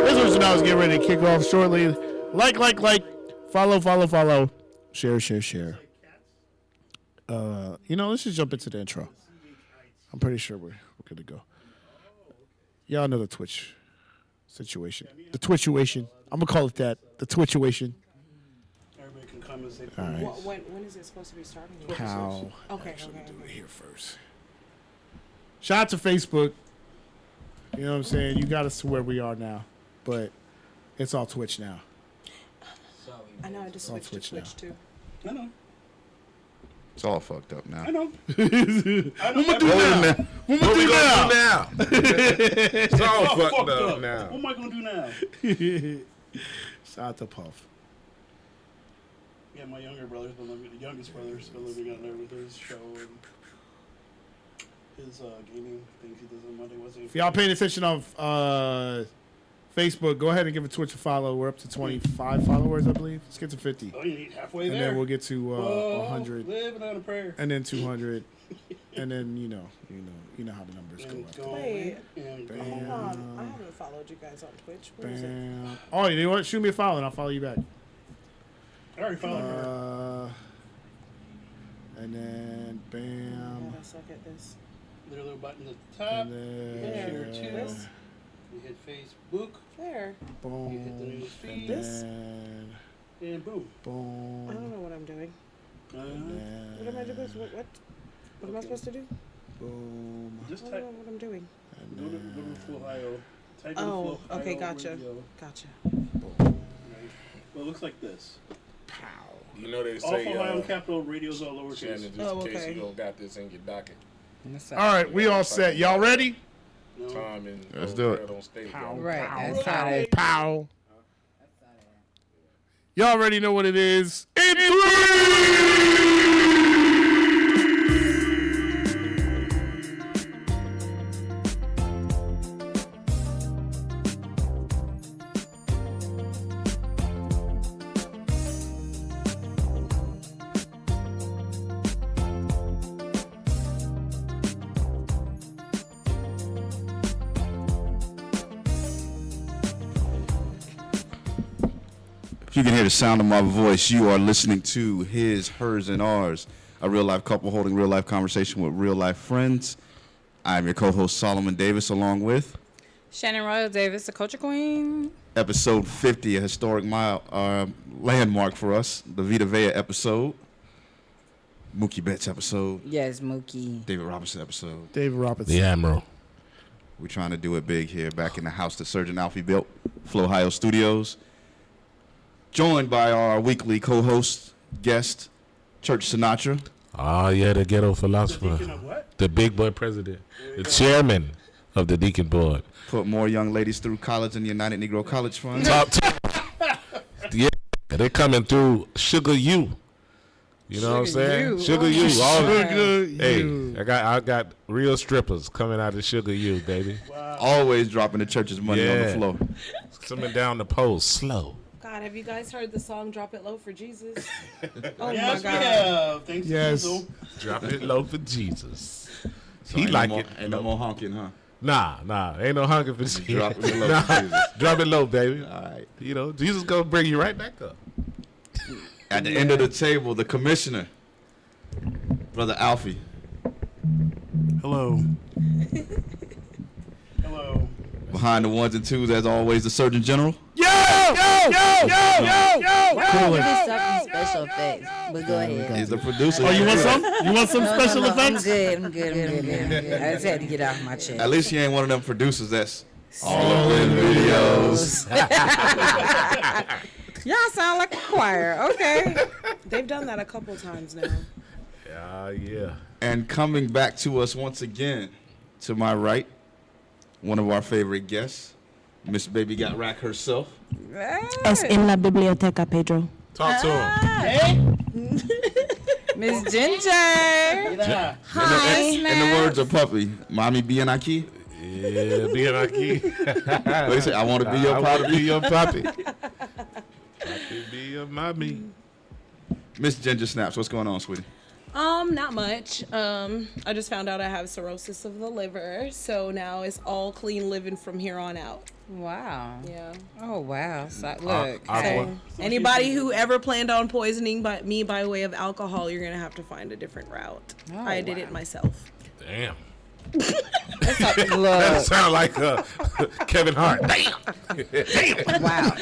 This was now is getting ready to kick off shortly. Like, follow, share. Let's just jump into the intro. I'm pretty sure we're good to go. Y'all know the Twitch situation. The Twitchuation. I'm going to call it that. The Twitchuation. Everybody can come and say, all right. When is it supposed to be starting? How? Okay. Do it here first. Shout out to Facebook. You know what I'm saying? You got us to where we are now. But it's all Twitch now. I know, I just switched to Twitch too. I know. It's all fucked up now. I know. What am I do now? It's all fucked up now. What am I going to do now? Shout out to Puff. Yeah, my younger brother's been living, the youngest brother's been living out there with his show and his gaming things he does on Monday. If y'all paying attention on Facebook, go ahead and give a Twitch a follow. We're up to 25 followers, I believe. Let's get to 50. Oh, you need halfway and there. then we'll get to 100. Living on a prayer. And then 200. And then, you know how the numbers go up. Wait, And hold on. I haven't followed you guys on Twitch. Where is it? Bam. Oh, you know what? Shoot me a follow and I'll follow you back. I already followed her. And then, bam. I suck at this. There are little buttons at the top. And then, Share too. This? You hit Facebook. There. boom. You hit the news feed. This? And And boom. I don't boom. know what I'm doing. Uh, What am I doing? What am I supposed to do? Boom. just I don't type. know what I'm doing. And Go to then, Flow.io. Type in Oh, Flow.io okay, gotcha. radio. Gotcha. boom. Right. Well, it looks like this. Pow. You know they All say, Ohio Capital Radio's all lowercase. Shannon, just Oh, in case okay. you don't got this in your docket. All right, we all set. Y'all ready? No. Time and Let's do it. On stage, Pow, Right, pow, that's pow, how they- pow. Y'all already know what it is. In 3! If you can hear the sound of my voice, you are listening to His, Hers, and Ours, a real-life couple holding real-life conversation with real-life friends. I'm your co-host, Solomon Davis, along with Shannon Royal Davis, the culture queen. episode 50, a historic landmark for us, the Vita Vea episode, Mookie Betts episode, Yes, Mookie. David Robinson episode. David Robertson. The Admiral. We're trying to do it big here, back in the house that Surgeon Alfie built, Flow.io Studios. Joined by our weekly co-host, guest, Church Sinatra. Oh, yeah, the ghetto The philosopher. deacon of what? The big boy president. The chairman of the Deacon Board. Put more young ladies through college in the United Negro College Fund. Top two. Yeah, they're coming through Sugar U. You know what I'm Sugar saying? U. Sugar Oh, U. All Sugar Hey, U. I got real strippers coming out of Sugar U, baby. Always dropping the church's money on the Yeah. floor. Coming down the post slow. God, have you guys heard the song "Drop It Low" for Jesus? Oh Yes, my we God! have. Thanks Yes. to Diesel. Drop it low for Jesus. So He ain't like no more, it. Ain't no more honking, huh? Nah. Ain't no hunger for Jesus. Drop it low for Jesus. Drop it low, baby. All right. You know, Jesus gonna bring you right back up. At the end of the table, the commissioner, Brother Alfie. Hello. Hello. Behind the ones and twos, as always, the Surgeon General. Give me something special effects. But go ahead. He's the producer. Oh, you want some? You want some special No, effects? I'm good. I just had to get off my chest. At least he ain't one of them producers that's all in videos. Y'all sound like a choir. Okay. They've done that a couple times now. Yeah. And coming back to us once again, to my right, one of our favorite guests, Miss Baby Got Rack herself. Es en la biblioteca, Pedro. Talk to him. Miss Ginger. Yeah. Hi, In the words of Puppy, Mommy being Aki. Yeah, being aquí. What he say? I want to be your I want to be Puppy. your puppy. I can be your mommy. Miss Ginger Snaps, what's going on, sweetie? Not much. I just found out I have cirrhosis of the liver, so now it's all clean living from here on out. Wow. Yeah. Oh wow. So, look. So anybody who ever planned on poisoning me by way of alcohol, you're gonna have to find a different route. Oh, I did it myself. Damn. look. That sounded like Kevin Hart. Damn. Wow.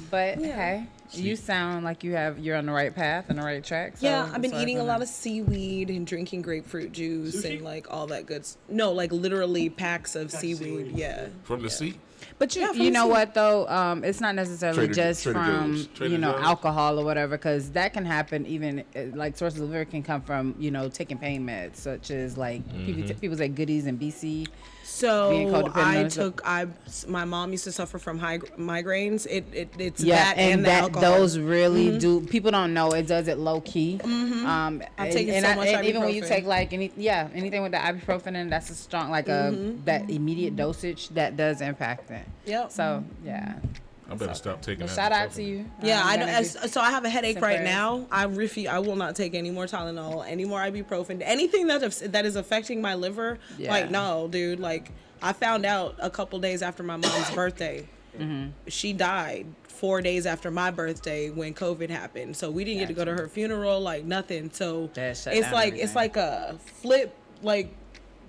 But hey, you sound like you're on the right path and the right track. So Yeah, I've been as far as eating I a know. lot of seaweed and drinking grapefruit juice Sushi? and like all that good. No, like literally packs of seaweed. seaweed. Yeah. From the sea. But Yeah, from you know the sea. what though, it's not necessarily Trader- just Trader from Joe's. Trader Joe's. alcohol or whatever, because that can happen even like sources of liver can come from taking pain meds such as like people say goodies and BC. Being So codependent on my mom used to suffer from high migraines. It's Yeah, that and the alcohol. those really do. People don't know it does it low key. I've taken so much and even when you ibuprofen. take like anything with the ibuprofen, and that's a strong like that immediate dosage that does impact it. Yep. So yeah. I better stop taking that. Shout out to you. Yeah, I know. Gonna give- So I have a headache some right prayers. now. I will not take any more Tylenol, any more ibuprofen, anything that is affecting my liver. Yeah. Like no, dude. Like I found out a couple days after my mom's birthday. She died 4 days after my birthday when COVID happened. So we didn't get to go to her funeral. Like nothing. So That shut it's down like everything. it's like a flip like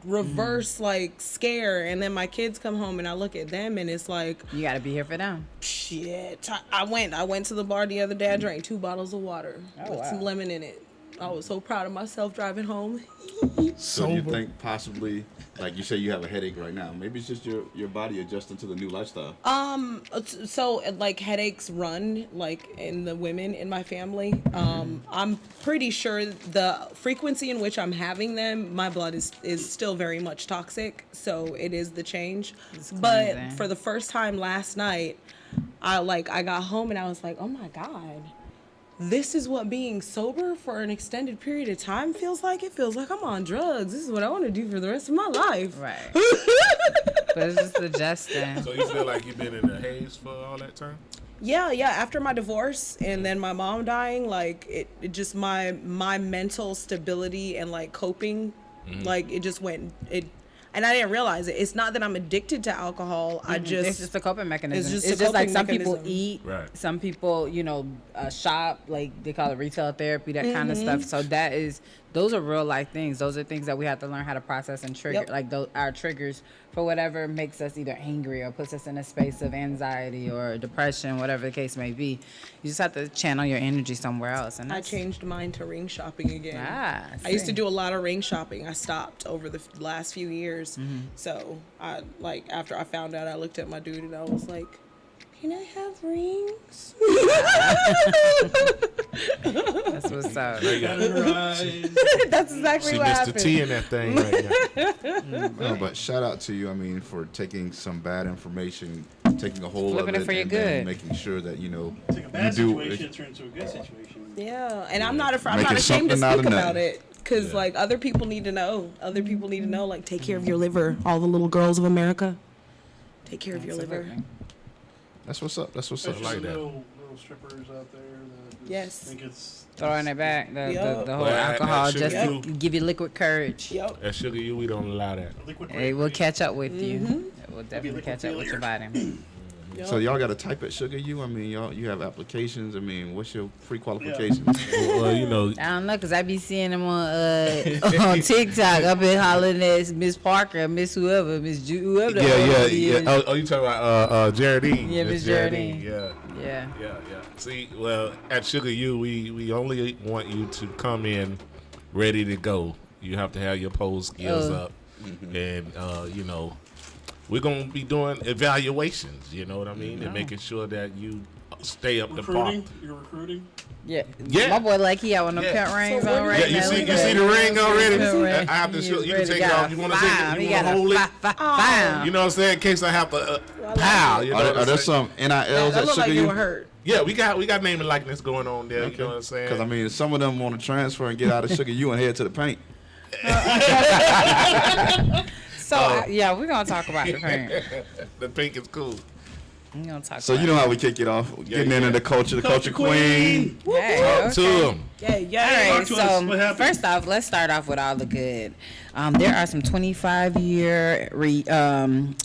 reverse like scare, and then my kids come home and I look at them and it's like You got to be here for them. shit. I went to the bar the other day. I drank 2 bottles of water with wow. some lemon in it. I was so proud of myself driving home. So you think possibly, like you say, you have a headache right now? Maybe it's just your body adjusting to the new lifestyle. So like headaches run like in the women in my family. I'm pretty sure the frequency in which I'm having them, my blood is still very much toxic. So it is the change. But cleansing. for the first time last night, I got home and I was like, oh my God. This is what being sober for an extended period of time feels like. It feels like I'm on drugs. This is what I want to do for the rest of my life. Right. But it's just adjusting. So you feel like you've been in the haze for all that time? Yeah. After my divorce and then my mom dying, like it just my mental stability and like coping, like it just went and I didn't realize it. It's not that I'm addicted to alcohol. it's just a coping mechanism. It's It's just a just like coping some people mechanism. eat, Right. some people, shop, like they call it retail therapy, that kind of stuff. So those are real life things. Those are things that we have to learn how to process and trigger, Yep. like our triggers for whatever makes us either angry or puts us in a space of anxiety or depression, whatever the case may be. You just have to channel your energy somewhere else. And I that's, changed mine to ring shopping again. I I used to see. do a lot of ring shopping. I stopped over the last few years. So after I found out, I looked at my dude and I was like, "Can I have rings?" That's what's up. That's exactly See what Mr. happened. T in that thing right now. No, but shout out to you. I mean, for taking some bad information, taking a hold Flipping of it for your and then good. making sure that Take a bad you situation and turn it into a good situation. Yeah, and I'm not I'm Making not ashamed to something out speak of about nothing. it because like other people need to know. Other people need to know. Like, take care of your liver. All the little girls of America, take care of your liver. That's what's up. That's what's up. Especially like that. little strippers out there that just Yes. think it's Throwing it back, the Yup. whole Well, I- alcohol I just should to give you liquid courage. Yep. At Sugar U, we don't allow that. liquid It will grapefruit. catch up with you. It will definitely liquid catch up with your failure. body. So y'all got to type at Sugar U. I mean, you have applications. I mean, what's your pre-qualifications? Well, you know, I don't know, cause I be seeing them on TikTok. I've been hollering at Miss Parker, Miss whoever, Miss whoever. that yeah. is. Oh, you talking about Geraldine? Yeah, Miss Geraldine. Yeah. Yeah. See, well, at Sugar U, we only want you to come in ready to go. You have to have your pole skills up, and we're gonna be doing evaluations. You know what I mean, and making sure that you stay up to par. Recruiting? You're recruiting? Yeah. Yeah. My boy like he had one of them Yeah. pimp rings So on what right Yeah, you now. see, Look you at see the that. ring already. Pimp ring. I have to He show is you. ready Can take to it go. off. You want to take Bam. it? He You want got to a hold it? bam. You know what I'm saying? In case I have to pow. You know Are what I'm there saying? some NILs That at looked Sugar like you U? were hurt. Yeah, we got name and likeness going on there. You know what I'm saying? Because I mean, some of them want to transfer and get out of Sugar U and head to the paint. So yeah, we're gonna talk about the pimp. The pink is cool. We gonna talk. So about you know how we kick it off. Getting into the culture queen. it. Hey, Talk to okay. him. Yeah, yeah. All right, Talk to us. What so happened? first off, let's start off with all the good. There are some 25-year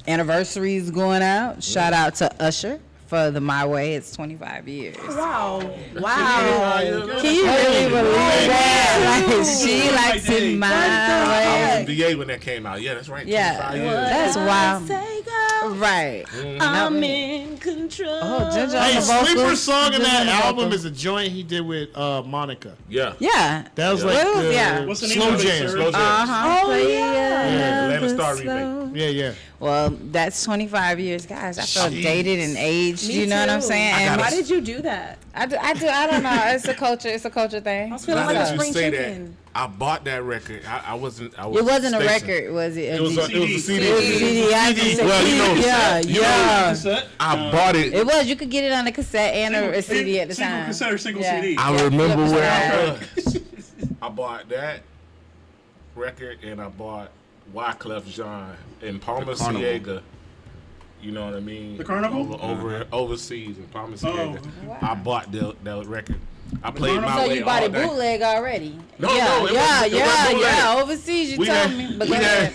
anniversaries going out. Shout out to Usher for the My Way. It's 25 years. Wow. Wow. Can you really believe that? Like, she likes it my I was way. in VA when that came out. Yeah, that's right. Yeah, 25 years. that's wild. Say, girl, Right. I'm in control. Oh, Ginger on Hey, the vocals. sleeper song in Ginger that on the album vocals. is a joint he did with Monica. Yeah. Yeah. That was Yeah. like Well, the yeah. What's the name slow of it, jam. sir? Slow jam. Uh-huh. Oh, Yeah. Atlanta Star remake. Yeah, yeah. Well, that's 25 years, guys. I feel Jeez. dated and aged. Me You know what I'm too. saying? And Why did you do that? I don't know. It's a culture. It's a culture thing. I was feeling Now like a that you spring say chicken. that, I bought that record. I wasn't. It wasn't a stationed. record, was it? It was a CD. It was a CD. I can say- Well, you know, yeah, you know, yeah. Cassette? I bought it. It was. You could get it on a cassette and a Single- CD at the single time. cassette or single Yeah. CD? I remember Flip where side. I was. I bought that record and I bought Wyclef Jean and Palma Carnival. Siega. You know what I mean? The Carnival? Overseas in Palma Oh. Siega. I bought that record. I played Carnival? my So way you bought all it day. bootleg already? No, yeah, no, it yeah, wasn't- it yeah, wasn't bootleg. yeah. Overseas, you told me. But go ahead.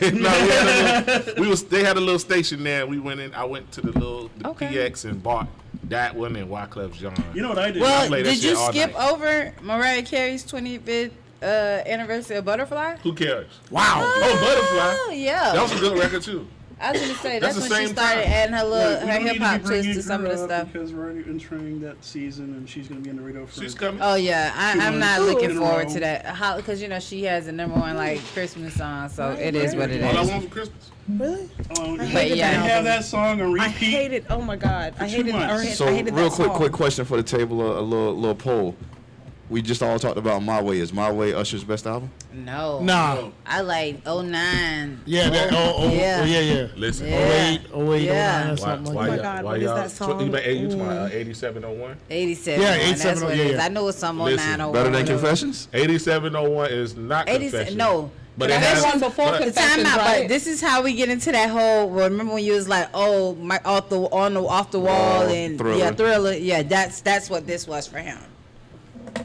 They had a little station there. We went in. I went to the Okay. PX and bought that one and Wyclef Jean. You know what I did? Well, played that did you shit all skip night. over Mariah Carey's 25th anniversary of Butterfly? Who cares? Wow. Oh, Butterfly. Oh, yeah. That was a good record too. I was gonna say That's that's, the when she same started time. adding her little We her don't need hip to be hop twist bringing to some of her the up stuff. because we're already entering that season and she's going to be on the radio for. She's coming. Oh yeah, I'm not months looking in a forward row. to that because you know she has the #1 like Christmas song, so it is what it All I is. want for Christmas. Really? Oh, But you yeah. have that song on repeat. I hate it. Oh my god. I 2 hated. months. So I hated real that quick, song. quick question for the table, a little poll. We just all talked about My Way. Is My Way Usher's best album? No, Nah. I like 09. Yeah, that, Yeah. yeah. Listen. Yeah. 08, Yeah. 09 or Why, something why like my that. God, why what is y'all- that song? You mean 8701? 87. Yeah, That's 87, what yeah, it is. yeah. I know it's some 09 Listen, or Better than whatever. Confessions? 8701 is not 87 Confession. no. But But it that's has one before but- The Confessions, time out, right? but this is how we get into that whole. Well, remember when you was like, "Oh, my off the wall," and Thriller. yeah, Thriller. Yeah, that's what this was for him.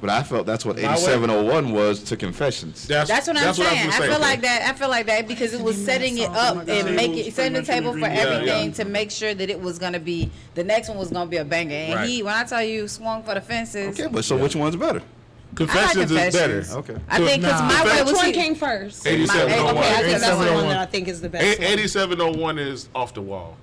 But I felt that's what My Way. 8701 was to Confessions. That's what I'm saying. gonna I say. feel like that. I feel like that because it was setting it up and Tables, setting the pretty much table in for agreement. everything Yeah. to make sure that it was gonna be the next one was gonna be a banger. And Right. when I tell you, swung for the fences. Okay, but so which one's better? Confessions is better. Confessions. Okay. I think because Nah. my way Which was one came first? 8701. Okay, I think that's the 8701. one that I think is the best. 8701 is off the wall.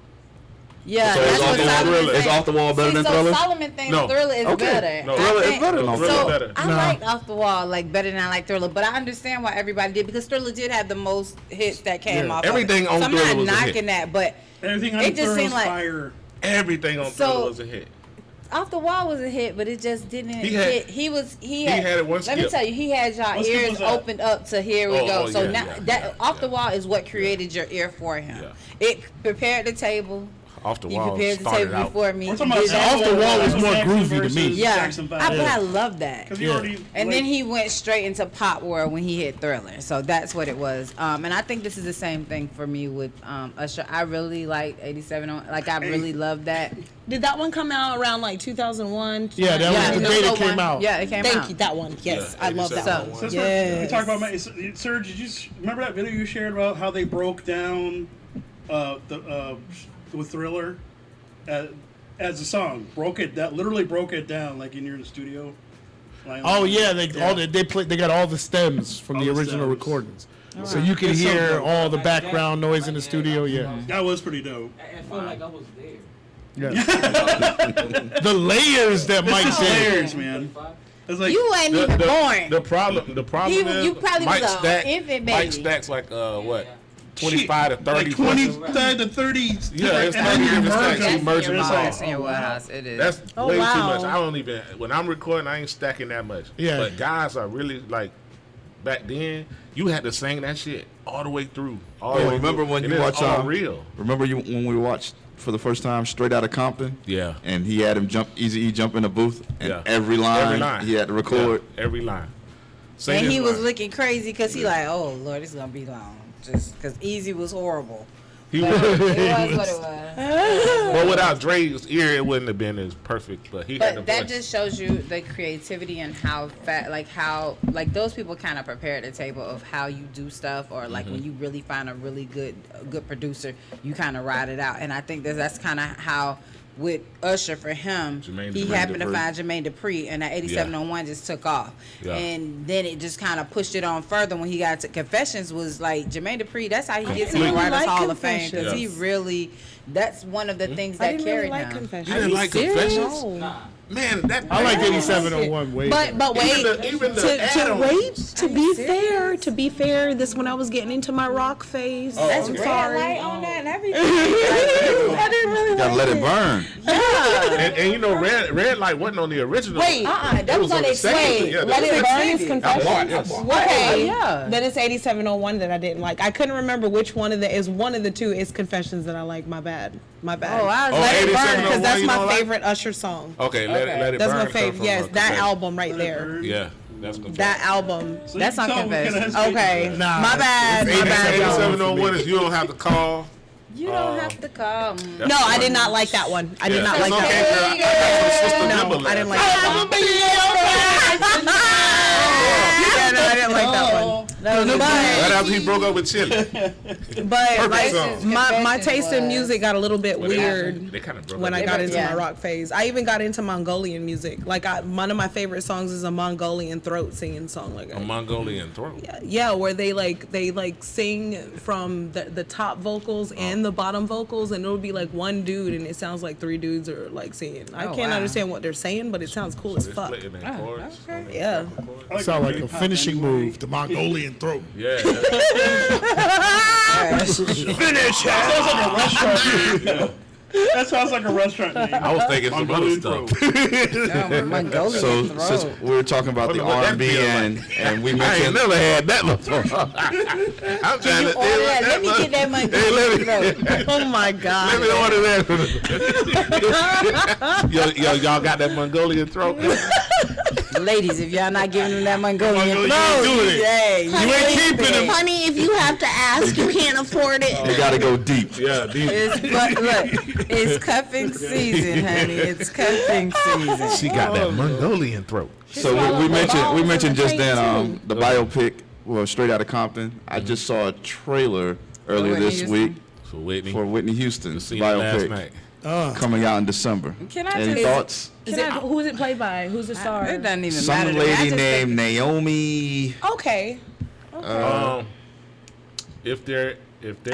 yeah. So That's is what Off the Wall Solomon Thriller? Is said. Off the Wall better See, than so Thriller? Solomon thinks No. Thriller is Okay. better. No. I Thriller is think- better than No, Off the Thriller Wall. better. I No. liked Off the Wall like better than I like Thriller, but I understand why everybody did because Thriller did have the most hits that came off. Everything of it. on so I'm Thriller not was a hit. knocking that, but Everything on It just Thriller seemed was like- fire. Everything on So- Thriller was a hit. Off the Wall was a hit, but it just didn't He had- hit. He had had it one Let me skip. tell you, he had y'all What skip ears was that? opened up to here we Oh, go. oh, So yeah, now yeah, that yeah, Off the yeah. Wall is what created your ear for him. Yeah. It prepared the table. Off the You wall prepared the started table out. before me. We're talking You about did that. Off the Wall was Jackson more groovy to versus me. Yeah, Jackson but 5. I love that. Because you Yeah. already. And like, then he went straight into pop world when he hit Thriller. So that's what it was. And I think this is the same thing for me with Usher. I really like 87. Like I really love that. Did that one come out around like 2001? Yeah, that was the it day was it came one. out. Yeah, it came out. Thank you. That one. Yes, Yeah, I love that 87. one. Since Yes. we talked about sir, did you remember that video you shared about how they broke down with Thriller as a song? That literally broke it down like in your studio. Like, Oh yeah, they got all the stems from All the the original stems. recordings, so you can It's so hear dope. all the background noise in the studio. Yeah, That was pretty dope. I felt like I was there. yeah. The layers that Mike It's said. hilarious, man. It's like You wasn't even born. The problem He- is you probably Mike was a Stack. infant Mike baby. Stack's like what, 25 to 30 like questions. 25 to 30. Yeah, it's and 30 then you different merge stacks. them. You merge in your them house, all. in your warehouse. It is. That's Oh, way too wow. much. I don't even when I'm recording. I ain't stacking that much. Yeah. But guys are really like back then. You had to sing that shit all the way through. All the Oh, way remember through. when And you it's watch all real? Remember when we watched for the first time Straight Outta Compton? Yeah. And he had him Eazy-E jump in the booth, and Yeah. every line he had to record. Yeah, every line. Say And his he was line. looking crazy because he like, oh Lord, it's gonna be long, just because Easy was horrible. He It was. was what it was. Well, without Dre's ear, it wouldn't have been as perfect. But he had the But that voice. just shows you the creativity and how those people kind of prepare the table of how you do stuff, or like when you really find a really good producer, you kind of ride it out. And I think that's kind of how with Usher for him, he happened to find Jermaine Dupri, and that 8701 just took off. Yeah. And then it just kind of pushed it on further when he got to Confessions. Was like Jermaine Dupri, that's how he gets in the really Writers like Hall of Fame, Confessions. because he really, that's one of the things I that didn't carried really like him. Confessions. You didn't like serious? Confessions? No. Man, that I like band- 8701 way. But wait, even the to add-ons. wait, to be fair, this when I was getting into my rock phase. That's I'm red sorry. light on that and everything. I didn't really Gotta let it burn. And you know, Red Light wasn't on the original. Wait, That was on the the second. extended. Yeah, Let that It was Burn is extended. Confessions. I Okay, Yeah. then it's 8701 that I didn't like. I couldn't remember which one of the is one of the two is Confessions that I like. My bad. Oh, I was Let It Burn 8701 because that's you don't my like? favorite Usher song. Okay, let it That's burn. my come favorite. from, Yes, that Confessions. album right there. Yeah, that's Confessions. That album. So That's you on can tell what kind of Confessions. headspace Okay, you're Nah, my bad. it's My bad. 8701 is you don't have to call. You don't have to come. No, I did not like that one. I did not like it's okay, that. girl. I got some Sister No, Timberland. I didn't like that one. Yeah, no, I didn't like that one. Right after he broke up with Chili. But like song. my Confessions taste in was- music got a little bit weird They kind of broke when up. I got into Yeah. my rock phase. I even got into Mongolian music. Like one of my favorite songs is a Mongolian throat singing song. Like A Mongolian throat. yeah, where they sing from the top vocals and the bottom vocals, and it'll be like one dude, and it sounds like three dudes are like singing. I Oh, can't wow. understand what they're saying, but it sounds cool as They're fuck. splitting their chords. okay. Yeah. I like Sound like really a pop finishing anyway. move, the Mongolian throat. Yeah. That sounds like a restaurant name. I was thinking some other Mongolian stuff. throat. Mongolian So throat. since we were talking about the Wonder what that R&B feel and we I ain't mentioned never had that before. I'm trying to Order that. Let me get that Mongolian throat. Oh my Let me god. order that. Y'all got that Mongolian throat? Ladies, if y'all not giving them that Mongolian Mongolian throat, doing it. hey, You ain't keeping them. Honey, if you have to ask, you can't afford it. you gotta go deep. Yeah, these. Look, it's cuffing season, honey. It's cuffing season. She got that Mongolian throat. So we mentioned just then the biopic, well, Straight Outta Compton. I just saw a trailer earlier Whitney this Houston? week For Whitney. for Whitney Houston's Seen it last biopic night. coming out in December. Can I Any just- thoughts? Who's it played by? Who's the star? It doesn't even Some matter. to me. I lady just named think- Naomi. Okay. If they're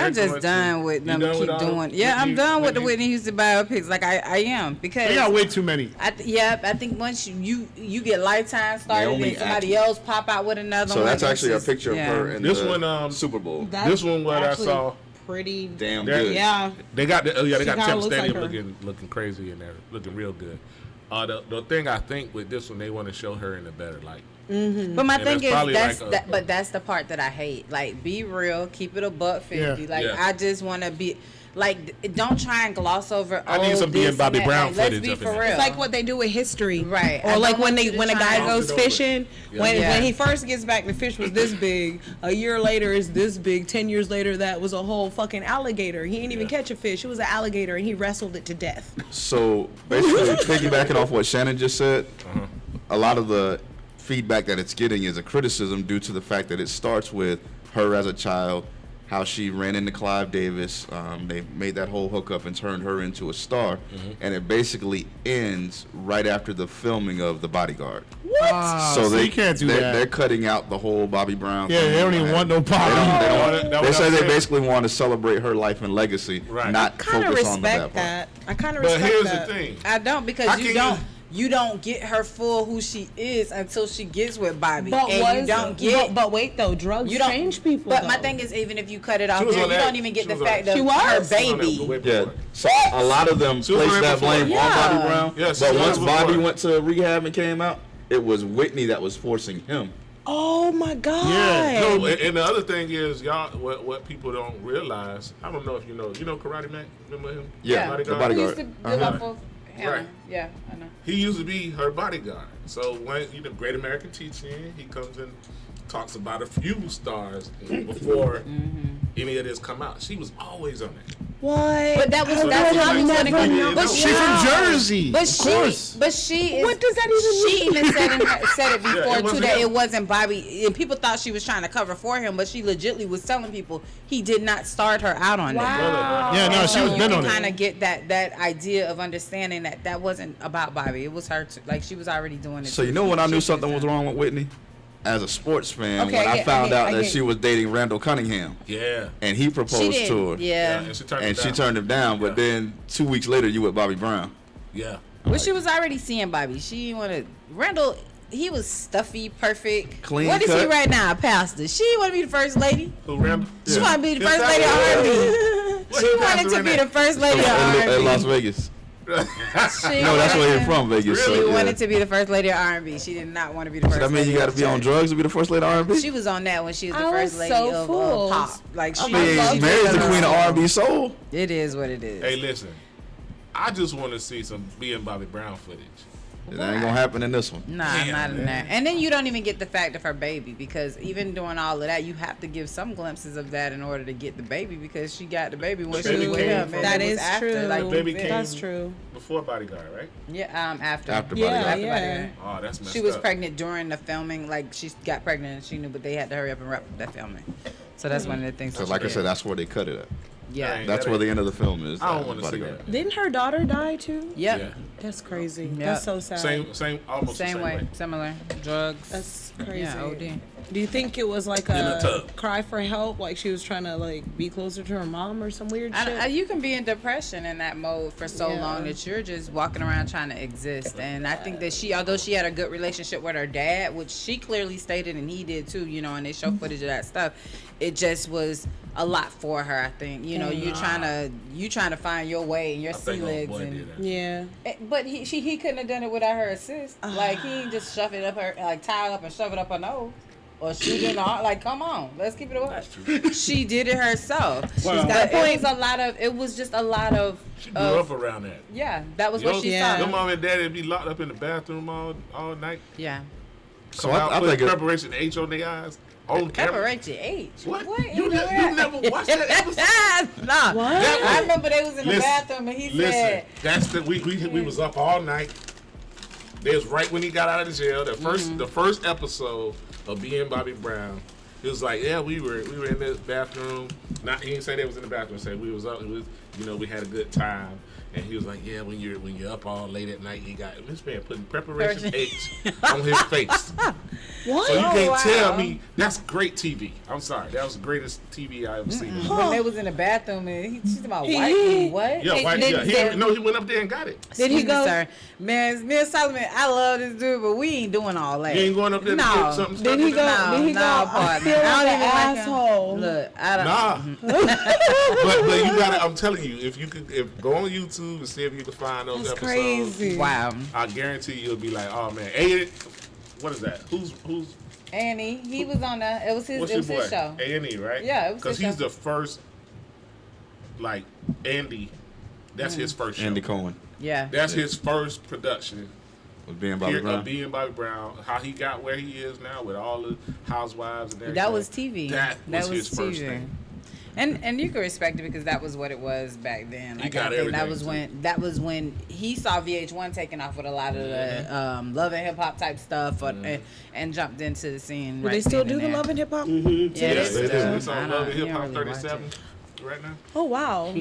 I'm just going done to, with you them done keep with all doing. the Yeah, I'm done with the Whitney- Whitney Houston biopics. Like I am because They got way too many. I think once you get Lifetime started, Naomi then somebody Atwood. else pop out with another So one. that's actually a just- picture yeah. of her in This the one, Super Bowl. This one, what I actually saw, pretty Damn Mm-hmm. good. Yeah. they got the they She got kinda Temple looks Stadium like her. looking crazy in there, looking real good. The thing I think with this one, they want to show her in a better light. But my And thing that's is probably that's like a- but that's the part that I hate. Like, be real, keep it a buck 50. Yeah. Like, Yeah. I just want to be like, don't try and gloss over. I need some this being and Bobby that. Brown Like, let's footage be up in for there. real. It's like what they do with history, Right. I Or like don't when want you to when a try guy and- goes Bounce it over. fishing, when Yeah. he first gets back, the fish was this big. A year later, it's this big. 10 years later, that was a whole fucking alligator. He didn't even catch a fish. It was an alligator, and he wrestled it to death. So basically, piggybacking off what Shannon just said, a lot of the feedback that it's getting is a criticism due to the fact that it starts with her as a child, how she ran into Clive Davis. They made that whole hookup and turned her into a star, and it basically ends right after the filming of The Bodyguard. What? So you can't do that. They're cutting out the whole Bobby Brown. Yeah, thing. they don't even want no They pop. don't. That They what say I'm they saying. basically want to celebrate her life and legacy, Right. not Kind of focus on that respect part. that. I kind of But respect here's that. the thing. I don't, because How you can don't. You don't get her full who she is until she gets with Bobby, But and you don't get. But wait though, drugs You don't change people. But my though. thing is, even if you cut it off She was there, on you that- don't even get she the was on fact that- of She was? her She was on that baby. way Yeah, before. so a lot of them She was placed on that it blame before. on Bobby Yeah. Brown, Yeah, she but was once on it Bobby before. went to rehab and came out, it was Whitney that was forcing him. Oh my god. Yeah. No, and the other thing is, y'all, what people don't realize, I don't know if you know Karate Mac, remember him? Yeah, Bodyguard? the Bodyguard. He used to do Uh-huh. that for Hannah. Right. Yeah, I know. He used to be her bodyguard. So when Great American Teaching, he comes and talks about a few stars before any of this come out. She was always on it. What? But that's So how that's he's like- gonna never go. But know. She's from Jersey. But of course. she is. What does that even She even said it before it too wasn't that him. it wasn't Bobby, and people thought she was trying to cover for him, but she legitly was telling people he did not start her out on that. Wow. Yeah, no, she So was you been on can it. kind of get that idea of understanding that wasn't about Bobby. It was her. Like she was already doing it. So you know when I knew something was wrong with Whitney? As a sports fan, Okay, when I I get- found out I that get- she was dating Randall Cunningham, Yeah. and he She proposed did. to her, Yeah. And she turned and him she down. turned him down. But Yeah. then 2 weeks later, you with Bobby Brown. Yeah. Well, she was already seeing Bobby. She didn't want to. Randall, he was stuffy, perfect. Clean What is he cut. right now? A pastor. She want to be the first lady. Who Randall? She Yeah. want to be the Is first that lady of what- R&B. What She he wanted pastor to in be that? the first lady of At R&B. Las Vegas. She No, that's where wanted- you're from, Vegas. Really? So, She yeah. wanted to be the first lady of R&B. She did not want to be the So first that means lady you got to of be on church. drugs to be the first lady of R&B. She was on that when she was the I first was lady so of fooled. pop. Like she, I I mean, love she Mary's did the her queen of own. R&B soul. It is what it is. Hey, listen. I just want to see some being Bobby Brown footage. That ain't gonna happen in this one. Nah, Damn, not in man. there. And then you don't even get the fact of her baby because even doing all of that, you have to give some glimpses of that in order to get the baby because she got the baby when The she was baby with came him. from- and That it was is after, true. Like, Baby yeah. came- That's true. Before Bodyguard, right? Yeah, after. After Yeah, Bodyguard. After yeah. Bodyguard. Oh, that's messed She was up. pregnant during the filming. Like she got pregnant and she knew, but they had to hurry up and wrap up that filming. So that's one of the things. So that like she I said, did. that's where they cut it at. yeah. Dang. That's where the end of the film is. I don't want to see Bodyguard. that. Didn't her daughter die too? Yep. Yeah. That's crazy. Yep. That's so sad. Almost the Same way. Similar. Drugs. That's crazy. Yeah, OD. Do you think it was like In a a tub. cry for help? Like she was trying to like be closer to her mom or some weird shit? You can be in depression in that mode for so Yeah. long that you're just walking around trying to exist. And I think that she, although she had a good relationship with her dad, which she clearly stated and he did too, you know, and they show footage of that stuff, it just was a lot for her. I think, you know, you're trying to find your way and your I sea think old legs, boy and did that. Yeah. but he couldn't have done it without her assist. Like he ain't just shove it up her, like tie it up and shove it up her nose. Or shoot in the heart. Like, come on, let's keep it away. She did it herself. Wow. But it was just a lot of. She grew up around that. Yeah, that was Your, what she Yeah. Your saw. mom and daddy be locked up in the bathroom all night. Yeah. Come So out, I put think it- preparation H on their eyes. On camera. Preparation H. What? What? You never watched that episode? Nah. What? I remember they was in the Listen, bathroom and he Listen, said, that's the we was up all night. It was right when he got out of jail. The first episode of being Bobby Brown. It was like, yeah, we were in the bathroom. Not he didn't say they was in the bathroom. He said we was up. It was, you know, we had a good time. And he was like, yeah, when you're up all late at night, you got this man putting preparation H on his face. What? So you can't wow. tell me that's great TV. I'm sorry, that was the greatest TV I ever seen. when they was in the bathroom and she's about He- white. What? Yeah, right. Did- Yeah, did- he went up there and got it. Did he Excuse me, go? sir. Man, me and Solomon, I love this dude, but we ain't doing all that. You ain't going up there to No. get something. Did he stuck in go? there? Did he go? I partner. feel I like don't an even like him. asshole. Look, I don't. Nah, but you gotta. I'm telling you, if go on YouTube and see if you can find those That's episodes. crazy. Wow. I guarantee you'll be like, oh man, hey, what is that? Who's Annie, he was on the. It was his. what's It your was boy? his show. A&E, right? Yeah, it was because his he's show. the first. Like Andy, that's his first show. Andy Cohen Yeah. That's his first production. was being Bobby Here, Brown. being Bobby Brown, how he got where he is now with all the housewives and everything. That was TV. That was his first TV. thing. And you can respect it because that was what it was back then. He Like got I think that everything, was when he saw VH1 taking off with a lot of the Love and Hip Hop type stuff, and jumped into the scene. Do right they still then do and the there. Love and Hip Hop? Yeah, Yes, they it do. is. It's I on don't- Love and you Hip don't Hop really watch 37 it. right now. Oh wow.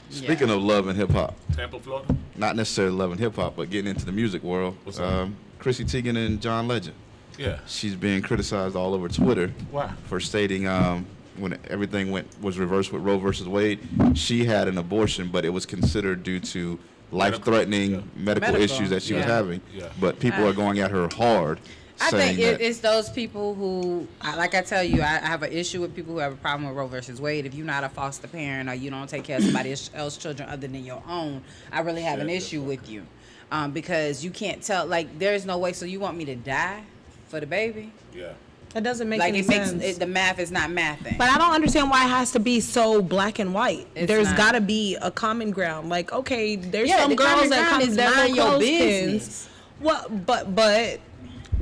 Speaking of love and hip hop, Tampa, Florida. not necessarily love and hip hop, but getting into the music world, What's up? Chrissy Teigen and John Legend. Yeah. She's being criticized all over Twitter Why? for stating when everything was reversed with Roe versus Wade, she had an abortion, but it was considered due to life-threatening medical Medical, issues that she was yeah. having. Yeah. But people are going at her hard, I saying think that it's those people who, like I tell you, I have an issue with people who have a problem with Roe versus Wade. If you're not a foster parent or you don't take care of somebody else's children other than your own, I really have an issue with you. Because you can't tell, like, there's no way, so you want me to die for the baby? Yeah. That doesn't make Like, any it makes, sense. the math is not mathing. But I don't understand why it has to be so black and white. It's There's not. got to be a common ground. Like, okay, there's Yeah, some the girls common that ground come is that mind wear your clothespins. business. Well, but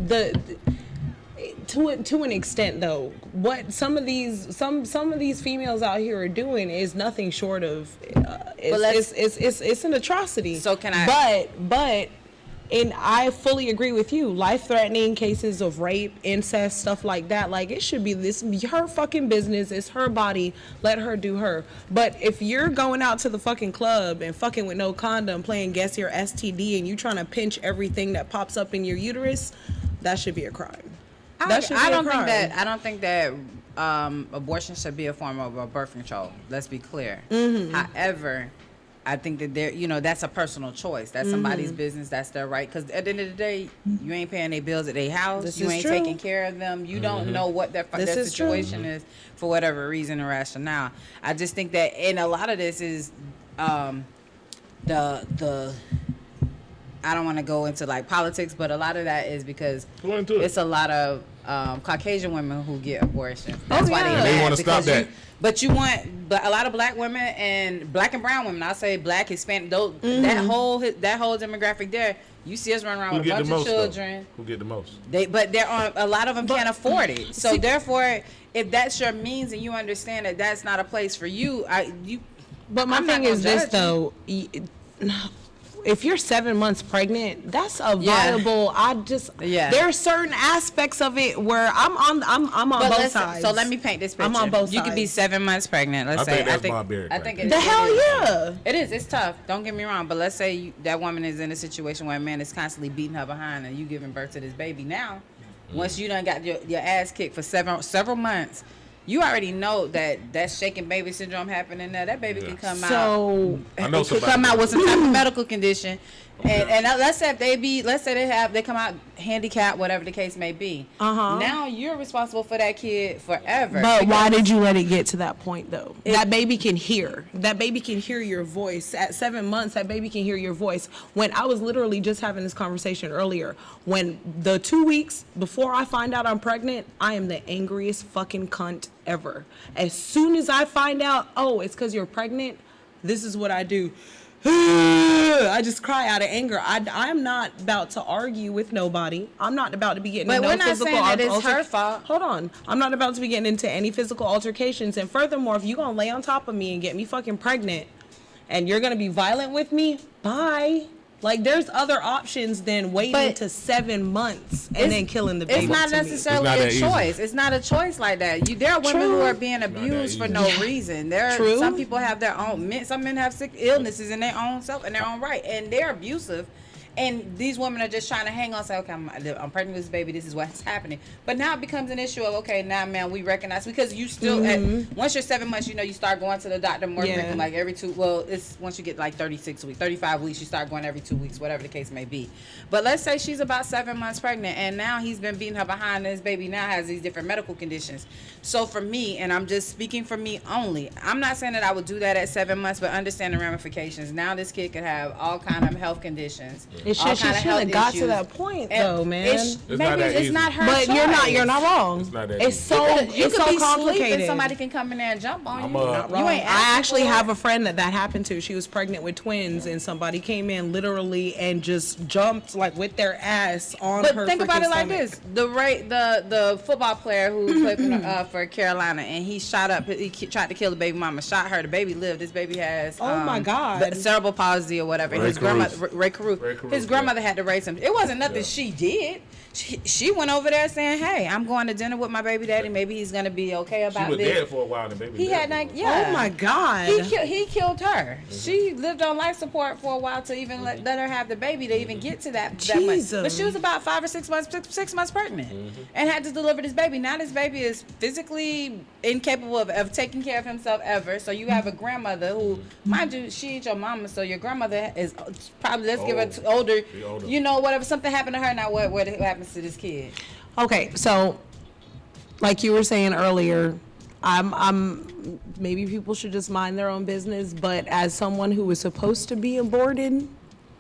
the to an extent though, what some of these females out here are doing is nothing short of it's an atrocity. So can I- But and I fully agree with you. Life-threatening cases of rape, incest, stuff like that. Like, it should be her fucking business. It's her body. Let her do her. But if you're going out to the fucking club and fucking with no condom, playing Guess Your STD, and you trying to pinch everything that pops up in your uterus, that should be a crime. That should be I don't a crime. think that abortion should be a form of birth control. Let's be clear. However, I think that that's a personal choice. That's somebody's business. That's their right. Because at the end of the day, you ain't paying their bills at their house. This You is ain't true. taking care of them. You don't know what their This is true. situation is for whatever reason or rationale. I just think that, and a lot of this is the. I don't want to go into like politics, but a lot of that is because Go into it. it's a lot of Caucasian women who get abortions. That's why yeah. they And they mad, wanna stop because that. But a lot of black women and black and brown women. I'll say black, Hispanic. Those, that whole demographic there. You see us running around Who with a get the bunch of most? Though? children. Who get the most? But they're on. A lot of them can't afford it. So therefore, if that's your means and you understand that that's not a place for you, But my I'm not thing gonna is this judge though. If you're 7 months pregnant, that's a viable. Yeah. There are certain aspects of it where I'm on But both sides. So let me paint this picture. I'm on both You could be sides. 7 months pregnant. Let's I say. think that's barbaric I right think there. it, The it hell is. yeah. It is. It's tough. Don't get me wrong. But let's say that woman is in a situation where a man is constantly beating her behind, and you giving birth to this baby. Now, once you done got your ass kicked for several months, you already know that shaking baby syndrome happening there. That baby can come out. So I know It could somebody come out that- with some type of medical condition, and let's say they come out handicapped, whatever the case may be. Now you're responsible for that kid forever. But why Because- did you let it get to that point though? That baby can hear. That baby can hear your voice. At 7 months, that baby can hear your voice. When I was literally just having this conversation earlier, when the 2 weeks before I find out I'm pregnant, I am the angriest fucking cunt ever. As soon as I find out, oh, it's because you're pregnant, this is what I do. I just cry out of anger. I'm not about to argue with nobody. I'm not about to be getting But into we're no not physical saying that it's her alter- fault. Hold on. I'm not about to be getting into any physical altercations. And furthermore, if you're going to lay on top of me and get me fucking pregnant and you're going to be violent with me, bye. Like, there's other options than waiting But to 7 months and then killing the baby. It's not to me. necessarily It's not a that easy. choice. It's not a choice like that. There are women True. who are being that abused for easy. no reason. True. Some people have their own. Some men have sick illnesses in their own self in their own right, and they're abusive. And these women are just trying to hang on, say, okay, I'm pregnant with this baby. This is what's happening. But now it becomes an issue of, okay, now, man, we recognize, because you still, once you're 7 months, you start going to the doctor more frequent, like every it's once you get like 36 weeks, 35 weeks, you start going every 2 weeks, whatever the case may be. But let's say she's about 7 months pregnant, and now he's been beating her behind, and this baby now has these different medical conditions. So for me, and I'm just speaking for me only, I'm not saying that I would do that at 7 months, but understand the ramifications. Now this kid could have all kind of health conditions. She all shouldn't kind of health have got to issues. that point, And though, man. It's not Maybe that it's easy. not her But choice. you're not wrong. It's not that It's easy. so You it's could so be complicated. asleep and somebody can come in there and jump on I'm you. not You ain't I asking actually for it. have a friend that happened to. She was pregnant with twins, and somebody came in literally and just jumped like with their ass on But her. think about freaking it like stomach. this: the football player who played for Carolina, and he shot up. He tried to kill the baby mama. Shot her. The baby lived. This baby has Oh my God. cerebral palsy or whatever. Ray His Caruth. grandmother, Ray Caruth. Ray Caruth, His grandmother yeah. had to raise him. It wasn't nothing she did. She went over there saying, "Hey, I'm going to dinner with my baby daddy. Maybe he's gonna be okay She about was this." dead for a while, and the baby. He dead had for a like, while. yeah. Oh my God. He killed her. She lived on life support for a while to even let her have the baby to even get to that much. Jesus. But she was about 5 or 6 months, 6 months pregnant, and had to deliver this baby. Now this baby is physically incapable of taking care of himself ever. So you have a grandmother who, mind you, she ain't your mama. So your grandmother is probably, let's give her older. Be older. You know, whatever, something happened to her. Now what happens to this kid? Okay, so like you were saying earlier, I'm maybe people should just mind their own business, but as someone who was supposed to be aborted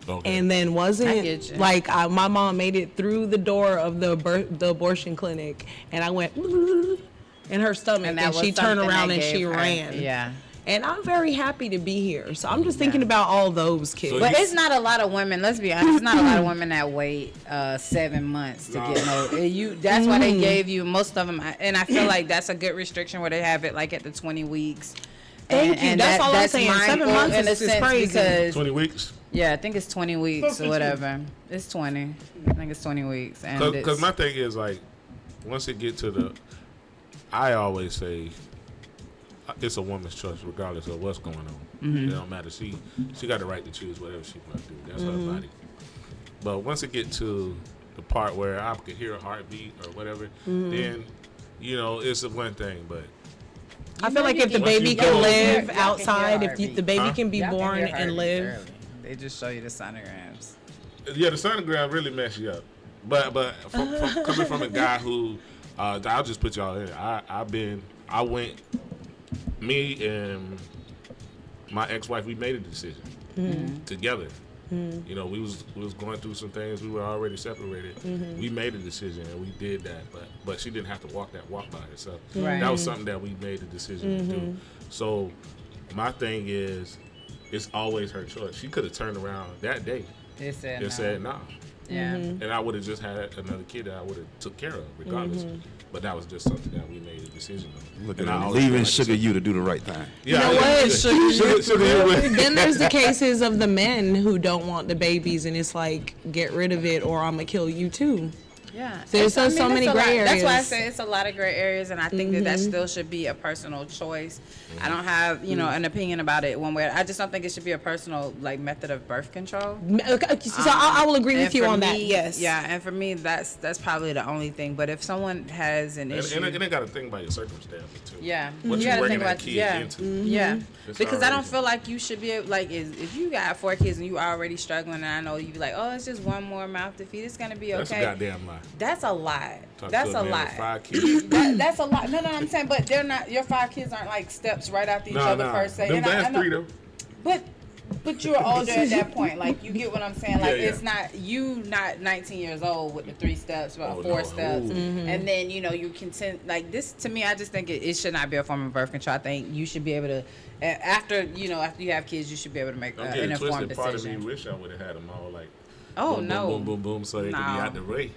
Okay. and then I wasn't, get you. like my mom made it through the door of the abortion clinic, and I went in her stomach, and that was she turned something around that and she gave her- ran. yeah. and I'm very happy to be here. So I'm just thinking about all those kids. So But it's not a lot of women. Let's be honest. It's not a lot of women that wait 7 months to get no. That's why they gave you most of them, and I feel like that's a good restriction where they have it like at the 20 weeks. Thank you. That's all I'm saying. 7 mindful months in a is sense crazy. because 20 weeks. yeah, I think it's 20 weeks Close to or whatever. It's 20. I think it's 20 weeks, and Because my thing is like, once it get to the, I always say, it's a woman's choice regardless of what's going on. It don't matter. She got the right to choose whatever she want to do. That's her body. But once it get to the part where I can hear a heartbeat or whatever, then it's a one thing. But I feel like if the Once baby you can go- live Y'all can outside, hear if the baby Huh? can be Y'all can born hear and heartbeats live. early. They just show you the sonograms. yeah, the sonogram really mess you up. But from coming from a guy who, I'll just put y'all in. I went, me and my ex-wife, we made a decision together. We was going through some things. We were already separated. We made a decision and we did that. But she didn't have to walk that walk by herself. Right. That was something that we made a decision to do. So my thing is, it's always her choice. She could have turned around that day They said and said nah. Yeah. And I would have just had another kid that I would have took care of regardless. But that was just something that we made a decision on. Look And at I him, always leaving feel like Sugar it's- You to do the right thing. Yeah, You know what? Sugar, Then there's the cases of the men who don't want the babies, and it's like, get rid of it, or I'm gonna kill you too. Yeah. There's It's- so many it's a lot. gray That's why I areas. say it's a lot of gray areas, and I think that still should be a personal choice. I don't have, an opinion about it one way. I just don't think it should be a personal method of birth control. So I will agree with And you for on that. me, Yes. Yeah, and for me, that's probably the only thing. But if someone has an issue, and they got to think about your circumstances too. yeah, What you gotta bringing think that about kid yeah, into. yeah. It's Because I don't already- feel like you should be able, if you got 4 kids and you already struggling, and I know you be like, oh, it's just one more mouth to feed. It's gonna be That's a okay. goddamn lie. That's a lie. Talk That's to a man with lie. 5 kids. That's a lot. No, I'm saying, but they're not. Your 5 kids aren't like steps right after each other per se. Them And I last know- 3 though. But you're older at that point. Like you get what I'm saying. Like Yeah, yeah. it's not 19 years old with the 3 steps or Oh, 4 no. steps, Ooh. and then you content like this. To me, I just think it should not be a form of birth control. I think you should be able to after you have kids, you should be able to make Don't an get it informed twisted. Part of me decision. wish I would have had them all like. Oh boom, no. Boom, boom, boom, boom, so they could be No. out the way.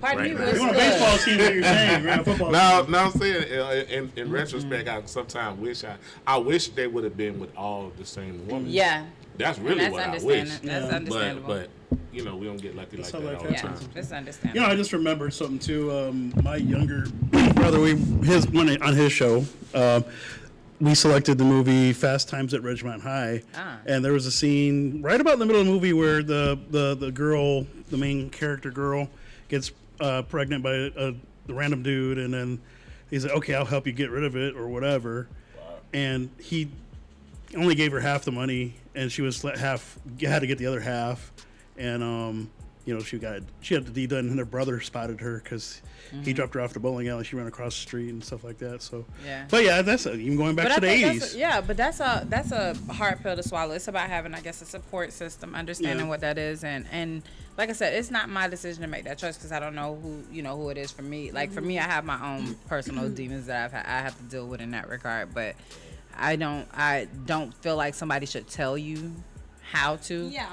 Pardon me, Right now. wish You want a good. baseball team? What you're saying? You're a football. Now team. I'm saying in retrospect, I sometimes wish I wish they would have been with all the same woman. Yeah. That's And really that's what I wish. understandable. That's Yeah. understandable. But we don't get lucky like That's that how all life the yeah, time. happens. that's understandable. I just remembered something too. My younger brother, on his show, we selected the movie Fast Times at Ridgemont High, and there was a scene right about in the middle of the movie where the girl, the main character girl, gets pregnant by the random dude, and then he's like, "Okay, I'll help you get rid of it or whatever," and he only gave her half the money, and she was had to get the other half, and she had to be done, and her brother spotted her because he dropped her off the bowling alley. She ran across the street and stuff like that. So, Yeah. But yeah, that's even going back to the think '80s. that's a hard pill to swallow. It's about having, I guess, a support system, understanding Yeah. what that is, and like I said, it's not my decision to make that choice because I don't know who it is for me. Like for me, I have my own personal demons that I have to deal with in that regard, but I don't feel like somebody should tell you how to. Yeah.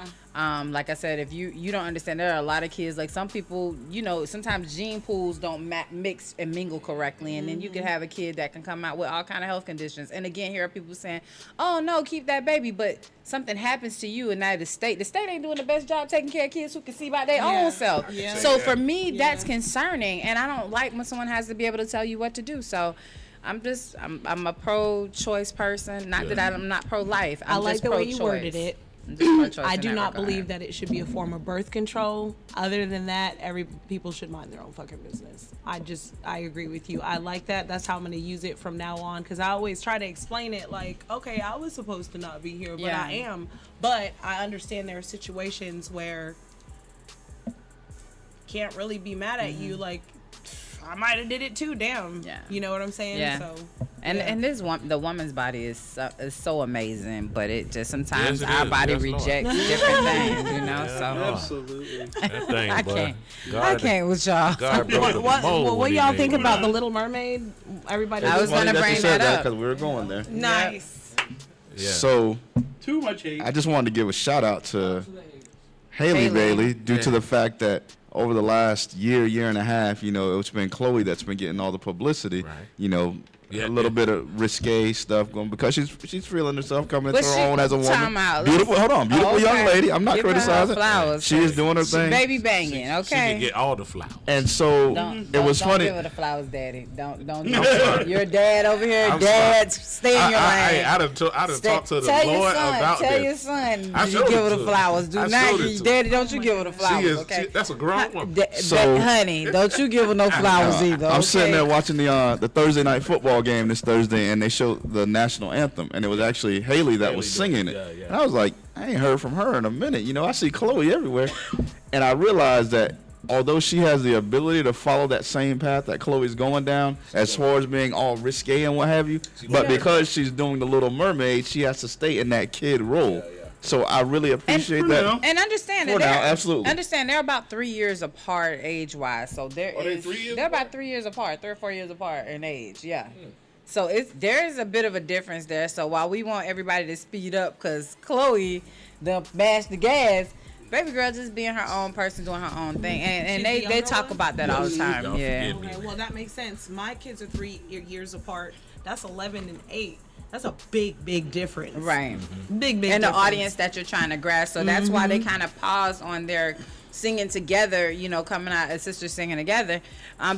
Like I said, if you don't understand, there are a lot of kids, like some people, sometimes gene pools don't mix and mingle correctly, and then you can have a kid that can come out with all kind of health conditions. And again, here are people saying, oh no, keep that baby, but something happens to you, and now the state ain't doing the best job taking care of kids who can see by their own self. Yeah. So for me, that's concerning, and I don't like when someone has to be able to tell you what to do. So I'm a pro-choice person. Not that I'm not pro-life. I like just the way pro-choice. you worded it. I'm just pro-choice I in do that not regard. believe that it should be a form of birth control. Other than that, people should mind their own fucking business. I agree with you. I like that. That's how I'm gonna use it from now on. Cause I always try to explain it like, okay, I was supposed to not be here, but Yeah. I am. But I understand there are situations where can't really be mad at you. Like, I might have did it too. Damn. Yeah. You know what I'm saying? Yeah. So. And yeah. and the woman's body is so amazing, but it just sometimes Yes, it our is. body Yes, Lord. rejects different things, Yeah, So Absolutely. That thing, I boy. can't. God, I can't with y'all. God broke the What mold when he y'all made think one. about the Little Mermaid? Everybody. I was Funny gonna that you bring said that up. because we were going there. nice. Yeah. So Too much hate. I just wanted to give a shout out to Haley Haley. Bailey due to Yeah. the fact that over the last year and a half, it's been Chloe that's been getting all the publicity. Right. A Yeah, little yeah. bit of risque stuff going because she's feeling herself coming But into her she- own as a woman. time out. Beautiful, hold on, beautiful Oh, young okay. lady. I'm not Give her her criticizing. flowers. She is doing her thing. Baby banging, She okay. can get all the flowers. And so it was don't funny. give her the flowers, Daddy. Don't. sorry. Your dad over here. I'm Dad, stay in your lane. I done talked to the tell your Lord son, about tell this. your son, I you showed give it her to the her. flowers. Do I not, showed it to Daddy, don't you give her the flowers, okay? That's a grown woman. Honey, don't you give her no flowers either. I'm sitting there okay? watching the Thursday night football game this Thursday, and they showed the national anthem, and it was actually Haley that was Haley singing did, it. yeah. And I was like, I ain't heard from her in a minute. I see Chloe everywhere, and I realized that although she has the ability to follow that same path that Chloe's going down, as far as being all risque and what have you, but because she's doing the Little Mermaid, she has to stay in that kid role. So I really appreciate for that. now. And understand For that now, they're- absolutely. Understand they're about 3 years apart age-wise. So Are they 3 years they're apart? about 3 years apart, 3 or 4 years apart in age. Yeah. So there's a bit of a difference there. So while we want everybody to speed up, cause Chloe, bash the gas, baby girl just being her own person, doing her own thing, and She's they the younger talk one? about that all the time. Don't Yeah. forget me. Okay, well that makes sense. My kids are 3 years apart. That's 11 and 8. That's a big difference. Right. Big And the difference. audience that you're trying to grasp. So that's why they kind of pause on their singing together, coming out as sisters singing together,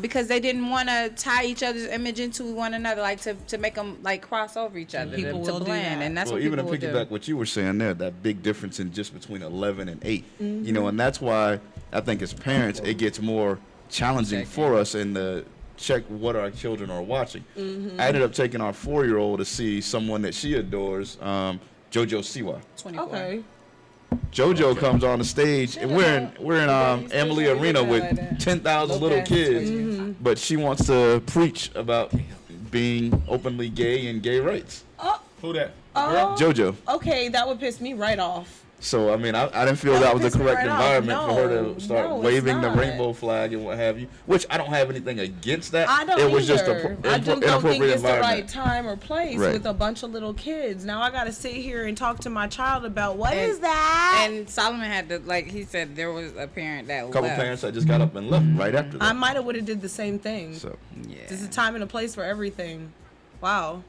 because they didn't want to tie each other's image into one another, like to make them like cross over each other, People to will do blend, that. and that's Well, what even to people will do. piggyback what you were saying there, that big difference in just between 11 and 8, and that's why I think as parents it gets more challenging for us in the check what our children are watching. I ended up taking our 4-year-old to see someone that she adores, JoJo Siwa. 24. Okay. JoJo comes on the stage, and we're in Emily Arena with 10,000 little kids, but she wants to preach about being openly gay and gay rights. Who that? JoJo. Okay, that would piss me right off. So I mean, I didn't feel that was the pissed me correct right off. environment for her No, to start no, it's waving the not. rainbow flag and what have you. Which I don't have anything against that. I don't It was just either. a I just don't think inappropriate it's the right environment. time or place Right. with a bunch of little kids. Now I gotta sit here and talk to my child about what And- is that? And Solomon had to, like he said, there was a parent that A couple left. parents that just got up and left right after I that. might have would have did the same thing. So, There's a time and a place for everything. Wow.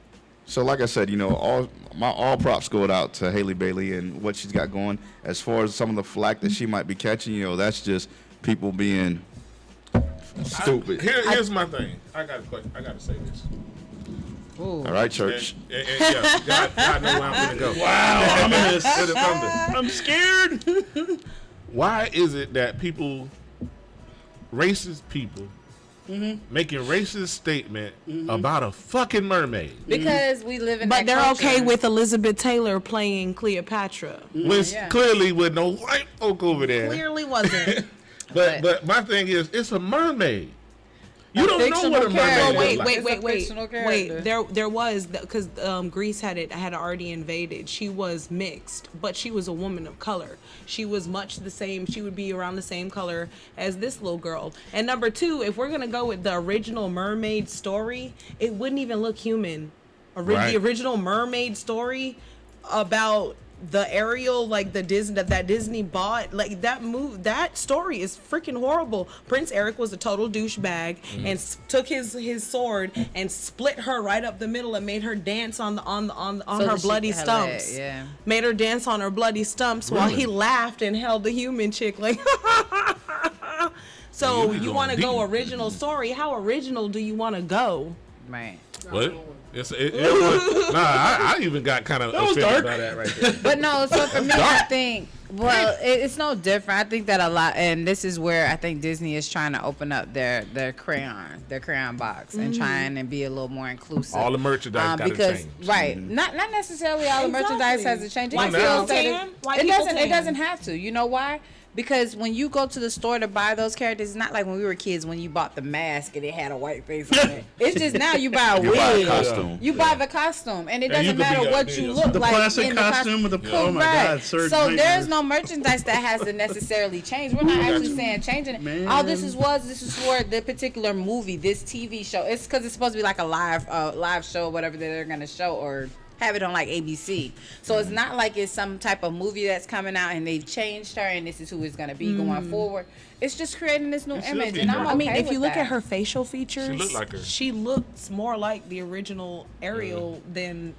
so like I said, all props go out to Haley Bailey and what she's got going. As far as some of the flack that she might be catching, that's just people being stupid. Here's my thing. I got a question. I got to say this. All right, church. And yeah, God know where I'm gonna go. Wow, ominous. Where the thunder. I'm scared. Why is it that people, racist people, making racist statement about a fucking mermaid? Because we live in But that they're culture. okay with Elizabeth Taylor playing Cleopatra. When Yeah. clearly with no white folk over there. Clearly wasn't. But my thing is, it's a mermaid. You don't know fictional what a mermaid character. is. Wait, like. wait, It's a wait, wait, fictional wait. character. There was because Greece had already invaded. She was mixed, but she was a woman of color. She was much the same. She would be around the same color as this little girl. And number two, if we're gonna go with the original mermaid story, it wouldn't even look human. Right. The original mermaid story about the Ariel, like the Disney that Disney bought, like that story is freaking horrible. Prince Eric was a total douchebag and took his sword and split her right up the middle and made her dance on So her that she bloody had stumps. leg, yeah. Made her dance on her bloody stumps while he laughed and held the human chick like. So You be you going want to go deep. original story? How original do you want to go? Right. What? It was, I even got kind of was offended dark. by that right there. But no, so for me, I think, well, it's no different. I think that a lot, and this is where I think Disney is trying to open up their crayon box and trying to be a little more inclusive. All the merchandise gotta because change. right, not necessarily all the Exactly. merchandise has to change. It White can still people say tan, that- white it people doesn't. It tan. doesn't have to. You know why? Because when you go to the store to buy those characters, it's not like when we were kids when you bought the mask and it had a white face on it. It's just now you buy a You wig. buy a costume. You buy the costume, and it And you doesn't could be matter a- what be you a- look The like. plastic in the costume with the oh my Correct. god, Surge So nightmare. there's no merchandise that has to necessarily change. We're not actually saying changing it. Man. All this is for the particular movie, this TV show. It's because it's supposed to be like a live show, whatever that they're gonna show, or have it on like ABC. So it's not like it's some type of movie that's coming out and they've changed her and this is who it's gonna be going forward. It's just creating this new It should image, be and her. I'm I mean, okay if you with look that. at her facial features, She look like her. she looks more like the original Ariel than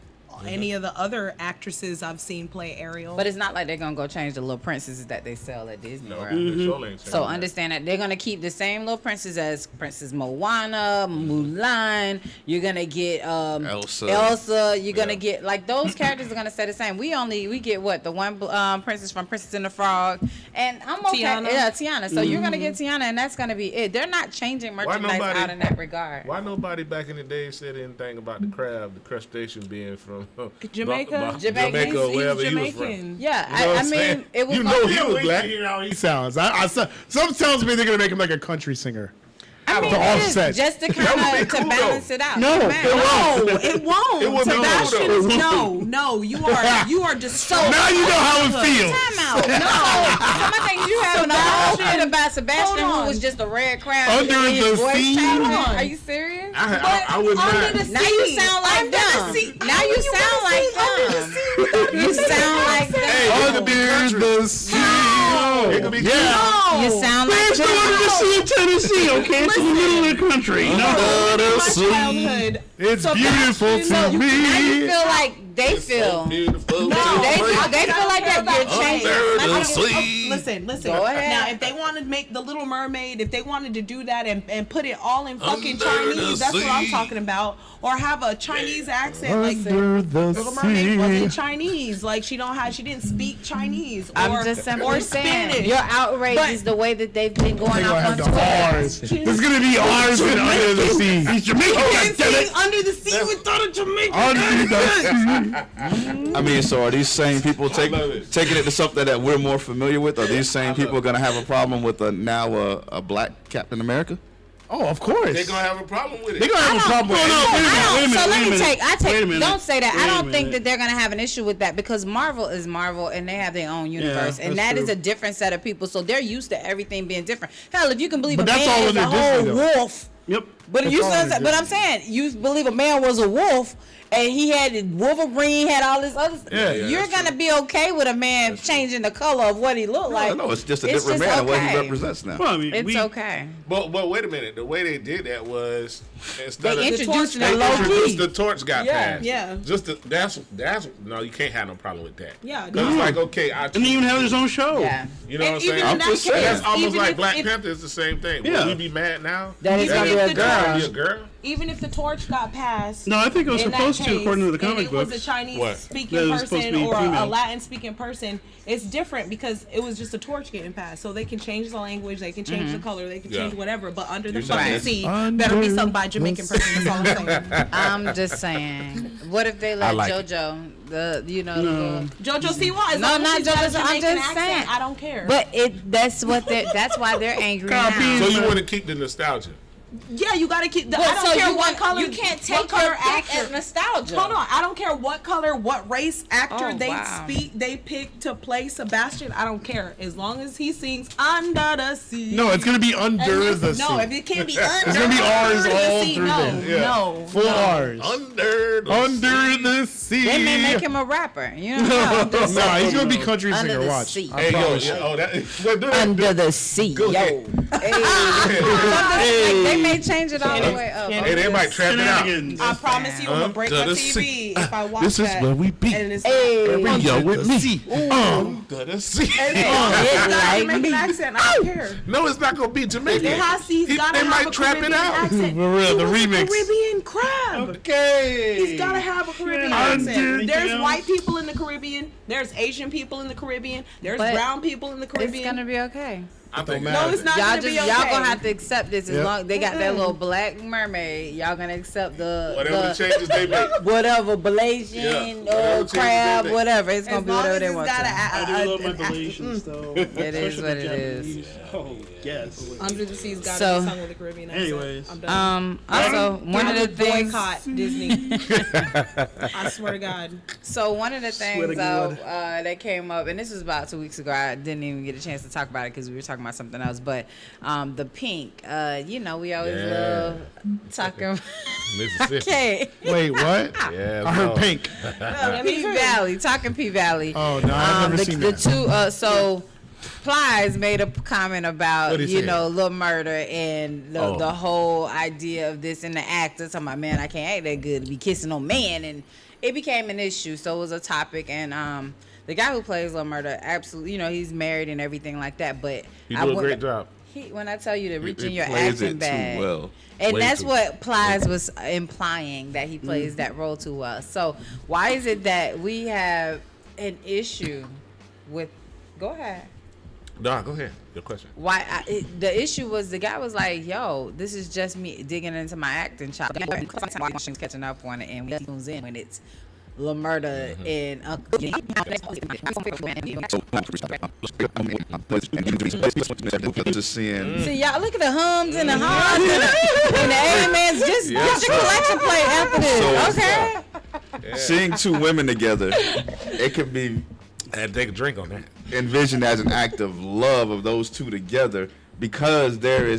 any of the other actresses I've seen play Ariel. But it's not like they're gonna go change the little princesses that they sell at Disney No, World. they sure ain't So saying that. understand that they're gonna keep the same little princess as Princess Moana, Mulan. You're gonna get Elsa. You're gonna get like those characters are gonna stay the same. We get what the one princess from Princess and the Frog, and I'm okay. Tiana. Yeah, Tiana. So you're gonna get Tiana, and that's gonna be it. They're not changing merchandise nobody- out in that regard. Why nobody back in the day said anything about the crab, the crustacean being from Jamaica? Jamaica, He's wherever he was from. Jamaican. Yeah, You know what I I'm mean, saying? it was You gonna know be- he was black. Hear how he sounds. Some tells me they're gonna make him like a country singer. I mean, to it is offset. just to would kind be of cool, balance though. it out. No, Man. No, it won't. It would be Sebastian cool, is though. no. You are destroying. Now you know how it feels. Time out. No. Some of things you have the whole shit about Sebastian, Hold who on. was just a red crown. Under and his the voice sea. changed. Hold on. Are you serious? I wouldn't under mind. the Now you sea. sound like Under the them. sea. Now How you you sound gonna like sing under the them. sea without You sound like them. Under the sea. It could be Yeah. You sound like Go under the them. sea in Tennessee, okay? It's in the middle of the country. My childhood. It's So beautiful that's- to Now you me. feel like they feel. beautiful. They feel like that. You're changing. Under the Like, sea. Listen. Go ahead. Now, if they want to make the Little Mermaid, if they wanted to do that and put it all in fucking Under Chinese, the that's what I'm sea. talking about. Or have a Chinese accent, like Under the Little Mermaid wasn't sea. Chinese. Like she didn't speak Chinese. Or, I'm just simply or saying, Spanish. your outrage But- is the way that they've been going They're out gonna on have the Twitter. R's. There's gonna be R's in Under the Sea. He's Jamaican. Can't sing Under the Sea without a Jamaican Under the accent. sea. I mean, so are these same people taking love it. it to something that we're more familiar with? Are these same people going to have a problem with a black Captain America? Oh, of course. They're gonna have a problem with it. They're gonna have a problem with no, it. wait a minute, I wait a don't, minute, so wait a let me minute. take. I Wait a take. minute. Don't say that. Wait I a don't think minute. that they're gonna have an issue with that because Marvel is Marvel and they have their own universe, and that's that is true. a different set of people. So they're used to everything being different. Hell, if you can believe But a that's all man in is a their whole Disney, though. wolf. Yep. But That's you all said, they but do. I'm saying you believe a man was a wolf. And he had Wolverine, had all this other stuff. Yeah, You're that's gonna be okay with a man changing the color of what he looked like. No, it's just a different man and what he represents now. Well, I mean, It's okay. But wait a minute. The way they did that was instead They of introduced they it low introduced key. the torch got passed. Yeah. Just that's no, you can't have no problem with that. Yeah, Because it's like okay, I and they even have his own show. Yeah. you know what I'm And saying. even in that just saying. case, That's almost even like if- Black if- Panther is the same thing. Yeah. Would we be mad now? That is Even gonna be if a the girl. Be a girl. Even if the torch got passed. No, I think it was in that supposed to, case, according to the and comic it was books. a Chinese What? speaking That it was supposed to person be or a female. Latin speaking person, it's different because it was just a torch getting passed. So they can change the language, they can change the color, they can change Yeah. whatever. But under the You're saying fucking it's sea, under better be sung by a Jamaican person. That's all I'm saying. I'm just saying. What if they let like it. JoJo, the No. JoJo Siwa is No, long as not she's got a JoJo, I'm Jamaican just accent, saying. I don't care. But that's why they're angry Copy. now. So you want to keep the nostalgia? yeah, you gotta keep. I But don't so care you what want, color. you can't what take color your pick actor. as nostalgia. Hold on, I don't care what color, what race actor Oh, they wow. they pick to play Sebastian. I don't care as long as he sings under the sea. No, it's gonna be And under listen, the sea. No, if it can't be under, gonna be R's the all sea, through no, there. Yeah. no, Full no. R's. Under the Under sea. the sea. They may make him a rapper. You don't know. I'm just Nah, he's saying. gonna be country Under singer. the Watch. sea. I Hey yo, promise yeah, you. oh that. Well, do that. Under the sea, Go yo. ahead. Like, they may change it all the way up. Hey, they might trap it out. Shenanigans. I promise you, I'm gonna break my Under the TV sea. if I watch This is that. where we be. And it's Hey. Yo, with me. Under the sea. it's got a like Jamaican me. accent. I don't care. No, it's not gonna be Jamaican. It has to. He's He- gotta they have might a trap Caribbean it out. accent. For real, the He was remix. a Caribbean crab. Okay. He's gotta have a Caribbean Under accent. the There's else. white people in the Caribbean. There's Asian people in the Caribbean. There's But brown people in the It's Caribbean. gonna be okay. I think No, it's not Y'all gonna just be okay. y'all gonna have to accept this as Yep. long they got that little black mermaid. Y'all gonna accept Whatever the the changes they make. whatever Yeah, Blasian whatever or changes crab, they make. whatever. It's gonna As be long whatever as they it's want. got to. I do love my an Galatians, though. It is Especially what the it is. Japanese. Oh, yes. Under the Sea's gotta So- be sung with a Caribbean accent. Anyways. I'm done. Also, one of the things. boycott Disney. I swear to God. So one of the Swear to things God. that came up, and this was about 2 weeks ago. I didn't even get a chance to talk about it because we were talking about something else. But the pink, we always Yeah. love talking. Mississippi. Okay. Wait, what? Yeah, I heard no. pink. P Valley, talking P Valley. Oh, no, I've never seen the that. two. So Plies made a comment about What'd he say? Lil Murder and Oh. the whole idea of this in the act. Talking about, man, I can't act that good to be kissing on man, and it became an issue. So it was a topic, and the guy who plays Lil Murder, absolutely, he's married and everything like that. But He do a great job. When I tell you to reach in your plays acting it bag, too well. and Way that's too. what Plies was implying, that he plays that role too well. So why is it that we have an issue with? Go ahead. No, go ahead. Your question. The issue was the guy was like, "Yo, this is just me digging into my acting shop, catching up on it, and we comes in when it's Lil Murder and Just seeing. See, y'all look at the hums and the hums and the amens. Just get your collection plate after this, okay? Seeing two women together, it could be I had to take a drink on that. envisioned as an act of love of those two together because they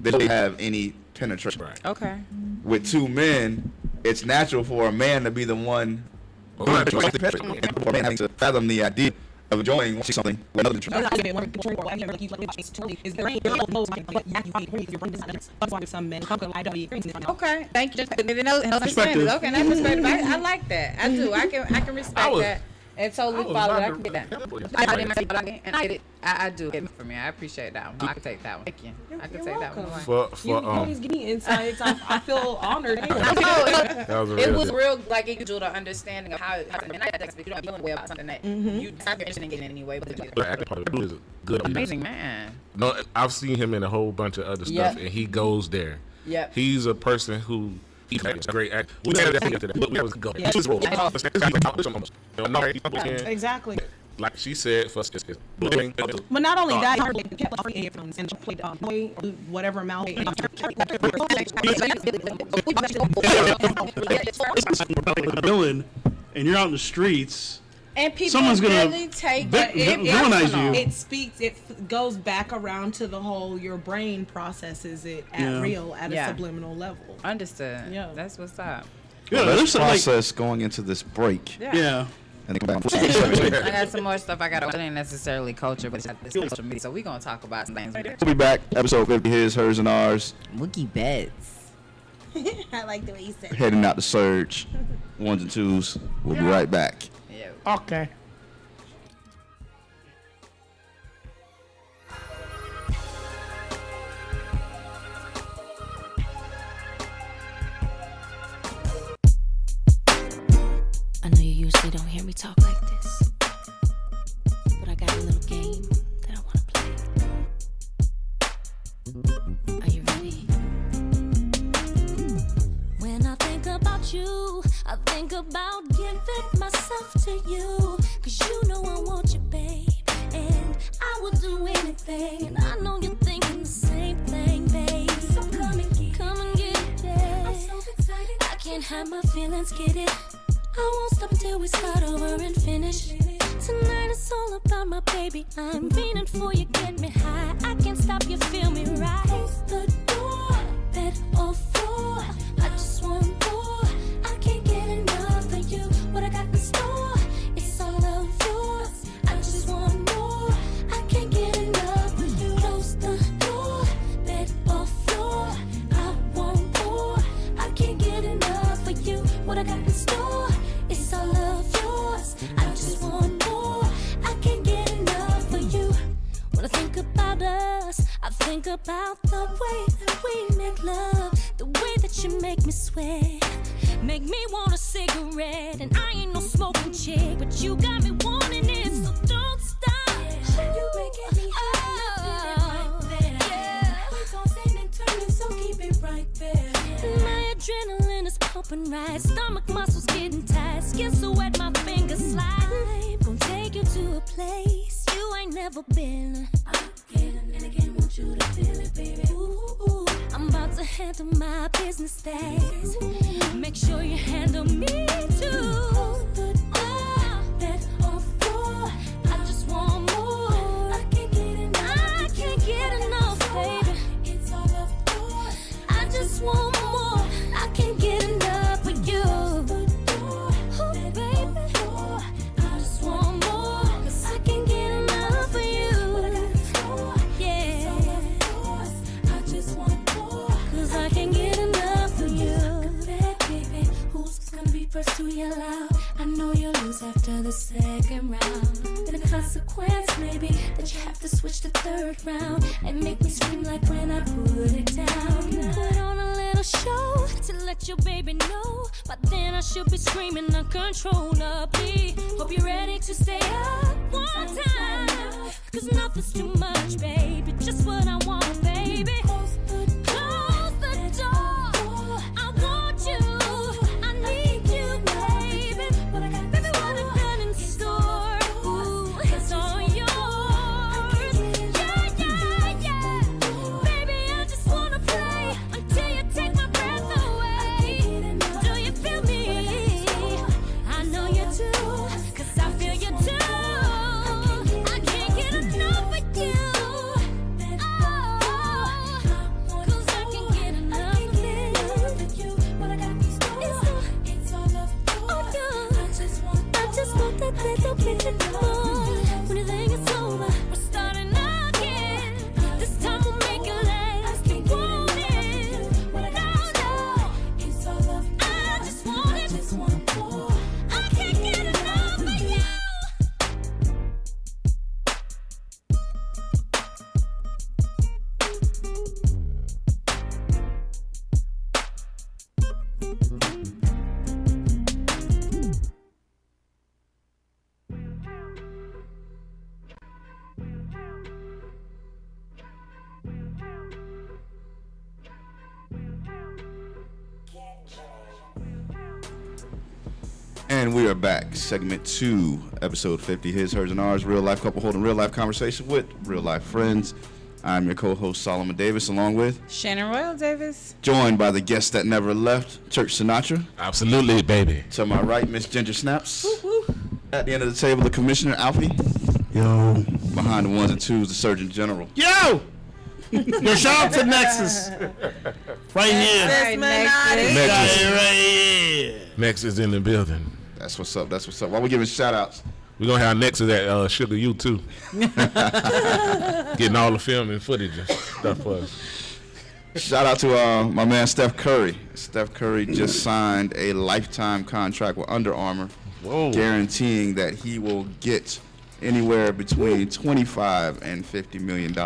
don't have any penetration. Right. Okay. With two men, it's natural for a man to be the one for a man having to fathom the idea of enjoying watching something with another. Okay. Thank you. Understanding. Okay, that perspective. I like that. I do. I can respect that. And totally follow it. I can get that. And I do. For me, I appreciate that one. I can take that one. Thank you. I can take that one. For Always give me insights. I feel honored. that was a It real was deal. real, like it gives you the understanding of how and I that's you don't know about something that you have your interested in getting anyway. But The acting part of it is good. amazing man. No, I've seen him in a whole bunch of other stuff, Yep. and he goes there. Yep. He's a person who he's a great actor. We had that after that. Look, we was go. He was rolling. Exactly. Like she said, for us, it's But not only that, he kept free headphones and played whatever mouth. A villain, and you're out in the streets. And people Someone's gonna really take villainize you. It speaks. It goes back around to the whole. Your brain processes it at real at a subliminal level. Understood. Yeah. That's what's up. Yeah, Let's there's some, like, process going into this break. yeah. And then come back. I got some more stuff I got. It ain't necessarily culture, but it's social media. So we gonna talk about some things. We'll be back. Episode 50, his, hers, and ours. Wookie bets. I like the way you said. Heading out to Surge. Ones and twos. We'll be right back. Yeah. Okay. I know you usually don't hear me talk like this, but I got a little game that I want to play. Are you ready? When I think about you, I think about giving myself to you, 'cause you know I want you, babe, and I will do anything, and I know you're thinking the same thing, babe. So come and get it, babe. I'm so excited, I can't hide my feelings, get it. I won't stop until we start over and finish. Tonight it's all about my baby. I'm fiending for you, get me high. I can't stop you, feel me right. Close the door, bed or floor. I just want more. I can't get enough of you. What I got in store, it's all of yours. I just want more. I can't get enough of you. Close the door, bed or floor. I want more. I can't get enough of you. What I got in store, it's all of yours. I just want more. I can't get enough of you. When I think about us, I think about the way that we make love, the way that you make me sweat, make me want a cigarette. And I ain't no smoking chick, but you got me wanting it, so don't stop. You making me right there. Yeah. We gon' sing and turn it, so keep it right there. My adrenaline is pumping right, stomach muscles getting tight, skin so wet my fingers slide. I'm gonna take you to a place you ain't never been. Again and again, want you to feel it, baby. Ooh, I'm about to handle my business days. Make sure you handle me too. Close the door, bed or floor. I just want more. I can't get enough. I can't get enough, baby. It's all of yours. I just want more. I can't get first to yell out, I know you'll lose after the second round. Then the consequence may be that you have to switch the third round and make me scream like when I put it down. Put on a little show to let your baby know, but then I should be screaming uncontrollably. Hope you're ready to stay up one time, cause nothing's too much, baby. Just what I want, baby. Close the door. I want you. I need you, baby. Baby, what I got in store. Ooh, it's all yours. Yeah. Baby, I just wanna play until you take my breath away. Do you feel me? I know you do, cause I feel you too. I can't get enough of you. Cause I can't get enough of you. What I got in store, it's all of you. I just want that little bit more. When you think it's over, we're starting again. This time we'll make it last. You want it? No. It's all of you. I just want it. Just want more. I can't get enough of you. And we are back. Segment 2, episode 50. His, hers, and ours. Real life couple holding real life conversation with real life friends. I'm your co-host Solomon Davis, along with Shannon Royal Davis. joined by the guest that never left, Church Sinatra. Absolutely, baby. To my right, Miss Ginger Snaps. At the end of the table, the Commissioner Alfie. Yo. Behind the ones and twos, the Surgeon General. Yo! Yo, shout out to Nexus. Right here. Right, Nexus. Right here. Next is in the building. That's what's up. That's what's up. While we giving shout outs, We're going to have Nexus at Sugar U, too. Getting all the film and footage and stuff for us. shout out to my man Steph Curry. Steph Curry just signed a lifetime contract with Under Armour, guaranteeing that he will get anywhere between $25 and $50 million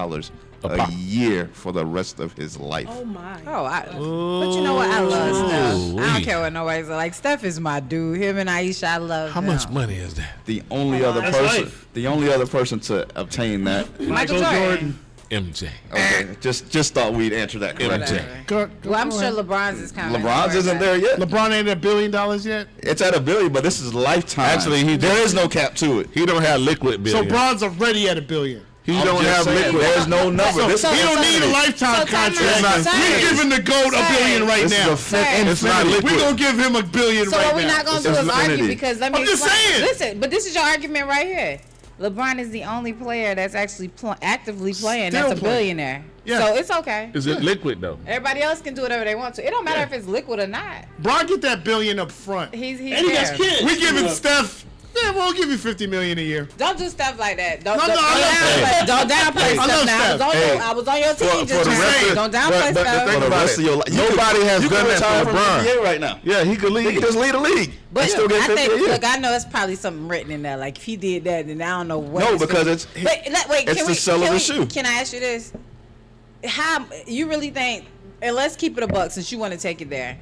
a year for the rest of his life. Oh my. But you know what? I love Steph. I Ooh-wee. don't care what nobody's like. Steph is my dude. Him and Aisha, I love How them. much money is that? The only other That's person, life. the only other person to obtain that. Michael Jordan. MJ. Okay, just thought we'd answer that correctly. MJ. Well, I'm sure LeBron's is coming. LeBron's isn't there yet. LeBron ain't at $1 billion yet. It's at $1 billion, but this is lifetime. Actually, there is no cap to it. He don't have liquid So billion. Bron's already at $1 billion. He I'm don't just have saying, liquid. There's no number. So, This he don't need a lifetime So time contract. out, sir. We're giving the GOAT $1 billion right this now. is a It's not infinity. liquid. We're gonna give him $1 billion So right what we're now. not gonna It's do is infinity. argue because let me I'm just explain. saying. Listen, but this is your argument right here. LeBron is the only player that's actually actively playing Still that's a playing. billionaire. Yeah. So it's okay. Is it liquid, though? Everybody else can do whatever they want to. It don't matter if it's liquid or not. Bron get that $1 billion up front. He's And he there. got kids. We giving Steph. Yeah, we'll give you $50 million a year. Don't do stuff like that. Don't, No, don't, no, I love don't downplay I love stuff now. Steph. I was on your team For just the now. rest of- Don't downplay but stuff. the For the rest of your life, Nobody has you done can that retire for from LeBron. the NBA right now. Yeah, he could He leave. can just lead the league. But and still get I 50 a think, year. look, I know it's probably something written in there. Like if he did that, then I don't know what. No, it's because for. it's Wait, it's can the sell of the shoe. Can I ask you this? How you really think? And let's keep it a buck since you want to take it there.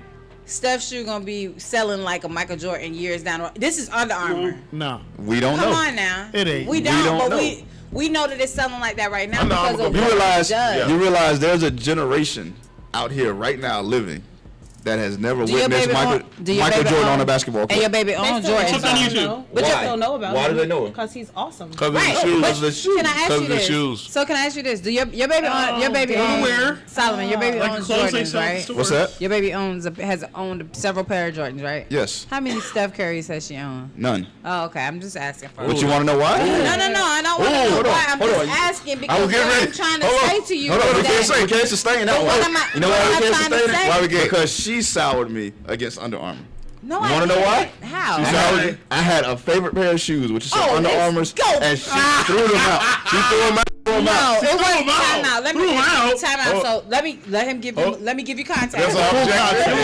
Steph's shoe gonna be selling like a Michael Jordan years down the road. This is Under Armour. No. we don't Come know. on now. It ain't. We don't, don't but know. we know that it's selling like that right now Under because Armour of gonna what be- You it realize does. you realize there's a generation out here right now living that has never Do your witnessed baby Michael, own- do your Michael baby Jordan own- on a basketball And your court. baby They owns still Jordan. don't know. But They you- still know about Why him. do they know him? Because he's awesome. Because of the Right, shoes. but the shoes. can I ask Because you of the this? shoes. So can I ask you this? Do your baby own your baby owns Solomon? Your baby Like owns clothes they Jordans, sell at the right? store. What's that? Your baby has owned several pair of Jordans, right? Yes. How many Steph Currys has she owned? None. Oh, okay. I'm just asking for. But you want to know why? No. I don't want to know hold on, why. I'm hold just on. asking I because was getting what ready. I'm trying to Hold on. say to you Hold on, we is can't say, we that can't sustain that. But what am I- You know what why am we I can't trying to sustain it? say? Why we can't? Because she soured me against Under Armour. no, You I wanna know why? didn't. How? She soured me. I had a favorite pair of shoes, which is some Oh, Under let's Armour's, go. and she threw them out. She threw them out. No, it wasn't time out. Let me Threw 'em out. time out. So let me give you context. That's all objection.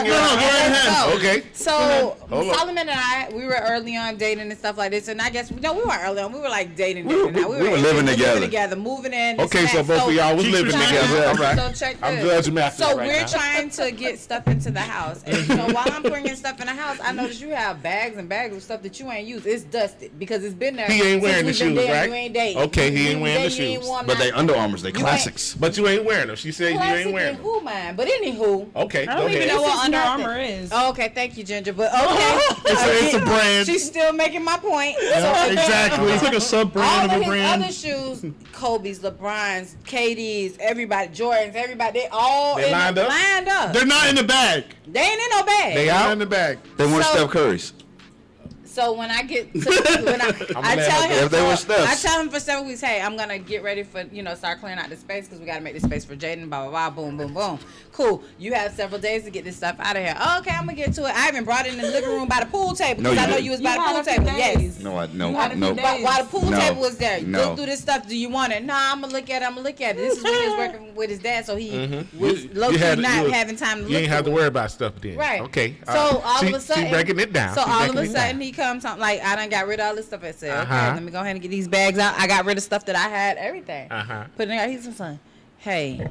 No, go ahead and So, Okay. So Hold on. Solomon and I, we were early on dating and stuff like this, and I guess no, we weren't early on. We were like dating. We were living together. moving in. this Okay, and so that. both of y'all was living Time together. out. All right. So check I'm this. judging Matthew So right we're now. trying to get stuff into the house, and so while I'm bringing stuff in the house, I notice you have bags and bags of stuff that you ain't used. It's dusted because it's been there. He ain't wearing the since we've been shoes, dating. right? You ain't dating. Okay, he You ain't wearing the dating, you ain't shoes. warm But they now. Under Armours, they ain't- classics. But you ain't wearing them. She said you Classic ain't wearing and them. who man? But anywho. Okay, I go don't even ahead. know This what is Under nothing. Armour is. Oh, okay, thank you, Ginger. But okay, It's a brand. She's still making my point. Exactly. It's like a sub brand All of of a his brand. other shoes, Kobe's, LeBron's, KD's, everybody, Jordan's, everybody, they all They lined up? lined up. They're not in the bag. They ain't in no bag. They Out out. in the bag. They weren't So- Steph Curry's. So when I get to, when I mad tell at him, If they were for, I Steph's. tell him for 7 weeks, hey, I'm gonna get ready for start clearing out the space because we gotta make the space for Jaden. Blah blah blah. Boom boom boom. Cool. You have several days to get this stuff out of here. Oh, okay, I'm gonna get to it. I even brought it in the living room by the pool table No, because you I know didn't. you was You by the had pool a few table. days. Yes. No, You had a few no. days. While the pool No. table was there, No. look through this stuff. Do you want it? Nah, I'm gonna look at it. This is when he was working with his dad, so he was low-key not having time to look. You ain't have to through it. worry about stuff then. Right. Okay. So all of a sudden, she breaking it down. So She all of breaking a it down. sudden, he comes on like I done got rid of all this stuff. I said, okay, Uh-huh. let me go ahead and get these bags out. I got rid of stuff that I had, everything. Uh-huh. Put it in. He's just like, hey,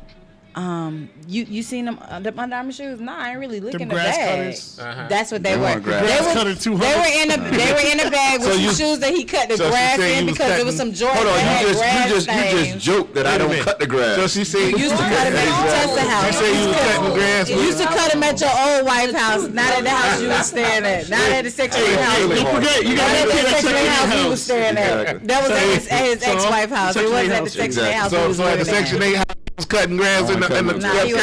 you seen them Under Armour shoes? Nah, I ain't really looking Them at the grass bag. cutters. Uh-huh. That's what they were. weren't grass. They Grass were, cutter 200. they were in the bag with So some you- shoes that he cut the so she grass said in you was because there was some cutting- Jordans Hold on, that had grass you stains. just joked that I Wait a don't minute. cut the grass. So she said You used to cut them at your Tesla house. She said you was cutting grass. You used to cut them at your old wife's house, not at the house you was staying at. Not at the Section 8 house. Don't forget, you Not gotta at the repeat Section 8 house he house. was staying at. Exactly. That was at his ex-wife's house. It Section wasn't 8 at the house. Section 8 house. he So, was so at the living Section 8 house was cutting grass in the Nah, he was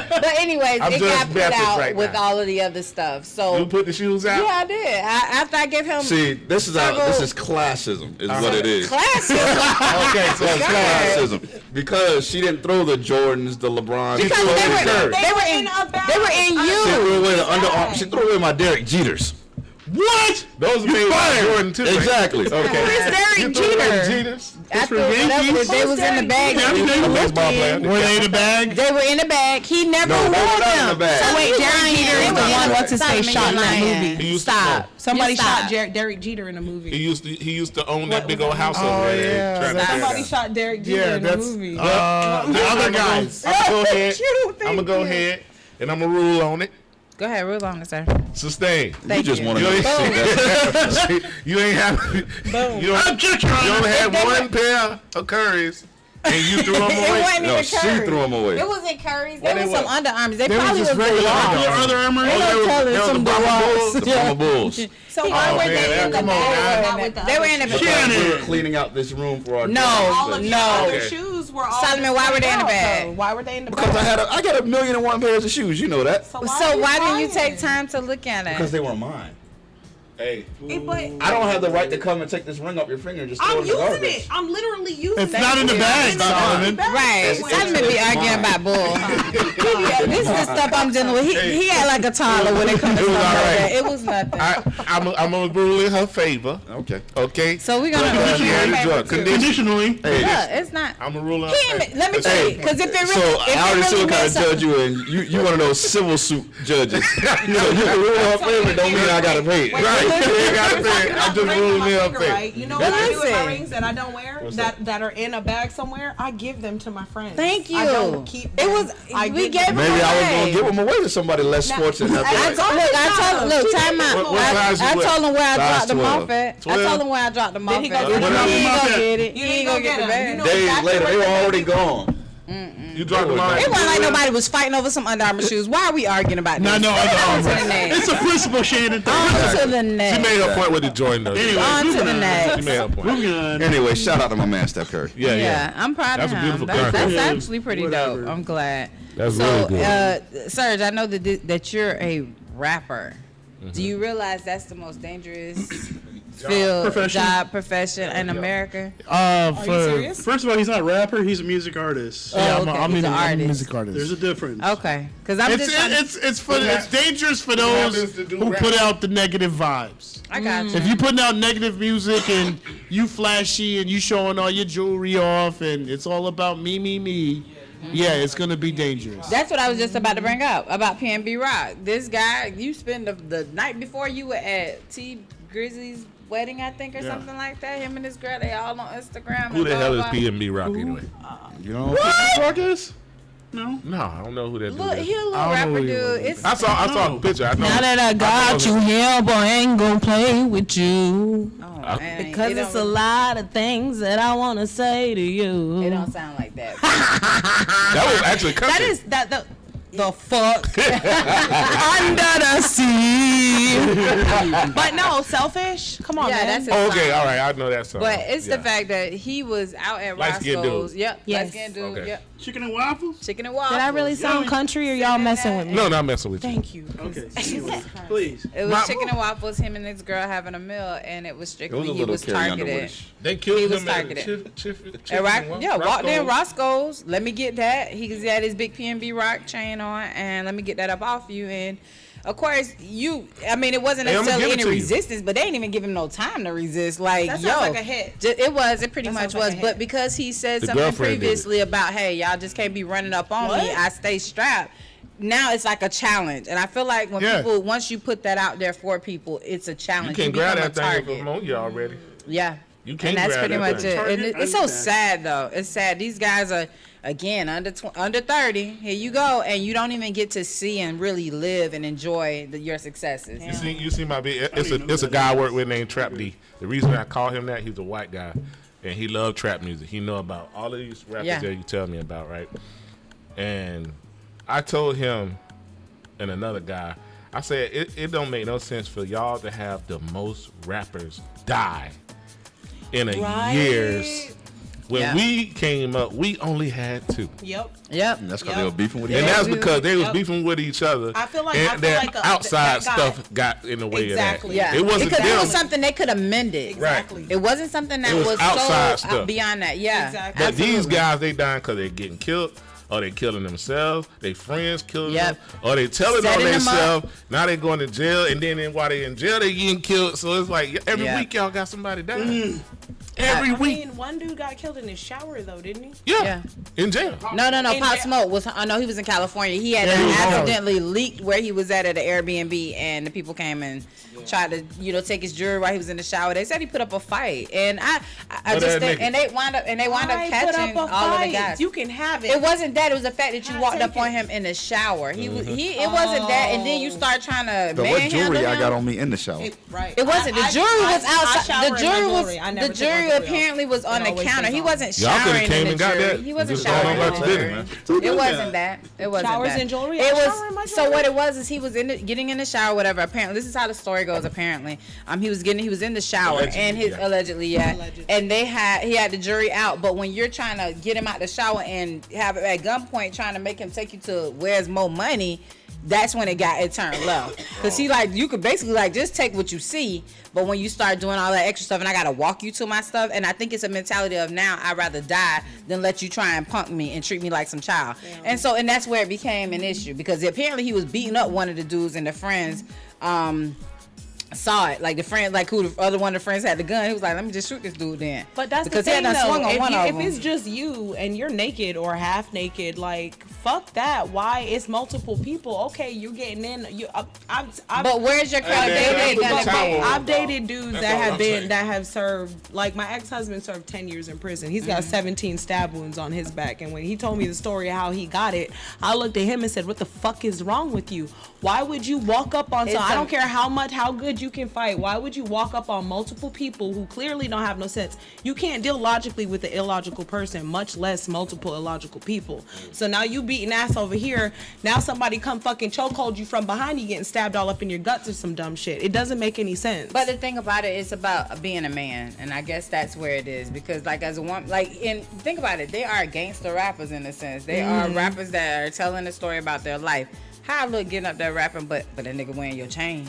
But anyways, I'm it just got put Baptist out right with now. all of the other stuff. You So put the shoes out? yeah, I did. After I gave him See, this is classism, is what it is. classes. Okay, so it's class. Classism. Because she didn't throw the Jordans, the LeBrons. Because she threw they away were, the Curry. they were in She you. threw away the Under Armour. She threw away my Derek Jeters. What? Those are made by Jordan too. right? Exactly. Okay. Who's Derek You threw away Jeter? Jeters? After whatever, they was in the bag. Yeah, He they were looked baseball in. players. Were they in the bag? They were in the bag. He never No, wore they were not in them. the bag. So Wait, Derek Jeter is the one what's his face shot in that movie. He used to Stop. Somebody You stop. shot Derek Jeter in a movie. He used to own that What big was old that house movie? over Oh, there. yeah. Trying to Somebody tear it shot Derek Jeter Yeah, in a that's movie. the other guys. I'm gonna go ahead. you, I'm gonna go thank you. ahead and I'm gonna rule on it. Go ahead, rule on it, sir. Sustain. Thank You just you. want to You know. ain't, See, you ain't have. You don't, Objection, you Your Honor. only had They one were- pair of Currys and you threw them It away. wasn't No, even she Curry. threw 'em away. It wasn't Curry's. What There they was some was? Under Armours. They They was probably just was regular the Under Armour. Other Armour. They don't tell us some the Brahma Bulls. The Brahma Yeah. Bulls. So Why why were were man, they in the come on, bag? now. Not with the They were other in the shoes? bag. Shannon. We were cleaning out this room for our No. All of No. your other Okay. shoes were all Solomon, why were they in the out, bag? though. Why were they in the Because bag? I got 1,000,001 pairs of shoes. You know that. So are why didn't you lying? take time to look at it? Because they were mine. Hey, But I don't have the right to come and take this ring up your finger and just throw I'm it in the using garbage. it. I'm literally using It's it. not in the bag, Solomon. Right. Solomon be arguing about bull. This is the stuff I'm dealing with. He act like a toddler when it comes to It was stuff like all right. that. It was nothing. I'm gonna rule in her favor. Okay. Okay. So we're gonna Because she had a drug condition. Conditionally. Hey, yeah, it's not. I'm gonna rule in her He ain't, favor. let me tell you, because if it really, so if I already it still really kind meant of judge something, you, and you one of those civil suit judges. You know, you can rule in her favor, don't mean I gotta pay it. Right. You ain't gotta pay it. I'm just ruling in her favor. Right? You know what I do with my Listen. rings that I don't wear that are in a bag somewhere? I give them to my friends. thank you. I don't keep It them. was I we give gave them. them Maybe I was away. gonna give them away to somebody less fortunate. I told look, time out. What size you I wear? told him where I Size dropped them 12. off at. I 12? told him where I dropped them off he at. go get He them? ain't What gonna happened? get it. You He didn't ain't go gonna get get the them. bag. You know Days exactly later, where they were the bag already is. gone. You dropped the line. It wasn't like nobody was fighting over some Under Armour shoes. Why are we arguing about this? No, no, On to Under the Armour. next. It's a principle, Shannon. On to the She next. made her point with the joint though. Anyway, On to moving the on. She next. made her point. Moving on. Anyway, shout out to my man Steph Curry. Yeah, Yeah, yeah. I'm proud That's of a him. beautiful That's contract. actually pretty Whatever. dope. I'm glad. That's so, really good. Serge, I know that you're a rapper. Mm-hmm. Do you realize that's the most dangerous field, Profession. job, profession in America? Are you For serious? First of all, he's not a rapper. He's a music artist. yeah, Oh, okay. I'm He's a an artist. music artist. There's a difference. Okay, because I'm It's just. trying- it's dangerous for happens those to do who rap? put out the negative vibes. I got you. If you putting out negative music and you flashy and you showing all your jewelry off and it's all about me, Yeah, it's gonna be dangerous. That's what I was just about to bring up about PNB Rock. This guy, you spend the night before you were at T Grizzly's wedding, I think, or something like that. Him and his girl, they all on Instagram. Who the and hell blah, is blah. PNB Rock anyway? You know what Rock is? No. No, I don't know who that Look, dude he is. a little I don't know rapper who he dude. was. It's I saw a picture. I know. Now that I got you here, boy, I ain't gonna play with you. oh, man, Because it it's a don't- lot of things that I wanna say to you. It don't sound like that. That was actually country. That is the fuck under the sea. But no, selfish. Come on, Yeah, man. that's his Oh, okay, song. all right. I know that song. But it's Yeah. the fact that he was out at Light-skinned dude. Roscoe's. Yep. Yes. Light-skinned dude. Okay. Yep. Chicken and waffles? Chicken and waffles. Did I really sound country, or y'all messing with me? No, not messing with you. Thank you. Okay. Anyway, please. It was My- chicken and waffles. Him and his girl having a meal, and it was It strictly was a he little was Carrie targeted. Underwood-ish. They killed He him was at targeted. Roscoe's. Walked in Roscoe's. Let me get that. He had his big PNB Rock chain on, and let me get that up off you. And of course, it wasn't Hey, I'ma necessarily give it any to you. resistance, but they didn't even give him no time to resist. Like, That yo, sounds like a hit. It pretty That much sounds like was. a hit. But because he said The something girlfriend did it. previously about, hey, y'all just can't be running up on me. What? I stay strapped. Now it's like a challenge, and I feel like when Yeah. once you put that out there for people, it's a You challenge. can't grab become that a thing target. from on you already. Yeah. You can't And that's grab pretty that much thing. it. And Target, it's so understand. sad though. It's sad. These guys are again under 30. Here you go, and you don't even get to see and really live and enjoy your successes. You see my big. It's even know a that guy I work with named Trap D. The reason I call him that, he's a white guy, and he loved trap music. He know about all of these rappers Yeah. that you tell me about, right? And I told him and another guy, I said it don't make no sense for y'all to have the most rappers die in a years. When Yeah. we came up, we only had 2. Yep. Yep. And that's because they were beefing with each And other. that's because they was Yep. beefing with each other. I feel like- and I feel that like outside that guy- stuff got in the way Exactly. of that. Yeah. It wasn't because them. it was something they could amend it. Exactly. It wasn't something that It was was outside so stuff. beyond that. Yeah. Exactly. But these Absolutely. guys, they dying because they getting killed, or they killing themselves. They friends killing Yep. them, or they telling on Setting them up. themselves. Now they going to jail, and then while they in jail, they getting killed. So it's like every Yeah. week y'all got somebody dying. Every I week, mean, one dude got killed in his shower though, didn't he? yeah, in jail. No. In Pop jail. Smoke was. I know he was in California. He had Yeah, he was accidentally leaked where he was at an Airbnb, and the people came and tried to take his jewelry while he was in the shower. They said he put up a fight, and I Oh, just that think, nigga. and they wound up Why catching put up a all of the fight? guys. You can have it. It wasn't that. It was the fact that you I'll walked up take on it. him in the shower. He was. It wasn't that, and then you start trying to So what manhandle jewelry I got him. on me in the shower? Right. It wasn't. The jury was outside. The jury was. I never The took jury one for real. apparently was on It the always counter. stays He on. wasn't Y'all coulda showering came in and the got jury. that. He wasn't Just going showering on in about the your jury. business, It wasn't that. It wasn't Showers that. and jewelry? It I shower in my was so. jewelry. What it was is he was getting in the shower. Whatever. Apparently, this is how the story goes. Apparently, he was in the shower Allegedly, and his yeah. allegedly, and he had the jury out. But when you're trying to get him out the shower and have it at gunpoint, trying to make him take you to where's more money. That's when it turned left. Cause you could basically just take what you see, but when you start doing all that extra stuff and I gotta walk you to my stuff, and I think it's a mentality of now I'd rather die than let you try and punk me and treat me like some child. And that's where it became an issue because apparently he was beating up one of the dudes and the friends, saw it. Like the friend, who the other one of the friends had the gun. He was like, "Let me just shoot this dude then." But that's because the thing, he had done swung on one of if them. it's just you and you're naked or half naked, fuck that. Why it's multiple people? Okay, you're getting in. But where's your credibility that's gonna the be? towel. I've dated dudes That's that all have I'm been saying. that have served. Like my ex-husband served 10 years in prison. He's got 17 stab wounds on his back. And when he told me the story of how he got it, I looked at him and said, "What the fuck is wrong with you? Why would you walk up on? I don't care how good you can fight. Why would you walk up on multiple people who clearly don't have no sense? You can't deal logically with an illogical person, much less multiple illogical people. So now you beating ass over here. Now somebody come fucking chokehold you from behind, you getting stabbed all up in your guts or some dumb shit. It doesn't make any sense. But the thing about it, it's about being a man, and I guess that's where it is. Because as a woman, and think about it, they are gangster rappers in a sense. They are rappers that are telling a story about their life. How I look getting up there rapping, but a nigga wearing your chain.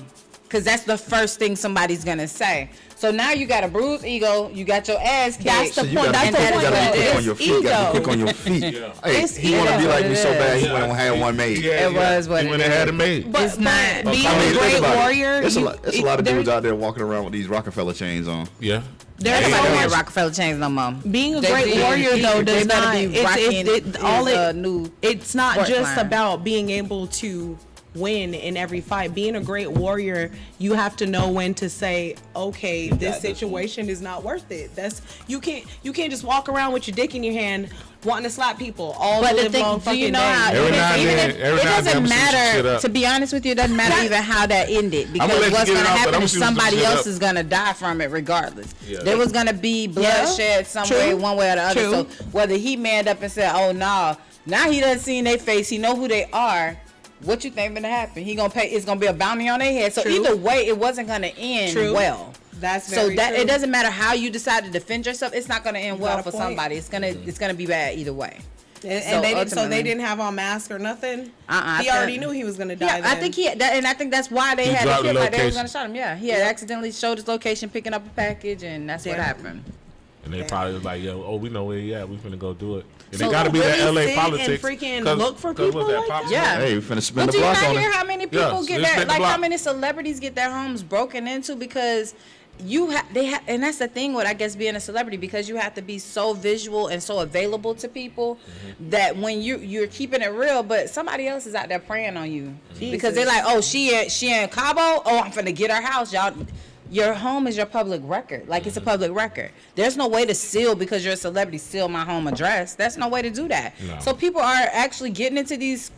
because that's the first thing somebody's gonna say. So now you got a bruised ego, you got your ass kicked. That's the So you point. gotta That's be the quick, point. you gotta be quick on It's your feet. You gotta be quick ego. on your feet. Hey, It's he want to ego. be like me so It bad. is. He went and had one made. Yeah, It was what he it went and is. had it made. But, It's not- but being I mean, a think great about it. warrior, It's a lot of there- dudes out there walking around with these Rockefeller chains on. Yeah. There's Everybody so wear much. Rockefeller chains no more. Being a They great did. warrior though They does better not. be rocking All his, it. new It's not sport just line. about being able to win in every fight. Being a great warrior, you have to know when to say, okay, this situation is not worth it. That's you can't just walk around with your dick in your hand wanting to slap people all But the the live long thing, do you fucking know how? day. Every even now and even then- if, every it now and then doesn't I'm switching shit matter. up. To be honest with you, it doesn't matter even how that ended because let you what's get it gonna out, but happen I'm is switching some somebody shit else up. is gonna die from it regardless. Yeah. There was gonna be bloodshed some True. way, one way or the other. True. So whether he manned up and said, "Oh no," now he doesn't see in their face, he know who they are. What you think gonna happen? He gonna pay. It's gonna be a bounty on their head. So True. either way, it wasn't gonna end True. well. That's So very that true. it doesn't matter how you decide to defend yourself. It's not gonna end You well got a for point. somebody. It's gonna be bad either way. And So they ultimately- didn't have on mask or nothing. I He already think- knew he was gonna die. Yeah, I then. think and I think that's why they He had dropped a kid the like they was location. gonna shot him. Yeah, he had accidentally showed his location picking up a package, and that's what Damn. happened. And they probably was like, yo, we know where he at. We finna go do it. And So they gotta be really that LA sit and politics. freaking 'cause- look for 'cause people what's like Pop that? Yeah. Hey, we finna spin But the do you block not on hear it. how many people Yeah, get let's their spin the how block. many celebrities get their homes broken into because and that's the thing with I guess being a celebrity because you have to be so visual and so available to people that when you're keeping it real, but somebody else is out there preying on you because they're like, oh she in Cabo, oh I'm finna get her house, y'all. Your home is your public record. Like, it's a public record. There's no way to seal because you're a celebrity, seal my home address. That's no way to do that. No. So people are actually getting into these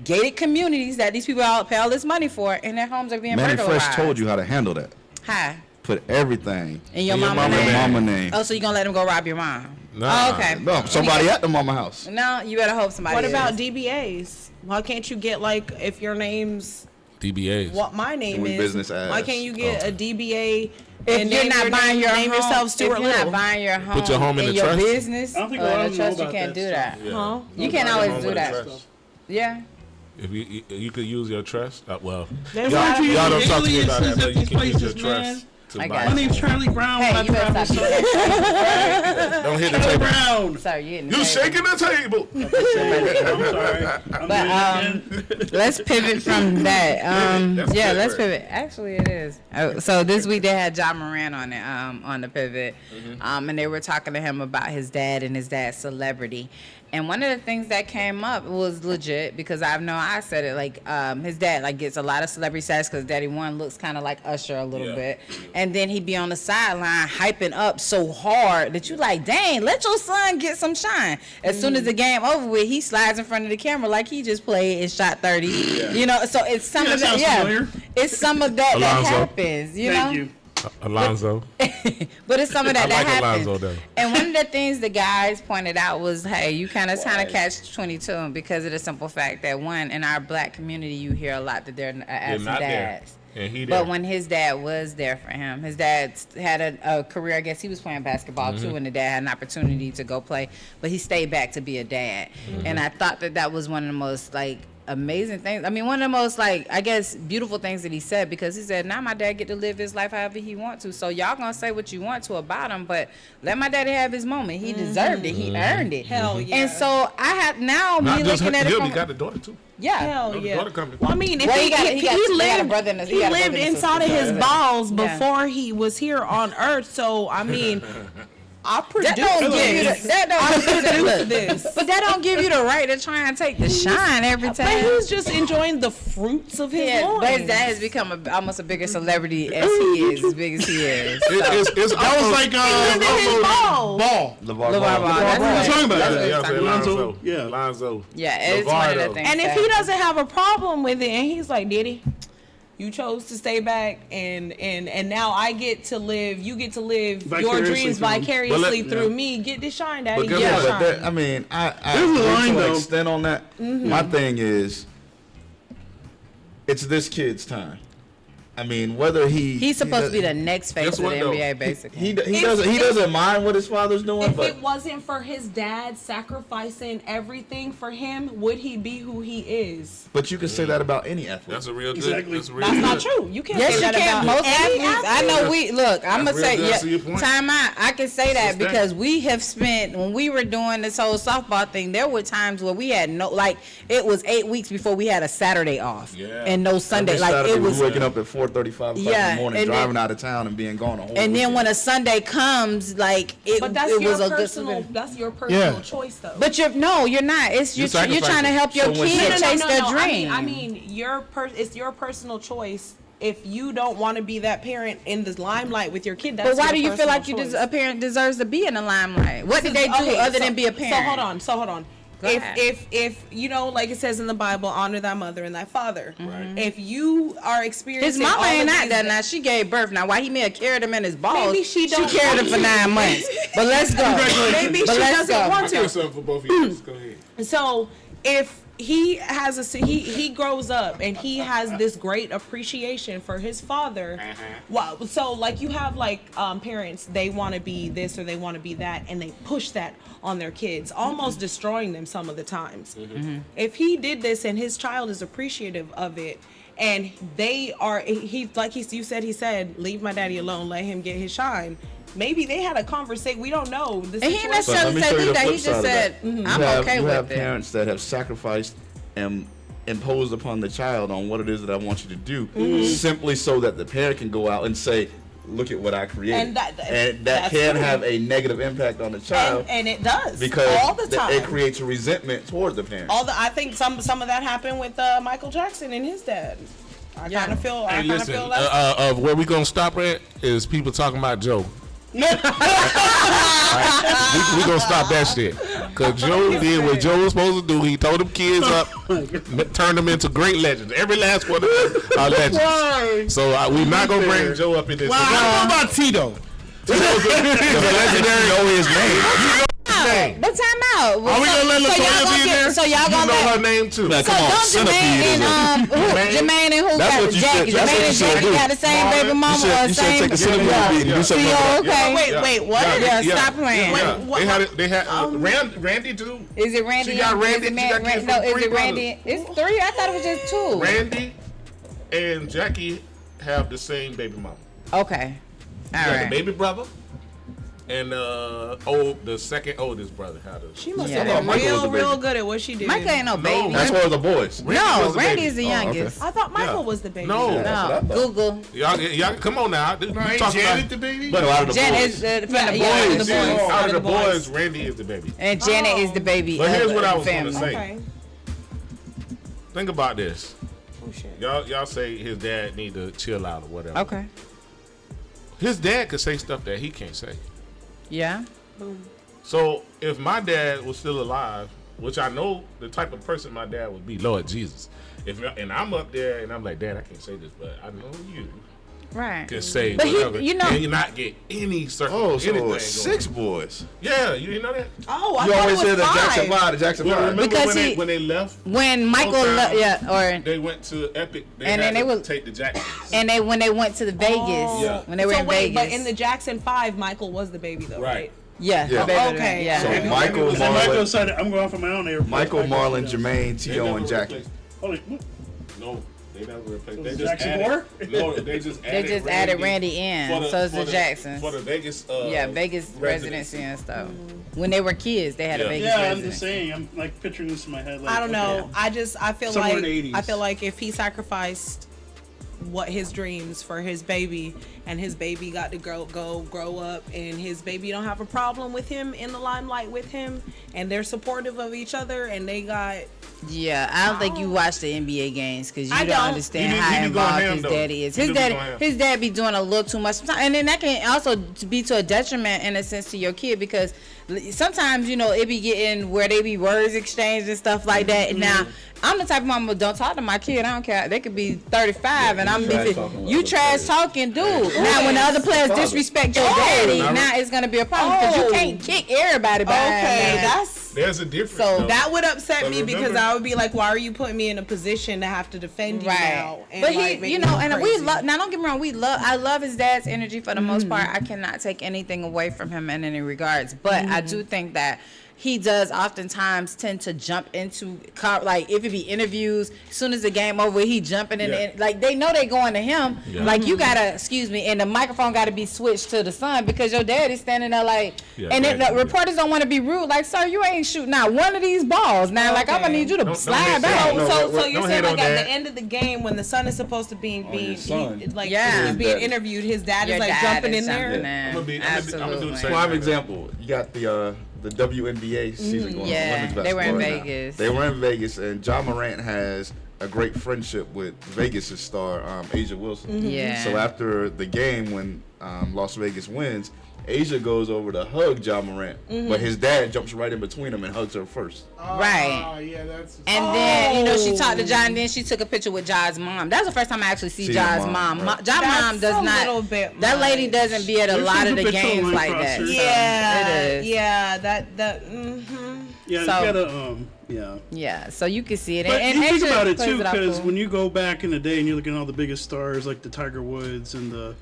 gated communities that these people all pay all this money for, and their homes are being Manny burglarized. Fresh told you how to handle that. Hi. Put everything And your In your mama mama name. name. mama name. Oh, so you gonna let them go rob your mom? Nah. Oh, okay. No, somebody at the mama house. No, you better hope somebody. What about is. DBAs? Why can't you get like if your name's DBAs. what my name Doing is? business as. Why can't you get a DBA? If and you're name not buying your name home, yourself Stuart if you're Little? not buying your home, Put your home in the your trust. business I don't think or a lot in of the them know trust, you about can't that do stuff. that. Huh? You can't Home always with do a that. trust. Yeah. If you could use your trust, well, There's y'all, a lot of y'all don't talk to me about aliases that, but at you these can use your places, man. trust to I buy. got My it. name's Charlie Brown. Hey, when I you better travel. stop doing that. Don't hit the Charlie table. Brown. Sorry, you hitting the You table. shaking the table. I'm sorry. I'm But doing it again. let's pivot from that. That's Yeah, good, let's right? pivot. Actually, it is. Oh, so this week they had John Moran on it, on the pivot, and they were talking to him about his dad and his dad's celebrity. And one of the things that came up was legit because I said it like his dad like gets a lot of celebrity status because Daddy One looks kind of like Usher a little Yeah. bit, and then he be on the sideline hyping up so hard that you like, dang, let your son get some shine. As soon as the game over with, he slides in front of the camera like he just played and shot 30. You know, so it's some Yeah, of that that. sounds Yeah, familiar. it's some of that that Alonzo. happens. You know. Thank you. Alonzo. But it's some of that I that like happens. Alonzo, though. And one of the things the guys pointed out was, hey, you kind of catch 22 because of the simple fact that one, in our black community, you hear a lot that they're They're absent not there. dads. And he there. But when his dad was there for him, his dad had a career. I guess he was playing basketball Mm-hmm. too, and the dad had an opportunity to go play, but he stayed back to be a dad. Mm-hmm. And I thought that was one of the most like amazing things. I mean, one of the most like I guess beautiful things that he said because he said, "Now my dad get to live his life however he want to. So y'all gonna say what you want to about him, but let my daddy have his moment. He deserved it. He earned it. Hell yeah. And so I have now Not me just looking at it. him, From, he got the daughter too. yeah. Hell No, the yeah. daughter coming. Well, I mean, if Well, he he got a lived, brother and a- he he got a lived brother and a inside of sister. his balls Yeah. before he was here on Earth. So I mean, I That produced don't give you this. the, that don't I give you the, produced this. but that don't give you the right to try and take the shine every But time. he's just enjoying the fruits of his Yeah, loins. but his dad has become almost a bigger celebrity as he is, as big as he is. It's That was like Lived in his balls. Ball. LeVar LeVar Ball. Ball. That's Ball. what- Talking about that's that. what Yeah, he's I said talking about. Alonzo. Yeah. Alonzo. Yeah, it's one of the LeVar, things. And if that- he doesn't have a problem with it, and he's like, Diddy, you chose to stay back, and now I get to live. You get to live your Vicariously dreams through him. vicariously But through me. Get this shine, Daddy. But Get guess this what? shine. I mean, I There's a line, to though. extend on that. My thing is, it's this kid's time. I mean, whether He's supposed to be the next face Guess of the what, though? NBA, basically. he doesn't mind what his father's doing, If but it wasn't for his dad sacrificing everything for him, would he be who he is? but you can say that about any athlete. That's a real good. Exactly. That's, a real That's good. not true. You can't Yes, say you that can. about Most any athletes. I know we look. I'm gonna real say, good. I see your yeah. point. Time out. I can say that Sustain. because we have spent when we were doing this whole softball thing. There were times where we had no, like it was 8 weeks before we had a Saturday off Yeah. and no Sunday. Every Like Saturday it was. we waking up at 4:35 in Yeah, the morning, and driving then- out of town and being gone a whole And then weekend. when a Sunday comes, like it, But that's it your was a good. personal. That's your personal choice, though. But you're not. It's you're trying to sacrificing. help your So when- kid chase their dream. I mean, it's your personal choice. If you don't want to be that parent in the limelight with your kid, that's but why your do you feel personal like you choice. a parent deserves to be in the limelight? What did they do Okay, other so- than be a parent? So hold on. Go ahead. If you know, like it says in the Bible, honor thy mother and thy father. Right. If you are experiencing, His mama all ain't of not these- that now. She gave birth. Now, why he may have carried him in his balls? Maybe she don't carried him want for 9 months. But let's go. Maybe But she let's doesn't go. want I to. got something for both of you. Go ahead. So if he has he grows up and he has this great appreciation for his father. Wow. So like you have like parents, they want to be this or they want to be that, and they push that on their kids, almost destroying them some of the times. If he did this and his child is appreciative of it, and they are, he said, leave my daddy alone, let him get his shine. Maybe they had a conversation. We don't know. The And he situation. necessarily Let me said show you the that. He flip just side of said, that. I'm okay you with have it. parents that have sacrificed and imposed upon the child on what it is that I want you to do, simply so that the parent can go out and say, "Look at what I created," And that that can true. have a negative impact on the child and it does because all the time. it creates a resentment toward the parent. I think some of that happened with Michael Jackson and his dad. I kind of feel. Hey, listen, feel that. of where we gonna stop at is people talking about Joe. We gonna stop that shit. Cause Joe did what Joe was supposed to do. He told them kids up, turned them into great legends. Every last one of them are legends. Why? So we're not gonna bring Joe up in this. What about Tito? The legendary know his name. But time out. Are we gonna let Latoya be in there? So y'all You gonna know her let. name too. Man, So come on, don't Centipede Jermaine and who That's got what you Jackie? said- that's what Jermaine you and said Jackie do. got the same baby mama or You should same. take a centipede beat and do something Yeah, about that. okay. Wait, what? Yeah, stop playing. Yeah. What- They had Randy too. Is it Randy? She got and- Randy, Is it she got kids no, from is three it Randy? It's 3. I thought it was just 2. Randy and Jackie have the same baby mama. Okay. All You got the right. baby brother and the second oldest brother. She must Yeah. have I thought been Michael was the real baby. good at what she did. Michael ain't no baby. That's where the boys. Randy No, was the Randy baby. is the Oh, okay. youngest. I thought Michael Yeah. was the baby. No. That's what I No, thought. Google. Y'all come on now. You Ain't talking Janet about the baby? But out of the Jen boys. is the the yeah, boys. the boys. out of the the boys. boys, Randy is the baby. And Janet is the baby. But here's of what I the was gonna family. say. Okay. Think about this. Oh shit. Y'all say his dad need to chill out or whatever. Okay. His dad could say stuff that he can't say. Yeah. So if my dad was still alive, which I know the type of person my dad would be, Lord Jesus. And I'm up there and I'm like, Dad, I can't say this, but I know you Right. can say But he- whatever. you know- and you not get any circle. Oh, so anything going. 6 boys. Yeah, you didn't know that? Oh, I You thought always it said was that Jackson 5. 5, the Jackson Well, 5. remember Because when they left? When Michael, Showtime. or They went to Epic. They And had then they to was- take the Jacksons. and when they went to the Vegas, Yeah. when they were So in wait, Vegas, but in the Jackson 5, Michael was the baby though, Right. right? yeah, Yeah. the baby, Okay. yeah. So And Michael, then Michael Marlon, decided, I'm going off on my own airplane. Michael, Marlon, Jermaine, T.O., and Jackie. Holy, No, they never replaced. Was They it just Jackson added. Moore? No, they just They added. just added Randy in, so it's the Jacksons. For the Vegas. Yeah, Vegas residency and stuff. When they were kids, they had Yeah. a Vegas Yeah, I'm residency. just saying. I'm like picturing this in my head. Like, I don't know. okay. I feel Somewhere like in the 80s. if he sacrificed what his dreams for his baby, and his baby got to grow up, and his baby don't have a problem with him in the limelight with him, and they're supportive of each other, and they got Yeah, I don't think you watch the NBA games because you I don't don't. understand He be how going involved ham, his though. daddy is. He His do be daddy, going ham. his dad be doing a little too much sometimes, and then that can also be to a detriment in a sense to your kid because sometimes it be getting where they be words exchanged and stuff like that. And now I'm the type of mama who don't talk to my kid. I don't care. They could be 35 and I'm trash busy. talking You with trash other talking, dude. Now when the other players disrespect your daddy, now it's gonna be a problem because you can't kick everybody behind. okay. that. There's a difference. So though. That would upset But me because remember- I would be like, why are you putting me in a position to have to defend you now? And But like, make you me know, look and we crazy? love. Now, don't get me wrong. I love his dad's energy for the most part. I cannot take anything away from him in any regards. But I do think that he does oftentimes tend to jump into like if it be interviews, as soon as the game over, he jumping in. Yeah. Like they know they going to him. Yeah. Like you gotta excuse me, and the microphone got to be switched to the son because your dad is standing there like, Yeah, and then right, the yeah. reporters don't want to be rude. Like, sir, you ain't shooting out one of these balls. Now, like I'm gonna need you to Don't slide hit back. that. No, So don't you're hate saying on like at that. the end of the game when the son is supposed to be being son. Yeah. he's being interviewed, his dad Your is like dad jumping is in there. jumping in. I'm gonna do the Absolutely. same. Prime example. You got the WNBA season going Yeah, on. Women's they were in basketball right now. Vegas. They were in Vegas, and Ja Morant has a great friendship with Vegas' star Asia Wilson. Yeah. So after the game, when Las Vegas wins, Asia goes over to hug Ja Morant, but his dad jumps right in between them and hugs her first. Right. Yeah, that's. And then, she talked to Ja, and then she took a picture with Ja's mom. That was the first time I actually see See Ja's her mom. mom, right. Ja mom That's does a not. little bit That lady much. doesn't be at a There's lot some of the habitual games line like that. crossers. Yeah, It is. yeah, that. Yeah, So- you gotta yeah. Yeah, so you can see it. But and you think Asia about it plays too, off because cool. when you go back in the day and you're looking at all the biggest stars like the Tiger Woods and the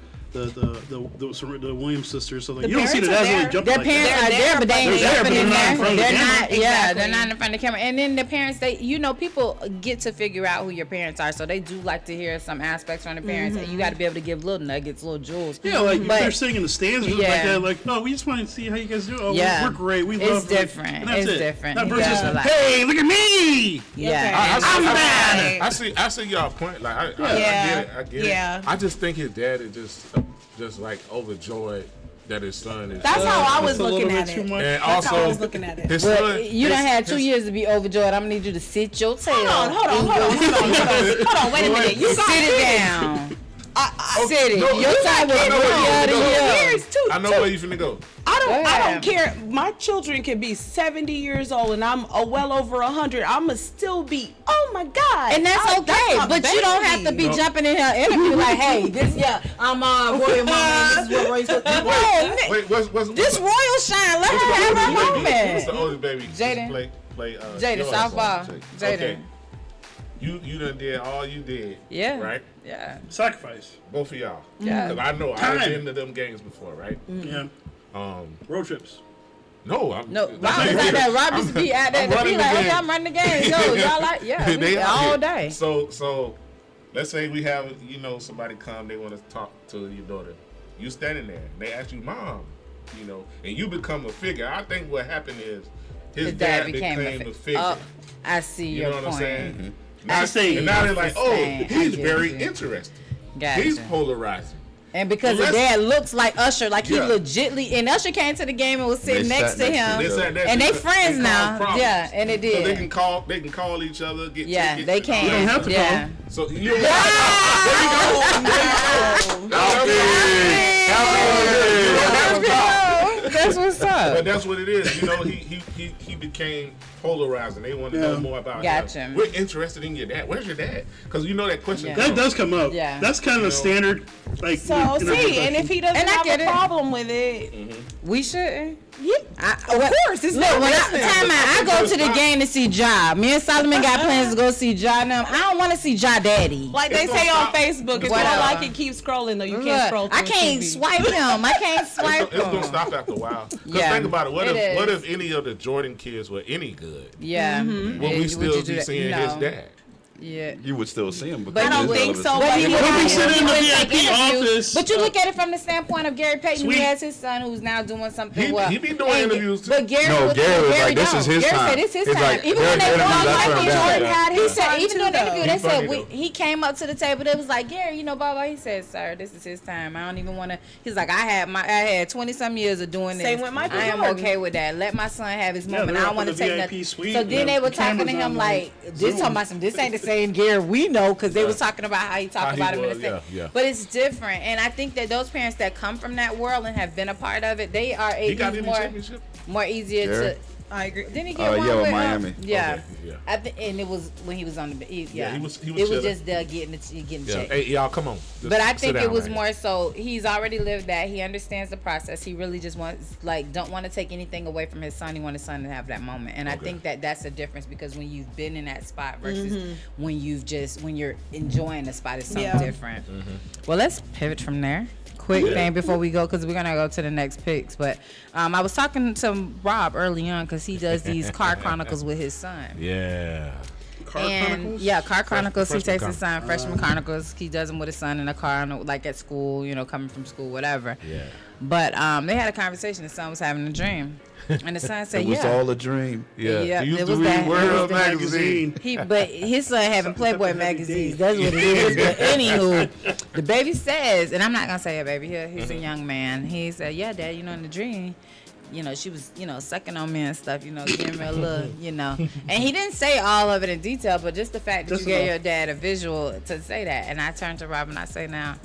Williams sisters, so like you don't see the parents are dads really there. jumping Their like parents that. are there, but they ain't They're there, jumping but in they're not in there. front of the They're camera. not, yeah, Exactly. they're not in front of the camera. And then the parents, people get to figure out who your parents are, so they do like to hear some aspects from the parents, and you got to be able to give little nuggets, little jewels. Yeah, like if But- they're sitting in the stands or something like Yeah. that, like, no, we just want to see how you guys do. Oh, Yeah. we're great. We It's love it. different. And that's It's it. different. Not You versus, gotta like- hey, look at me. Yeah. I'm I bad. I see y'all point. Like I Yeah. get it. I get Yeah. it. I just think his dad is just like overjoyed that his son is. That's how I was That's a little looking bit at too it. much. And That's how I also, was looking at it. his But son, you done his- had 2 his- years to be overjoyed. I'm gonna need you to sit your tail. Hold on. Hold on. Wait a minute. You got Sit it kids. down. Sit it. no, Your you time was I know where you year to finna go. year. Years too. I know where you finna go. I Go don't ahead. care. My children can be 70 years old and I'm well over 100. I'ma still be, oh my God. And that's okay, my but you don't have to be baby. jumping in her interview like, hey, this, I'm Royal Mama, and this is what Roy's supposed to do. No, Wait, what's this Royal shine, let her have her What's the moment. oldest baby? Jaden. Play. Jaden, yours. softball. Jaden. Okay. You done did all you did. Yeah. Right. Yeah. Sacrifice. Both of y'all. Yeah. Cause I know Time. I've been to them games before, right? Yeah. Road trips. No, I'm No, I'm- Rob is out there. Rob used to be out there I'm to be running like, the hey, game. I'm running the game. Yo, y'all like, yeah, we They out all here. day. So let's say we have somebody come, they want to talk to your daughter. You standing there, they ask you, Mom, and you become a figure. I think what happened is his dad became a figure. Oh, I see You your know what point. I'm saying? I see. And now they're That's like, the oh, same. I he's get very you. interesting. Gotcha. He's polarizing. And because Well, the let's- dad looks like Usher, like he Yeah. legitly, and Usher came to the game and was sitting They next sat to next to him, each other. sat next and to they each other. friends They now. caused problems. Yeah, and it did. So they can call each other, get Yeah, tickets. they can. You don't have to yeah. So you That's what's up. But that's what it is. He became polarizing. They want to know more about Gotcha. him. We're interested in your dad. Where's your dad? Because that question. Yeah. That comes. does come up. Yeah. That's kind of a standard. Like So, interview see, and if he question. doesn't And I have get a it. problem with it, We shouldn't. yeah, Of course, it's look. When I go to the game to see Ja, me and Solomon got plans to go see Ja. Now I don't want to see Ja Daddy. like they It's gonna say on stop. Facebook, if you Whatever. don't like it, keep scrolling though. You can't Look, scroll. I through can't TV. swipe him. I can't swipe It's gonna him. stop after a while. Because Yeah, think about it. What it if is. any of the Jordan kids were any good? Yeah. Will Yeah, we would still you do be that? seeing No. his dad? Yeah. You would still see him. But I don't think so. But he But would if he sit in the take VIP interviews. office- But you look at it from the standpoint of Gary Payton, Sweet. who has his son who's now doing something He well. be doing And- interviews too. But Gary No, was Gary was like, this don't. is his Gary time. said it's his He's time. like, Even when they Gary won, interviews, that's Michael what I'm Jordan doing. had his Time son. Even too, during the interview, though. they He's said funny, though. he came up to the table. They was like, Gary, blah blah. He said, sir, this is his time. I don't even want to. He's like, I had 20 some years of doing this. Same with Michael I am Jordan. okay with that. Let my son have his Yeah, moment. they're I up don't want in to the take VIP nothing. suite, So then and they were the talking to cameras him on, like, this Zoom. talking about some. This ain't the same Gary we know, because they was talking about how he How talked he about him in was, the same. yeah. But it's different, and I think that those parents that come from that world and have been a part of it, they are He got it's any more championship? more easier Gary? to. I agree. Didn't he get one yeah, with with Miami. Yeah. Okay, yeah. I think, and it was when he was on the Yeah, he was it was chilling. just getting Yeah. checked. Hey, y'all, come on. Just But I sit think down it was right here. more so he's already lived that. He understands the process. He really just wants, like, don't want to take anything away from his son. He wants his son to have that moment. And I think that's the difference, because when you've been in that spot versus when you're enjoying the spot, is something different. Well, let's pivot from there. Quick thing before we go, because we're gonna go to the next picks. But I was talking to Rob early on, because he does these car chronicles with his son. Yeah. Car Chronicles. He Freshman takes his son, Freshman Chronicles. He does them with his son in the car, like at school, coming from school, whatever. Yeah. But they had a conversation. The son was having a dream, and the son said, It was all a dream. Yeah. He used it to was read that. World It was the Magazine. But his son having Playboy magazines. That's what it is. But anywho, the baby says, and I'm not gonna say it, baby. He's a young man. He said, "Yeah, Dad, in the dream, she was, sucking on me and stuff, giving me a little, And he didn't say all of it in detail, but just the fact that you gave your dad a visual to say that. And I turned to Rob and I say, now,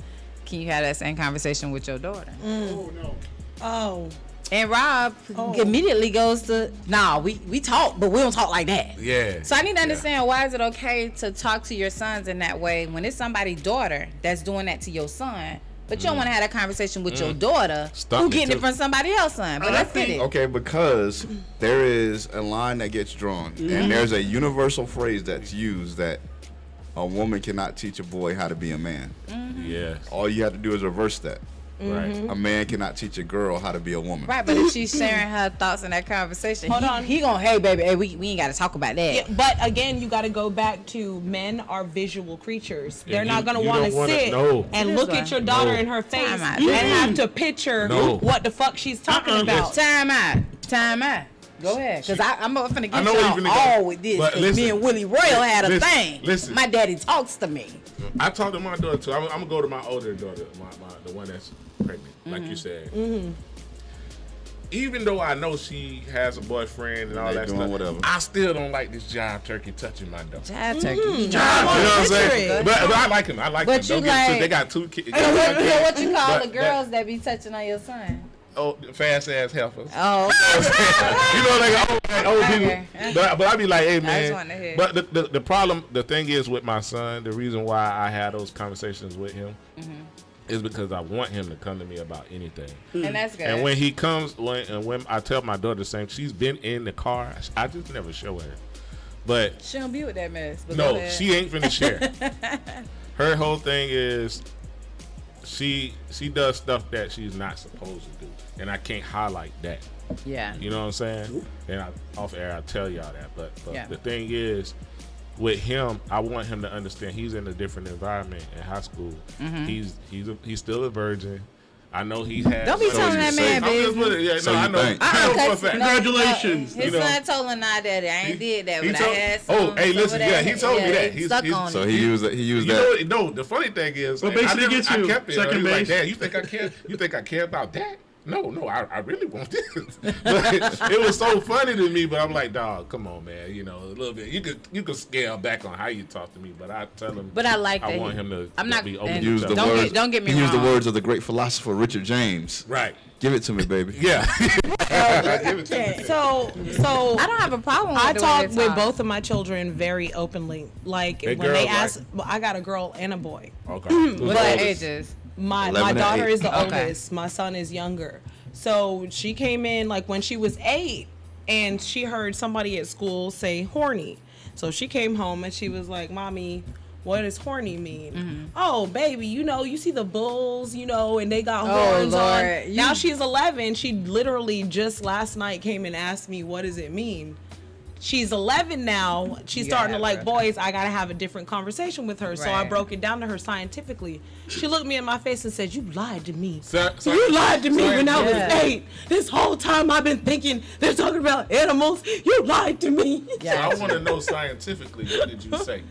can you have that same conversation with your daughter? Oh no. Oh. And Rob immediately goes to, nah, we talk, but we don't talk like that. Yeah. So I need to understand, why is it okay to talk to your sons in that way when it's somebody's daughter that's doing that to your son? But you don't want to have that conversation with your daughter who getting it from somebody else's son. But let's get it. Okay, because there is a line that gets drawn, and there's a universal phrase that's used that a woman cannot teach a boy how to be a man. Yeah. All you have to do is reverse that. Right. A man cannot teach a girl how to be a woman. Right, but if she's sharing her thoughts in that conversation, Hold on. he gonna, hey, baby, hey, we ain't got to talk about that. Yeah, but again, you got to go back to men are visual creatures. They're And not going to you want to don't wanna- sit no. and It look is at your one. daughter No. in her face Time out. and have to picture No. what the fuck she's talking about. Time out. Go ahead, because I'm finna I get know where you y'all finna all go. with this. But 'Cause listen. me and Willie Royal had a Listen. thing. Listen. My daddy talks to me. I talked to my daughter too. I'm gonna go to my older daughter, the one that's pregnant, like you said. Even though I know she has a boyfriend and all They that doing stuff, whatever. I still don't like this jive turkey touching my daughter. Jive turkey. You know what I'm saying? it. But I like him. I like But them. you Don't get it like- twisted. They got two kids. What you call But- the girls that be touching on your son? Oh, fast ass heifers. Oh, You know, like old Okay. people. But I be like, hey man. just wanted to hear. But the problem, the thing is with my son, the reason why I had those conversations with him is because I want him to come to me about anything. and that's good. And when he comes, when I tell my daughter the same, she's been in the car. I just never show her. But she don't be with that mess. But go no, ahead. she ain't finna share. Her whole thing is she does stuff that she's not supposed to do, and I can't highlight that. Yeah. You know what I'm saying? And off air, I tell y'all that. But Yeah. the thing is, with him, I want him to understand he's in a different environment in high school. He's still a virgin. I know he has. Don't be telling that man, baby. Yeah, So no, you I know. think. I know for a Cause- fact. no, Congratulations. His You know. son told him, nah, daddy, I ain't did that, He but told- I had oh, some. hey, some listen, of yeah, he told me that. he He's- stuck he's- on So it. he used You that. know, no. The funny thing is, Well, I basically never- gets I you kept it. second He was like, base. Dad, you think I care? You think I care about that? No, I really want this. But it was so funny to me. But I'm like, dog, come on, man. You know, a little bit. You could scale back on how you talk to me, but I tell him. But I like I that want he- him to. I'm not- be open and to Use tell the me. Don't words. don't get me he used the wrong. words of the great philosopher Richard James. Right. Give it to me, baby. Yeah. Give it to me. So I don't have a problem with I the way talk they with talk. both of my children very openly. Like They when they girls, ask, right? well, I got a girl and a boy. Okay. What Who's their oldest? ages? My 11 and daughter 8. is the Okay. oldest. My son is younger. So she came in like when she was 8, and she heard somebody at school say horny. So she came home and she was like, "Mommy, what does horny mean?" Oh, baby, you see the bulls, and they got horns Lord. on. Now she's 11. She literally just last night came and asked me, "What does it mean?" She's 11 now. She's You starting gotta to like have boys. I gotta have a different conversation with her. So I Right. broke it down to her scientifically. She looked me in my face and said, "You lied to me. So You lied to me when I was Yeah. 8. This whole time I've been thinking they're talking about animals. You lied to me." Yeah. I want to know scientifically, what did you say?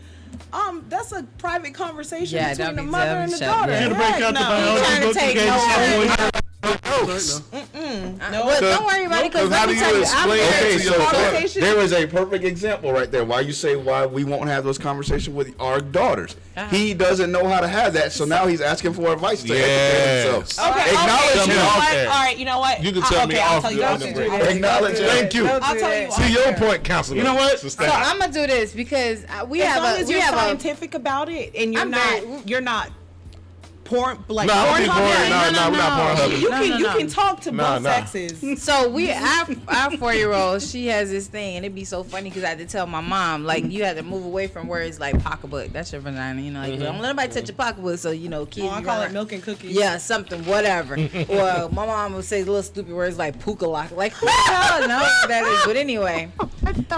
That's a private conversation Yeah, between don't the be mother telling and the shut daughter. up. You gotta break Heck out the no. biology trying to book you take gave no us. one. Well, don't worry about it, because how let do me you tell you, explain it Okay, to so your Conversation. there is a perfect example right there. Why you say why we won't have those conversations with our daughters? He doesn't know how to have that, so now he's asking for advice to educate Yes. himself. Okay, Acknowledge you him. know what? Okay. All right, you know what? You can tell me I'll off tell you the- what on the to break. do. Acknowledge him. Thank you. I'll tell you. See your point, counselor. You know what? Sister. So I'm gonna do this because we As have long a as we you're have a scientific about it and you're not porn like No, I don't think Pornhub, porn. yeah, No, we're not Pornhub. You can talk to both no. sexes. So our 4-year-old, she has this thing, and it'd be so funny because I had to tell my mom, like, you had to move away from words like pocketbook. That's your vagina, you know. Like, don't let nobody touch your pocketbook, so kids. I call it milk and cookies. Yeah, something, whatever. Or my mom would say little stupid words like puka-lock. Like, who the hell knows what that is? But anyway.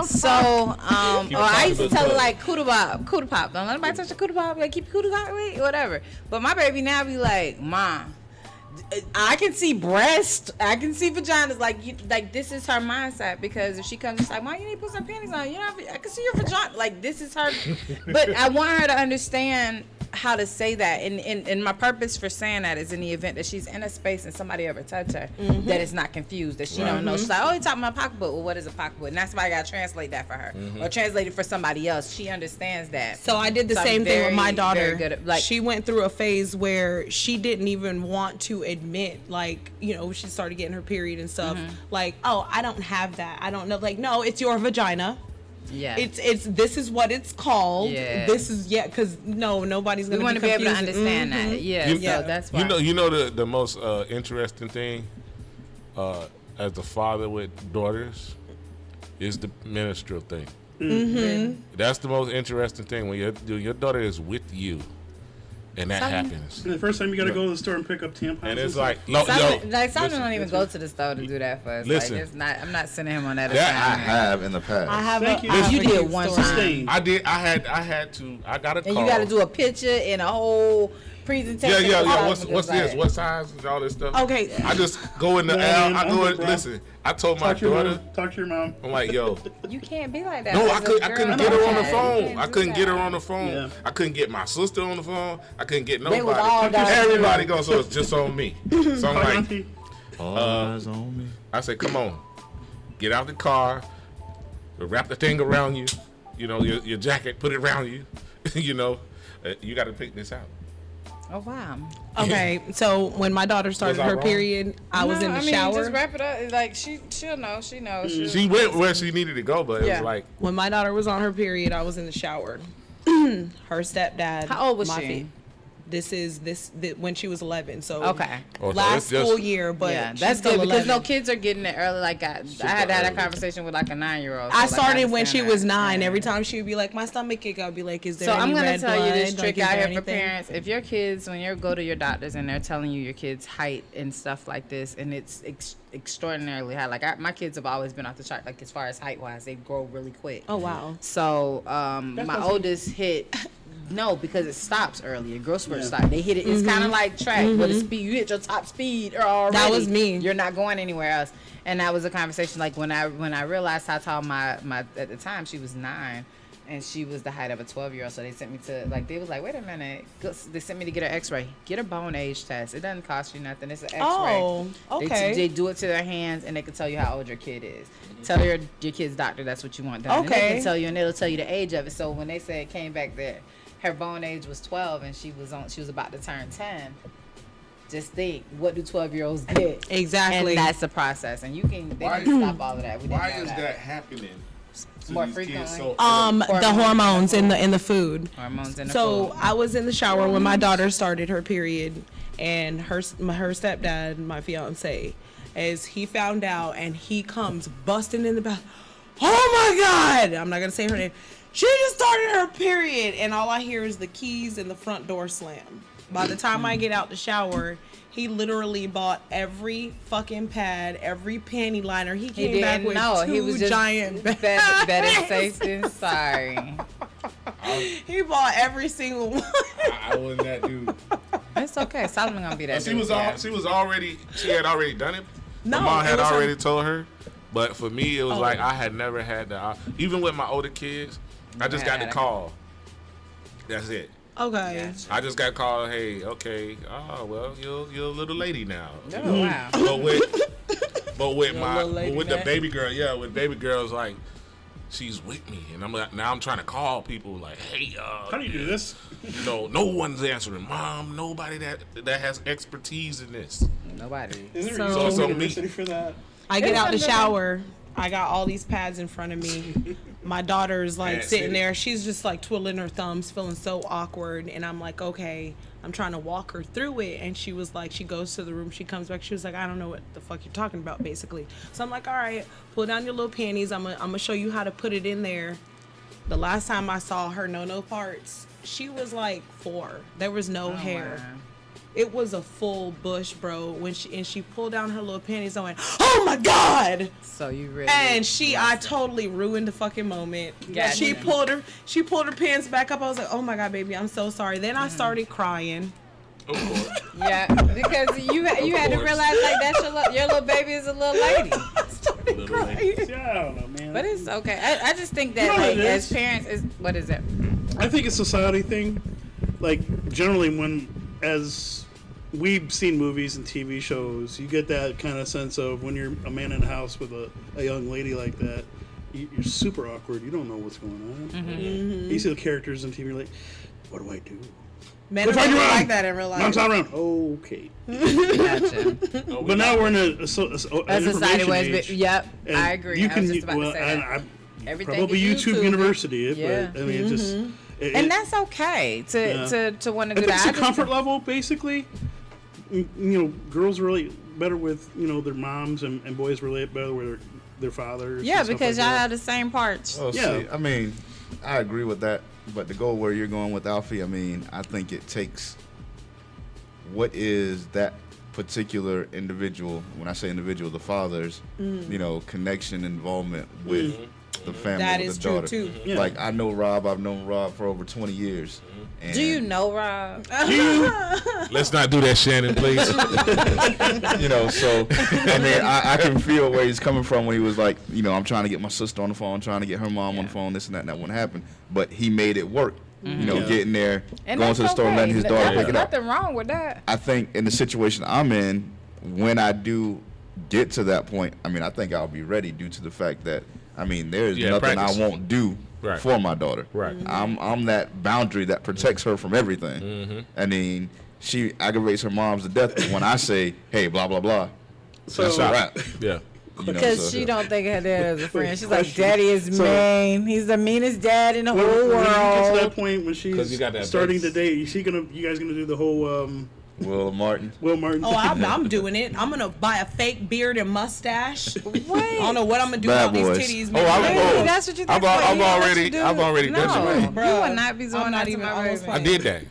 So, or I used to tell her, like, kuda pop. Don't let nobody touch the kuda pop. Like, keep kuda pop, whatever. But my baby now be like, Mom, I can see breast, I can see vaginas. Like this is her mindset, because if she comes, it's like, Mom, you need to put some panties on. You know, I can see your vagina. Like, this is her. But I want her to understand how to say that, and my purpose for saying that is in the event that she's in a space and somebody ever touch her, that is not confused, that she don't know. She's like, oh, you're talking about pocketbook. Well, what is a pocketbook? And that's why I gotta translate that for her, or translate it for somebody else. She understands that. So I did the I'm same thing with my very daughter. good at, like, she went through a phase where she didn't even want to admit, like, you know, she started getting her period and stuff. Like, oh, I don't have that. I don't know. Like, no, it's your vagina. yeah, It's this is what it's called. Yeah. This is because nobody's we gonna want to be able to confused. understand that. Yeah, You- so that's why. You know the most interesting thing as the father with daughters is the menstrual thing. That's the most interesting thing when your daughter is with you, and that happens. The first time you got to go to the store and pick up tampons. And it's stuff. like, no, Simon, yo, Simon don't even go to the store to do that for us. Listen. Like, it's not. I'm not sending him on that That- I assignment. have in the past. I have Thank you. I have You a did cute one story. time. Sustained. I did. I had to. I got a call. And you got to do a picture and a whole presentation. Yeah. about What's it. this? What size is all this stuff? Okay. I just go in the Man, aisle. I I'm go good, in. bro. Listen, I told my Talk to your daughter. mom. Talk to your mom. I'm like, yo, You can't be like that. no, as I a couldn't girl. get her on the You phone. can't I do couldn't get her that. on the phone. Yeah. I couldn't get my sister on the phone. I couldn't get They was nobody. all down Everybody goes, so it's just on me. So I'm Call your like, auntie. All eyes on me. I said, come on, get out the car, wrap the thing around you, you know, your jacket, put it around you, you know, you got to pick this out. Oh wow. Okay, so when my daughter started Was I her wrong? period, I was in the shower. Just wrap it up. Like she'll know. She knows. She went where she needed to go, but it Yeah. was like, When my daughter was on her period, I was in the shower. Her stepdad. How old was my she? This is when she was 11. So Okay. Oh, so last it's just- school year, but yeah, she's that's still good because 11. no kids are getting it early. Like I had that early. conversation with like a 9-year-old. I so, started when she understand was that. 9. Yeah. Every time she would be like, my stomach ache, I'd be like, is there So any I'm gonna red tell you this blood? trick Like, is out there here for anything? parents. If your kids, when you go to your doctors and they're telling you your kid's height and stuff like this, and it's extraordinarily high. Like my kids have always been off the chart. Like as far as height wise, they grow really quick. Oh, wow. So my oldest hit. No, because it stops early. Your growth spurt stop. They hit it. It's kind of like track, but the speed you hit your top speed already. That was me. You're not going anywhere else. And that was a conversation. Like when I realized how tall my at the time she was 9, and she was the height of a 12-year-old. So they sent me to they was like, wait a minute. They sent me to get her X-ray. Get her bone age test. It doesn't cost you nothing. It's an X-ray. Oh, okay. They do it to their hands, and they can tell you how old your kid is. Tell your kid's doctor that's what you want done. And they Okay. can tell you, and it'll tell you the age of it. So when they said it came back there, her bone age was 12, and she was about to turn 10. Just think, what do 12-year-olds get? Exactly. And that's the process. And they Why- didn't stop all of that. We didn't why know is that happening to More these frequently? kids so The hormones in the food. Hormones in the So food. I was in the shower when my daughter started her period, and her stepdad, my fiance, as he found out, and he comes busting in the bath. Oh my God! I'm not gonna say her name. She just started her period, and all I hear is the keys and the front door slam. By the time I get out the shower, he literally bought every fucking pad, every panty liner. He He came back didn't with know. two He was just giant better bags. safe than sorry. He bought every single one. I wasn't that dude. It's okay. Solomon gonna be that. She dude, was yeah. she had already done it. No, My mom it had was her- already told her. But for me, it was Oh. like I had never had the. Even with my older kids, I just got the call. That's it. Okay. I just got called. Hey, okay. Oh well, you're a little lady now. Oh wow. But with But with Your my little lady with the man. baby girl, yeah, with baby girls, like she's with me, and I'm like, now I'm trying to call people like, hey, How do you do this? you know, no one's answering. Mom, nobody that has expertise in this. Nobody. Is there So- a So me. university for that? I get It's out the under- shower. I got all these pads in front of me. My daughter's like Pad sitting City. there. She's just like twiddling her thumbs, feeling so awkward. And I'm like, okay, I'm trying to walk her through it. And she was like, she goes to the room. She comes back. She was like, I don't know what the fuck you're talking about, basically. So I'm like, all right, pull down your little panties. I'm gonna show you how to put it in there. The last time I saw her no parts, she was like 4. There was no hair. wow. It was a full bush, bro. When she pulled down her little panties, I went, oh my God. So you really. And I totally ruined the fucking moment. Gotcha. She pulled her pants back up. I was like, oh my God, baby, I'm so sorry. Then I started crying. Of course. Yeah, because you had to course. realize like that's your little baby is a little lady. Little lady. Yeah, I don't know, man. But it's okay. I just think that You know what like it as is? parents is what is it? I think it's a society thing. Like generally, as we've seen movies and TV shows, you get that kind of sense of when you're a man in a house with a young lady like that, you're super awkward. You don't know what's going on. You see the characters on TV, you're like, what do I do? Men If are I really do like wrong, that in real life. Mom's not around. Okay. Gotcha. But now we're in a A society information was. age, Yep, and I agree. You I can, was just about well, to say that. and Everything probably is YouTube YouTube. University, Yeah. but I mean, it's just. And that's okay to want to I do think it's that. a comfort level, basically. You know, girls relate better with their moms, and boys relate better with their fathers. Yeah, and stuff because like y'all that. have the same parts. Oh, Yeah. see, I mean, I agree with that, but to go where you're going with Alfie, I mean, I think it takes what is that particular individual, when I say individual, the father's, connection, involvement with the family, That with is the true daughter. too. Yeah. Like, I know Rob, I've known Rob for over 20 years. And Do you know Rob? Let's not do that, Shannon, please. So, I mean, I can feel where he's coming from when he was like, I'm trying to get my sister on the phone, trying to get her mom on the phone, this and that wouldn't happen. But he made it work. Getting there, And going that's to the store, okay. letting his daughter There's pick it up. nothing wrong with that. I think in the situation I'm in, when I do get to that point, I mean, I think I'll be ready due to the fact that, I mean, there's Yeah, nothing practice. I won't do Right. for my daughter. Right. I'm that boundary that protects her from everything. I mean, she aggravates her moms to death but when I say, hey, blah, blah, blah. So- That's a wrap. Yeah. Because she don't think of her dad as a friend. She's like, question. Daddy is So- mean. He's the meanest dad in the When whole you get to that world. point when 'Cause you she's got that starting base. to date, you guys gonna do the whole Will Martin. Will Martin? Oh, I'm doing it. I'm gonna buy a fake beard and mustache. I Wait. don't know what I'm gonna do Bad about boys. these titties, Oh, man. I'm- Really? oh, That's what you think? I've al- Wait, I've you know what already- you do? I've already no, done it. you Bruh, would not be doing I'm that not to even my almost baby. I did that.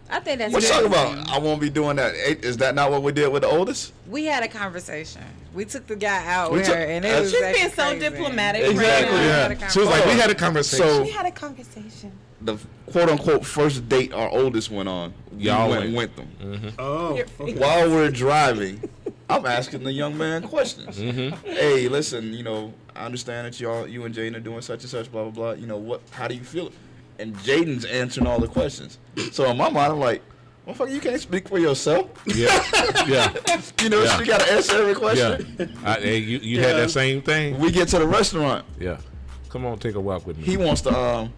I think that's What you good. talking about? I won't be doing that. Is that not what we did with the oldest? We had a conversation. We took the guy out We with took- her, and it She's was She's actually being so crazy. diplomatic. Exactly, Right now. We had a Yeah. She was like, we had a conversation. So- We had a conversation. The quote unquote first date our oldest went on, Y'all we went. went them. Oh, okay. While we're driving, I'm asking the young man questions. Hey, listen, I understand that you and Jaden are doing such and such, blah blah blah. How do you feel? And Jaden's answering all the questions. So in my mind, I'm like, motherfucker, you can't speak for yourself. Yeah. Yeah. Yeah. She got to answer every Yeah. question. Hey, you had that same thing? We get to the restaurant. Yeah. Come on, take a walk with me. He wants to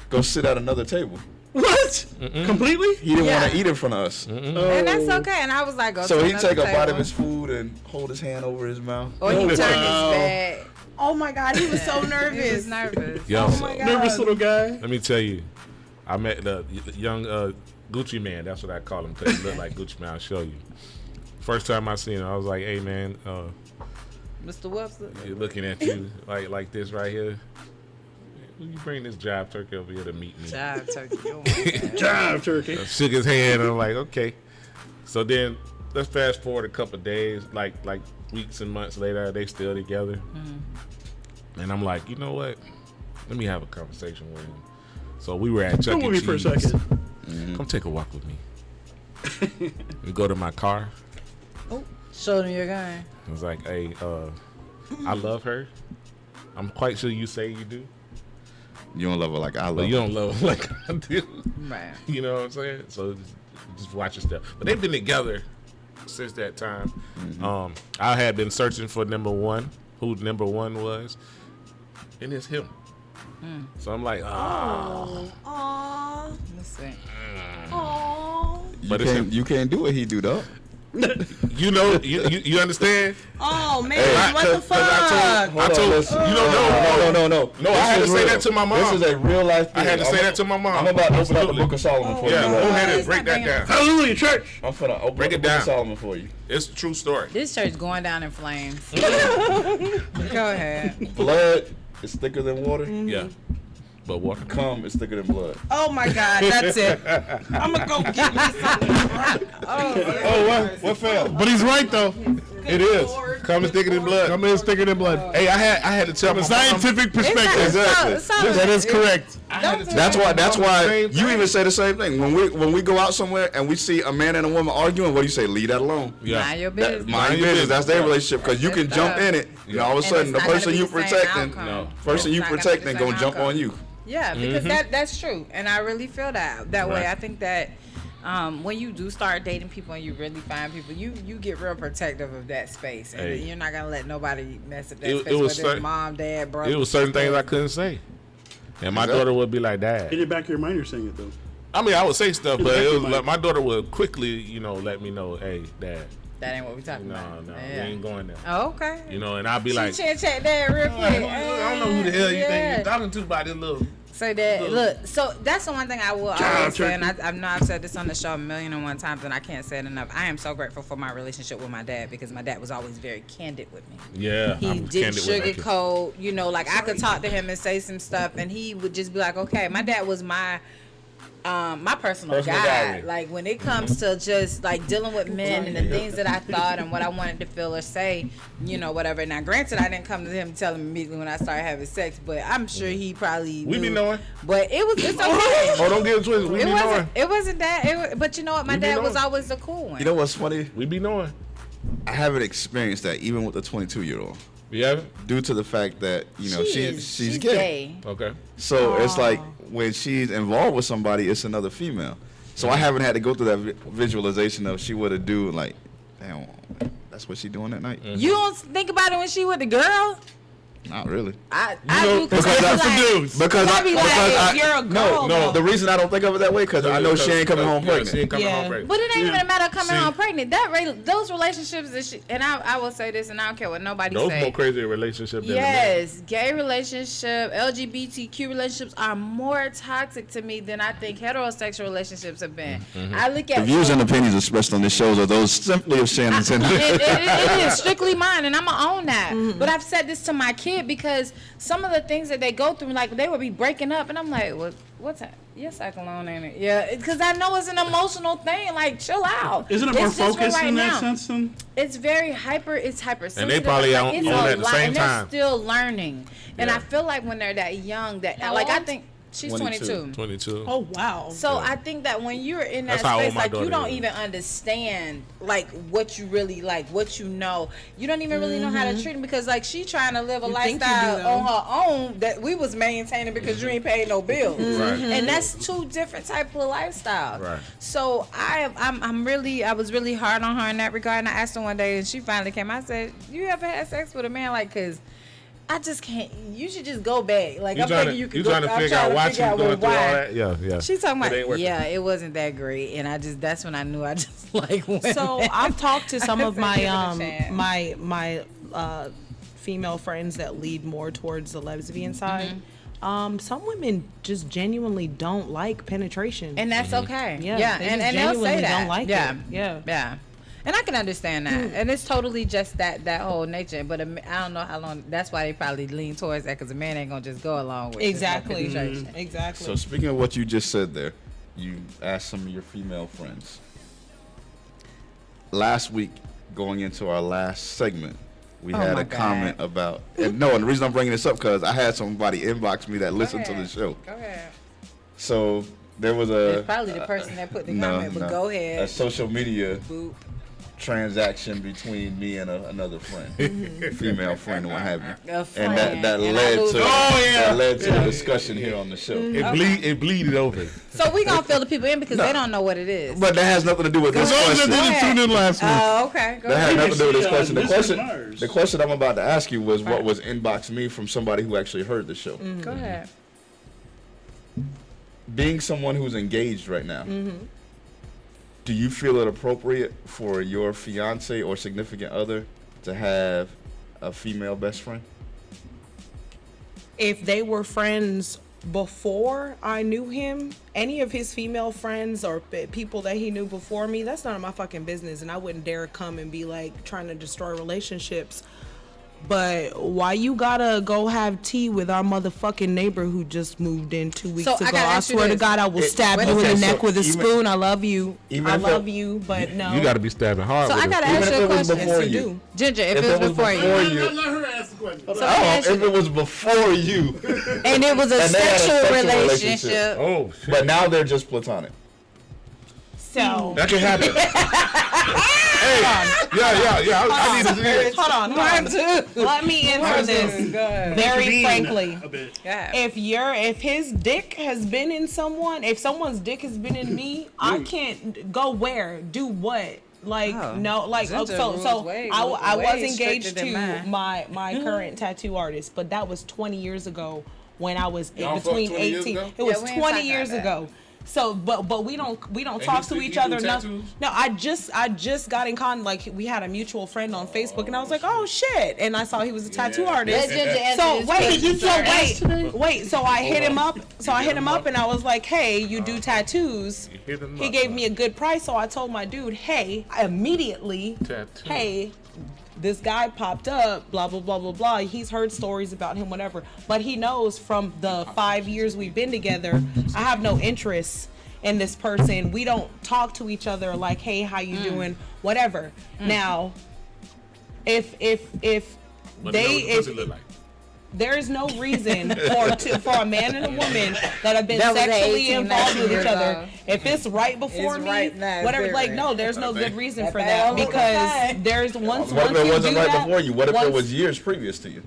go sit at another table. What? Completely? He didn't Yeah. want to eat in front of us. And that's Oh. okay. And I was like, go So to he another take a bite table. of his food and hold his hand over his mouth. Or he turned his Wow. back. Oh my God, he was so He nervous. was nervous. Yo, Oh my God. Nervous little guy. let me tell you, I met the young Gucci man. That's what I call him because he look like Gucci man. I'll show you. First time I seen him, I was like, hey, man, Mr. Webster. you're looking at you like this right here. Will you bring this jive turkey over here to meet me? Jive turkey. Oh my God. Jive turkey. Shook his hand and I'm like, okay. So then let's fast forward a couple of days, like weeks and months later, they still together. And I'm like, you know what? Let me have a conversation with him. So we were at Chuck Come E. with me Cheese. for a second. Come take a walk with me. We go to my car. Show them your gun. I was like, hey, I love her. I'm quite sure you say you do, You don't love her like I love but her. you don't love her like I do. Right. You know what I'm saying? So just watch your step. But they've been together since that time. I had been searching for number one, who number one was, and it's him. So I'm like, Aww. Let's see. Aww. But it's him. You can't do what he do, though. You know, you understand? Oh man, Hey, what the fuck? I told listen. you don't know. No. No, I had to say that to my mom. This is a real life thing. I had to say that to my mom. I'm about to open up the Absolutely. Book of Solomon for Yeah, you. go right? ahead and It's break not that bringing down. up- Hallelujah, church. I'm finna open Break up the it Book down. of Solomon for you. It's a true story. This church going down in flames. Go ahead. Blood is thicker than water. Yeah, but what? Cum is thicker than blood. Oh my God, that's it. I'm gonna go get me something. Oh, what fell? But he's right though. It is. Come and stick it in blood. Come in thicker than blood. Hey, I had to tell From my a mom. scientific perspective, Exactly. that is correct. That's why Same you thing. even say the same thing. When we go out somewhere and we see a man and a woman arguing, what do you say? Leave that alone. Mind Yeah. your That, business. mind your business. That's their relationship because you can That's jump it. in it. And all of a And sudden, it's the not gonna person be you the same protecting, outcome. No. person you It's not gonna be protecting, the gonna same jump on outcome. you. Yeah, because that's true, and I really feel that way. Right. I think that when you do start dating people and you really find people, you get real protective of that space, and Hey. you're not gonna let nobody mess up that It space. was Whether it's certain- mom, dad, brother. It was certain things I couldn't say, and my Exactly. daughter would be like, In "Dad." the back of your mind, you're saying it though. I mean, I would say stuff, but Exactly, it was Mike. like my daughter would quickly, let me know, "Hey, Dad, That ain't what we talking no, about. no, Yeah. we ain't going there." Oh, okay. And I'd be like, check that real quick. I don't know who the hell you think Yeah. you're talking to by this little. So that look, so that's the one thing I will always say, and turkey. I know I've said this on the show 1,000,001 times, and I can't say it enough. I am so grateful for my relationship with my dad because my dad was always very candid with me. Yeah, He I'm didn't candid with that kid. sugarcoat, like I could talk to him and say some stuff, and he would just be like, "Okay." My dad was my personal Personal guide. diary. Like when it comes to just like dealing with men and the things that I thought and what I wanted to feel or say, whatever. Now, granted, I didn't come to him and tell him immediately when I started having sex, but I'm sure he probably We be knew. knowing. But it's okay. Oh, don't get it twisted. We It be knowing. wasn't that. But you know what? My We be dad was knowing. always the cool one. You know what's funny? We be knowing. I haven't experienced that even with the 22-year-old You haven't? due to the fact that she's gay. gay. Okay. So it's like when she's involved with somebody, it's another female. So I haven't had to go through that visualization of she would have do like, damn, that's what she doing that night. You don't think about it when she with the girl? Not really. I know, do because I be that's like, dudes. Because I be like, I- You're a girl. no, the reason I don't think of it that way because I know she ain't coming home Yeah, pregnant. She ain't coming Yeah. home pregnant. But it ain't even a matter of coming See? home pregnant. Those relationships that and I will say this, and I don't care what nobody Those say. more crazy relationship than Yes, gay relationship, LGBTQ relationships are more toxic to me than I think heterosexual relationships have been. I look The at views and opinions expressed on this show are those simply of Shannon's and it is strictly mine, and I'm gonna own that. But I've said this to my kid because some of the things that they go through, like they would be breaking up, and I'm like, what's that? Yes, I cologne ain't it? Yeah, because I know it's an emotional thing. Like, chill out. Isn't it more It's just for focused right in that now. sense then? It's very hypersensitive. And they probably Like, on it's at a the lot, same and time. they're still learning. And Yeah. I feel like when they're that young, How like I old? think she's 22. 22. 22. Oh wow. So I think that when you're in that That's how old space, my like you daughter don't is. even understand like what you really like, what you know. You don't even really know how to treat them because like she trying to live a You think you lifestyle do, though. on her own that we was maintaining because you ain't paid no bills. Right. And that's two different type of lifestyles. Right. So I was really hard on her in that regard. And I asked her one day, and she finally came. I said, "You ever had sex with a man like? Cause I just can't. You should just go back. Like You I'm trying thinking to, you can you go. trying to I'm figure out trying to why figure she's out going through all why. that? Yeah. She's talking It about, ain't working. yeah, it wasn't that great, and that's when I knew I just like women. So I've talked to some of my Give it a chance. my female friends that lead more towards the lesbian side. Some women just genuinely don't like penetration. and that's okay. Yeah, Yeah, they and just they'll say genuinely that. don't like yeah. it. Yeah. Yeah. And I can understand that, and it's totally just that whole nature. But I don't know how long. That's why they probably lean towards that because a man ain't gonna just go along with Exactly. It. No penetration. Exactly. So speaking of what you just said there, you asked some of your female friends. Last week, going into our last segment, we had my a God. comment about, and the reason I'm bringing this up because I had somebody inbox me that listened to the ahead. show. Go ahead. So there was a It's probably the person that put the no, comment, but no, go a ahead. social media Boop. transaction between me and another friend, a female friend, or what have you, A and friend. that And I led lose to it. that led to a discussion here on the show. It bleeded over. So we gonna fill the people in because they don't know what it is. But that has nothing to do with this Those that question. didn't tune in last week. Oh, okay. Go That had ahead. nothing to do with this She, question. The Mr. question, Mars. the question I'm about to ask you was what was inboxed me from somebody who actually heard the show. Go ahead. Being someone who's engaged right now, do you feel it appropriate for your fiance or significant other to have a female best friend? If they were friends before I knew him, any of his female friends or people that he knew before me, that's none of my fucking business, and I wouldn't dare come and be like trying to destroy relationships. But why you gotta go have tea with our motherfucking neighbor who just moved in 2 weeks So, I ago? gotta I ask you swear to this. God, I will stab you in okay, the so neck with a even- spoon. I love you. even I if it- love you, but no. You got to be stabbing hard. So with I it. gotta Even ask if you a it was question. before Yes, you you. do. Ginger, if it was before you, Let her ask the question. so let me ask If you, it was before you, and it was a And they had a sexual sexual relationship. relationship. Oh shit. but now they're just platonic. So That can happen. Hey, yeah. I need to hear it. hold on. Let me answer this very Intervene frankly. a bit. Yeah. If his dick has been in someone, if someone's dick has been in me, I can't go where, do what. Like Oh. no, like Ginger so rules way- I way was stricter engaged than to mine. my current tattoo artist, but that was 20 years ago when I was Y'all between fucked 20 years 18. ago? It was Yeah, we ain't 20 talking years about that. ago. So, but we don't you talk still- to each you do other. No, tattoos? no, I just got in contact. Like we had a mutual friend on Facebook, and I was like, oh shit, and I saw he was a tattoo artist. Let Ginger answer So this wait, question. wait. So I hit him up. So I hit him up, and I was like, "Hey, you do tattoos?" You hit him He up, gave huh? me a good price, so I told my dude, "Hey," immediately, Tattoo. "Hey, this guy popped up. Blah blah blah blah blah. He's heard stories about him, whatever. But he knows from the 5 years we've been together, I have no interest in this person. We don't talk to each other like, hey, how you doing, whatever. Now, if But they you know what the if pussy look like. there is no reason for a man and a woman that have been That was sexually 18, involved with 19 each other. years If it's right before It's me, right now, whatever, it's like very no, there's no good reason for That that all look because okay. there's once What if once it you wasn't do right that, before you? What if it once- was years previous to you?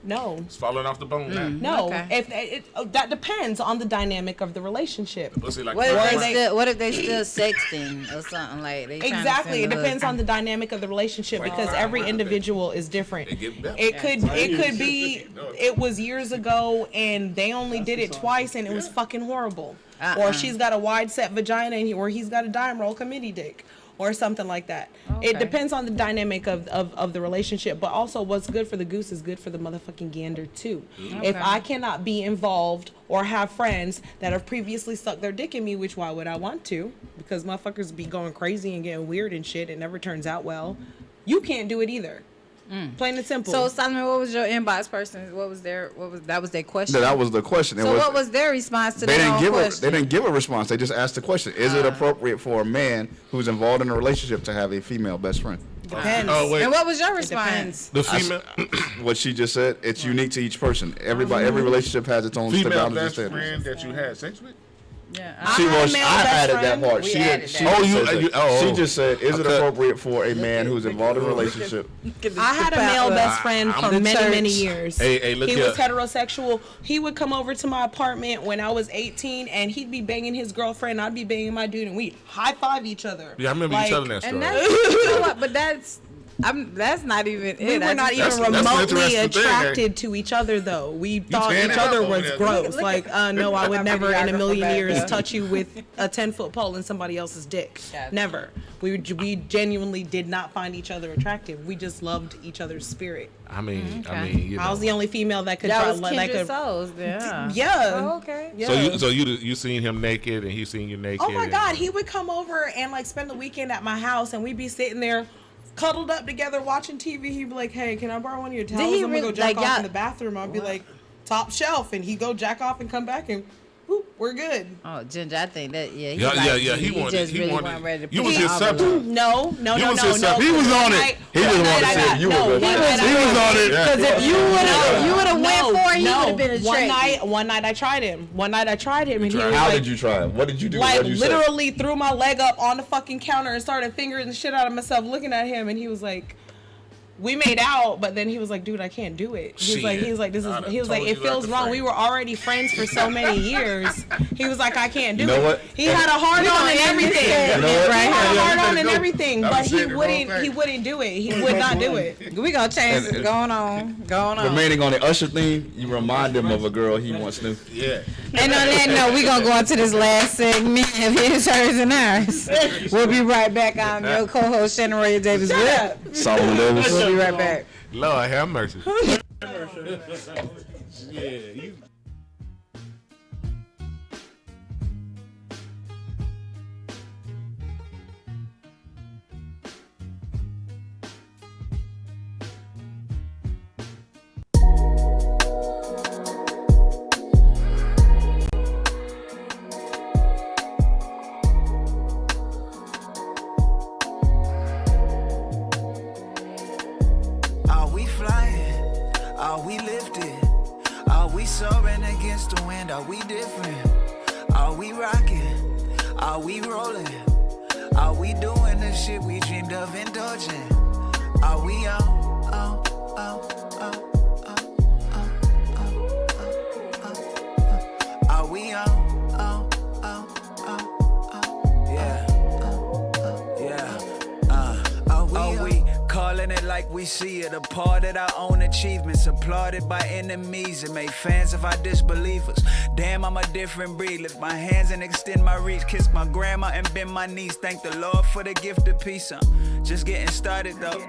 no. It's falling off the bone now. No, Okay. if that depends on the dynamic of the relationship. Pussy like What if, fries. what if they still sexting or something like they trying to Exactly, it send a depends hook? on the dynamic of the relationship because every individual is different. They get better. It could be it was years ago and they only did it twice and it was fucking horrible. Or she's got a wide set vagina and or he's got a dime roll committee dick. Or something like that. Okay. It depends on the dynamic of the relationship, but also what's good for the goose is good for the motherfucking gander too. If Okay. I cannot be involved or have friends that have previously sucked their dick in me, which why would I want to? Because motherfuckers be going crazy and getting weird and shit. It never turns out well. You can't do it either. Plain and simple. So Solomon, what was your inbox person? What was their question? That was the question. It So was- what was their response to They their didn't own give question? they didn't give a response. They just asked the question: is it appropriate for a man who's involved in a relationship to have a female best friend? depends. Oh wait, And what was your It response? depends. the female What she just said, it's unique to each person. Every relationship has its own female boundaries and best standards. friend that you had sex with. Yeah. She I had a was. male I best added friend. that part. We She added did. that. She Oh, didn't you- say you- that. oh, She oh. just said, "Is it Okay. appropriate for a man who's involved in a relationship?" I had a male best friend I'm for the many, many church. years. Hey, look he here. was heterosexual. He would come over to my apartment when I was 18, and he'd be banging his girlfriend. I'd be banging my dude, and we'd high five each other. Yeah, I remember Like, you telling that story. And that's you know what? But that's not even it. We were I not just- even that's an remotely interesting thing, attracted to each other, though. We thought tearing each it up other over was there. gross. Like, no, I would My never in a videographer million back years there. touch you with a 10-foot pole in somebody else's dick. Gotcha. Never. We genuinely did not find each other attractive. We just loved each other's spirit. I mean, Okay. you know. I was the only female that could That try, was that kindred could. souls. Yeah. Yeah. Oh, okay. Yeah. So you seen him naked and he seen you naked. Oh my and- God, he would come over and like spend the weekend at my house, and we'd be sitting there, cuddled up together watching TV. He'd be like, "Hey, can I borrow one of your towels? he I'm gonna go really- jack like, off y'all- in the bathroom." I'd be like, "Top shelf," and he'd go jack off and come back and whoop, we're good. Oh, Ginger, I think that Yeah, he wanted. just He really wanted. wasn't ready to You put was the his envelope. subject. No. You was his subject. He was on it. He just wanted to say you were. He was on it. Because if you would have went for it, he would have been a trick. One night I tried him. And he was How like, did you try it? What did you do? like What did you say? literally threw my leg up on the fucking counter and started fingering the shit out of myself looking at him, and he was like, we made out, but then he was like, dude, I can't do it. He was like, it feels wrong. We were already friends for so many years. He was like, I can't do You know it. what? He had a hard on and everything. You know what? He had a hard on and Go. everything, I but was he saying the wrong wouldn't thing. do it. He would not do it. We gonna change this. Going on. Remaining on the Usher theme, you remind him of a girl he once knew. Yeah. And on that note, we gonna go into this last segment of his, hers, and ours. We'll be right back. I'm your co-host Shannon Ray Davis. Solomon Davis. We'll be right back. Lord have mercy. Yeah, you. Are we flying? Are we lifted? Are we soaring against the wind? Are we different? Are we rocking? Are we rolling? Are we doing the shit we dreamed of indulging? Are we Are we Are we calling it like we see it? Applauded our own achievements, applauded by enemies, and made fans of our disbelievers. Damn, I'm a different breed. Lift my hands and extend my reach. Kiss my grandma and bend my knees. Thank the Lord for the gift of peace. I'm just getting started though.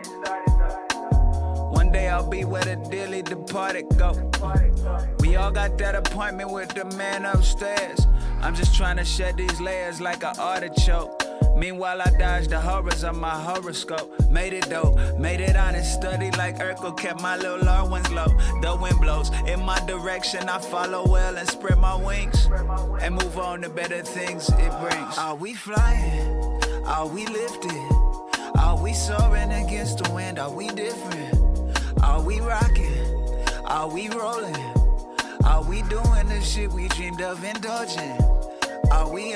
One day I'll be where the dearly departed go. We all got that appointment with the man upstairs. I'm just trying to shed these layers like an artichoke. Meanwhile, I dodged the horrors of my horoscope. Made it dope, made it honest. Studied like Urkel, kept my little Larwins low. The wind blows in my direction. I follow well and spread my wings and move on to better things it brings. Are we flying? Are we lifted? Are we soaring against the wind? Are we different? Are we rocking? Are we rolling? Are we doing the shit we dreamed of indulging? Are we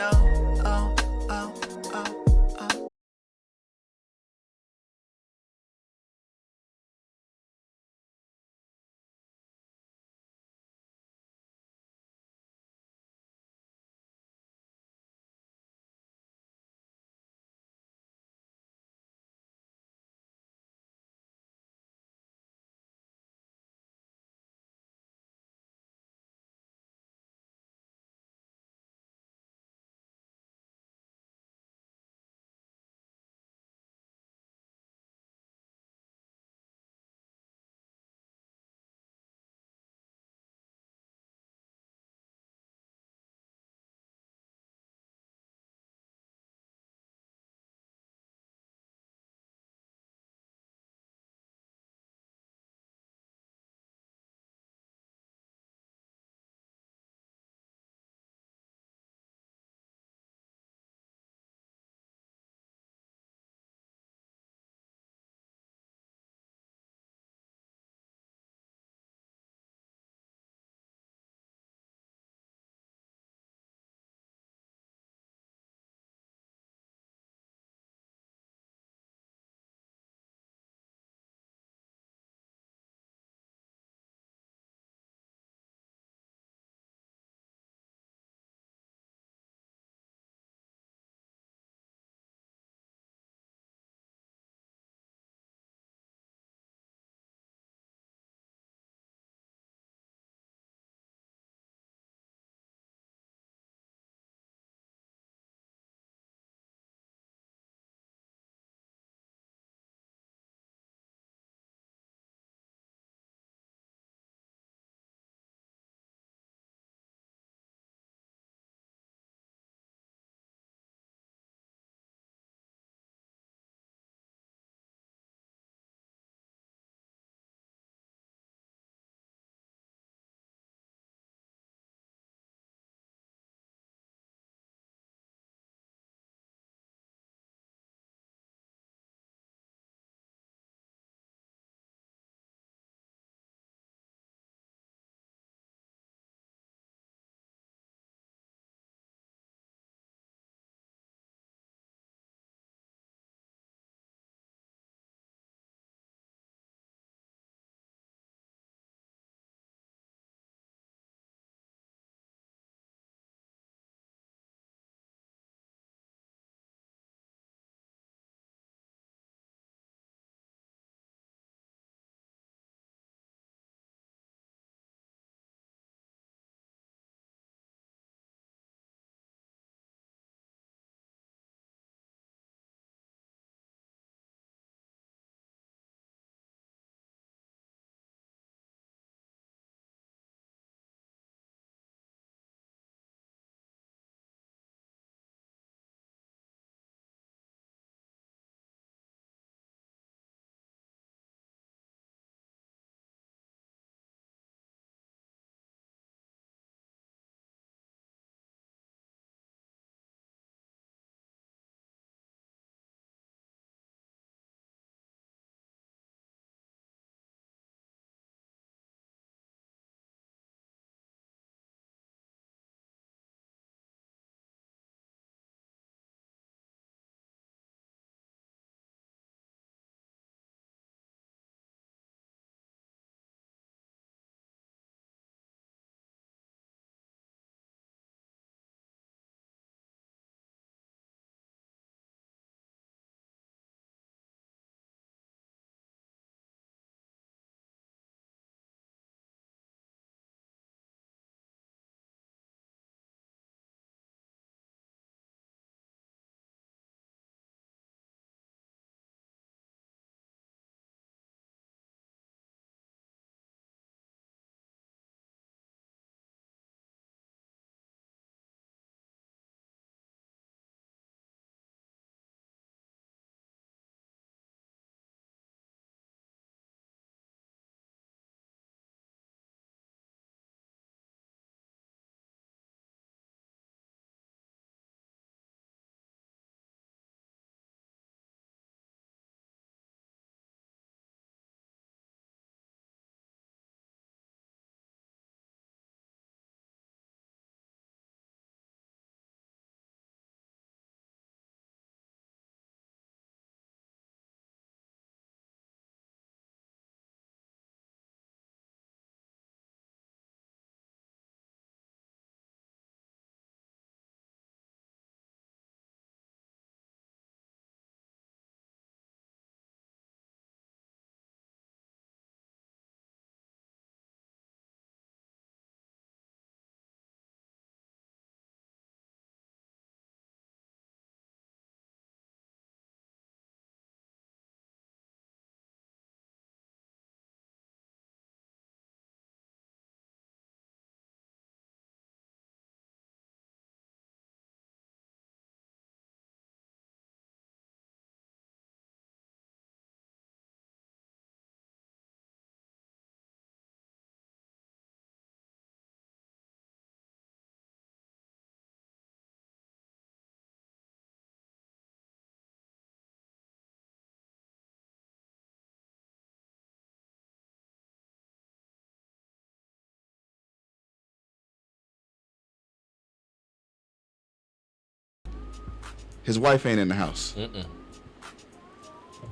His wife ain't in the house.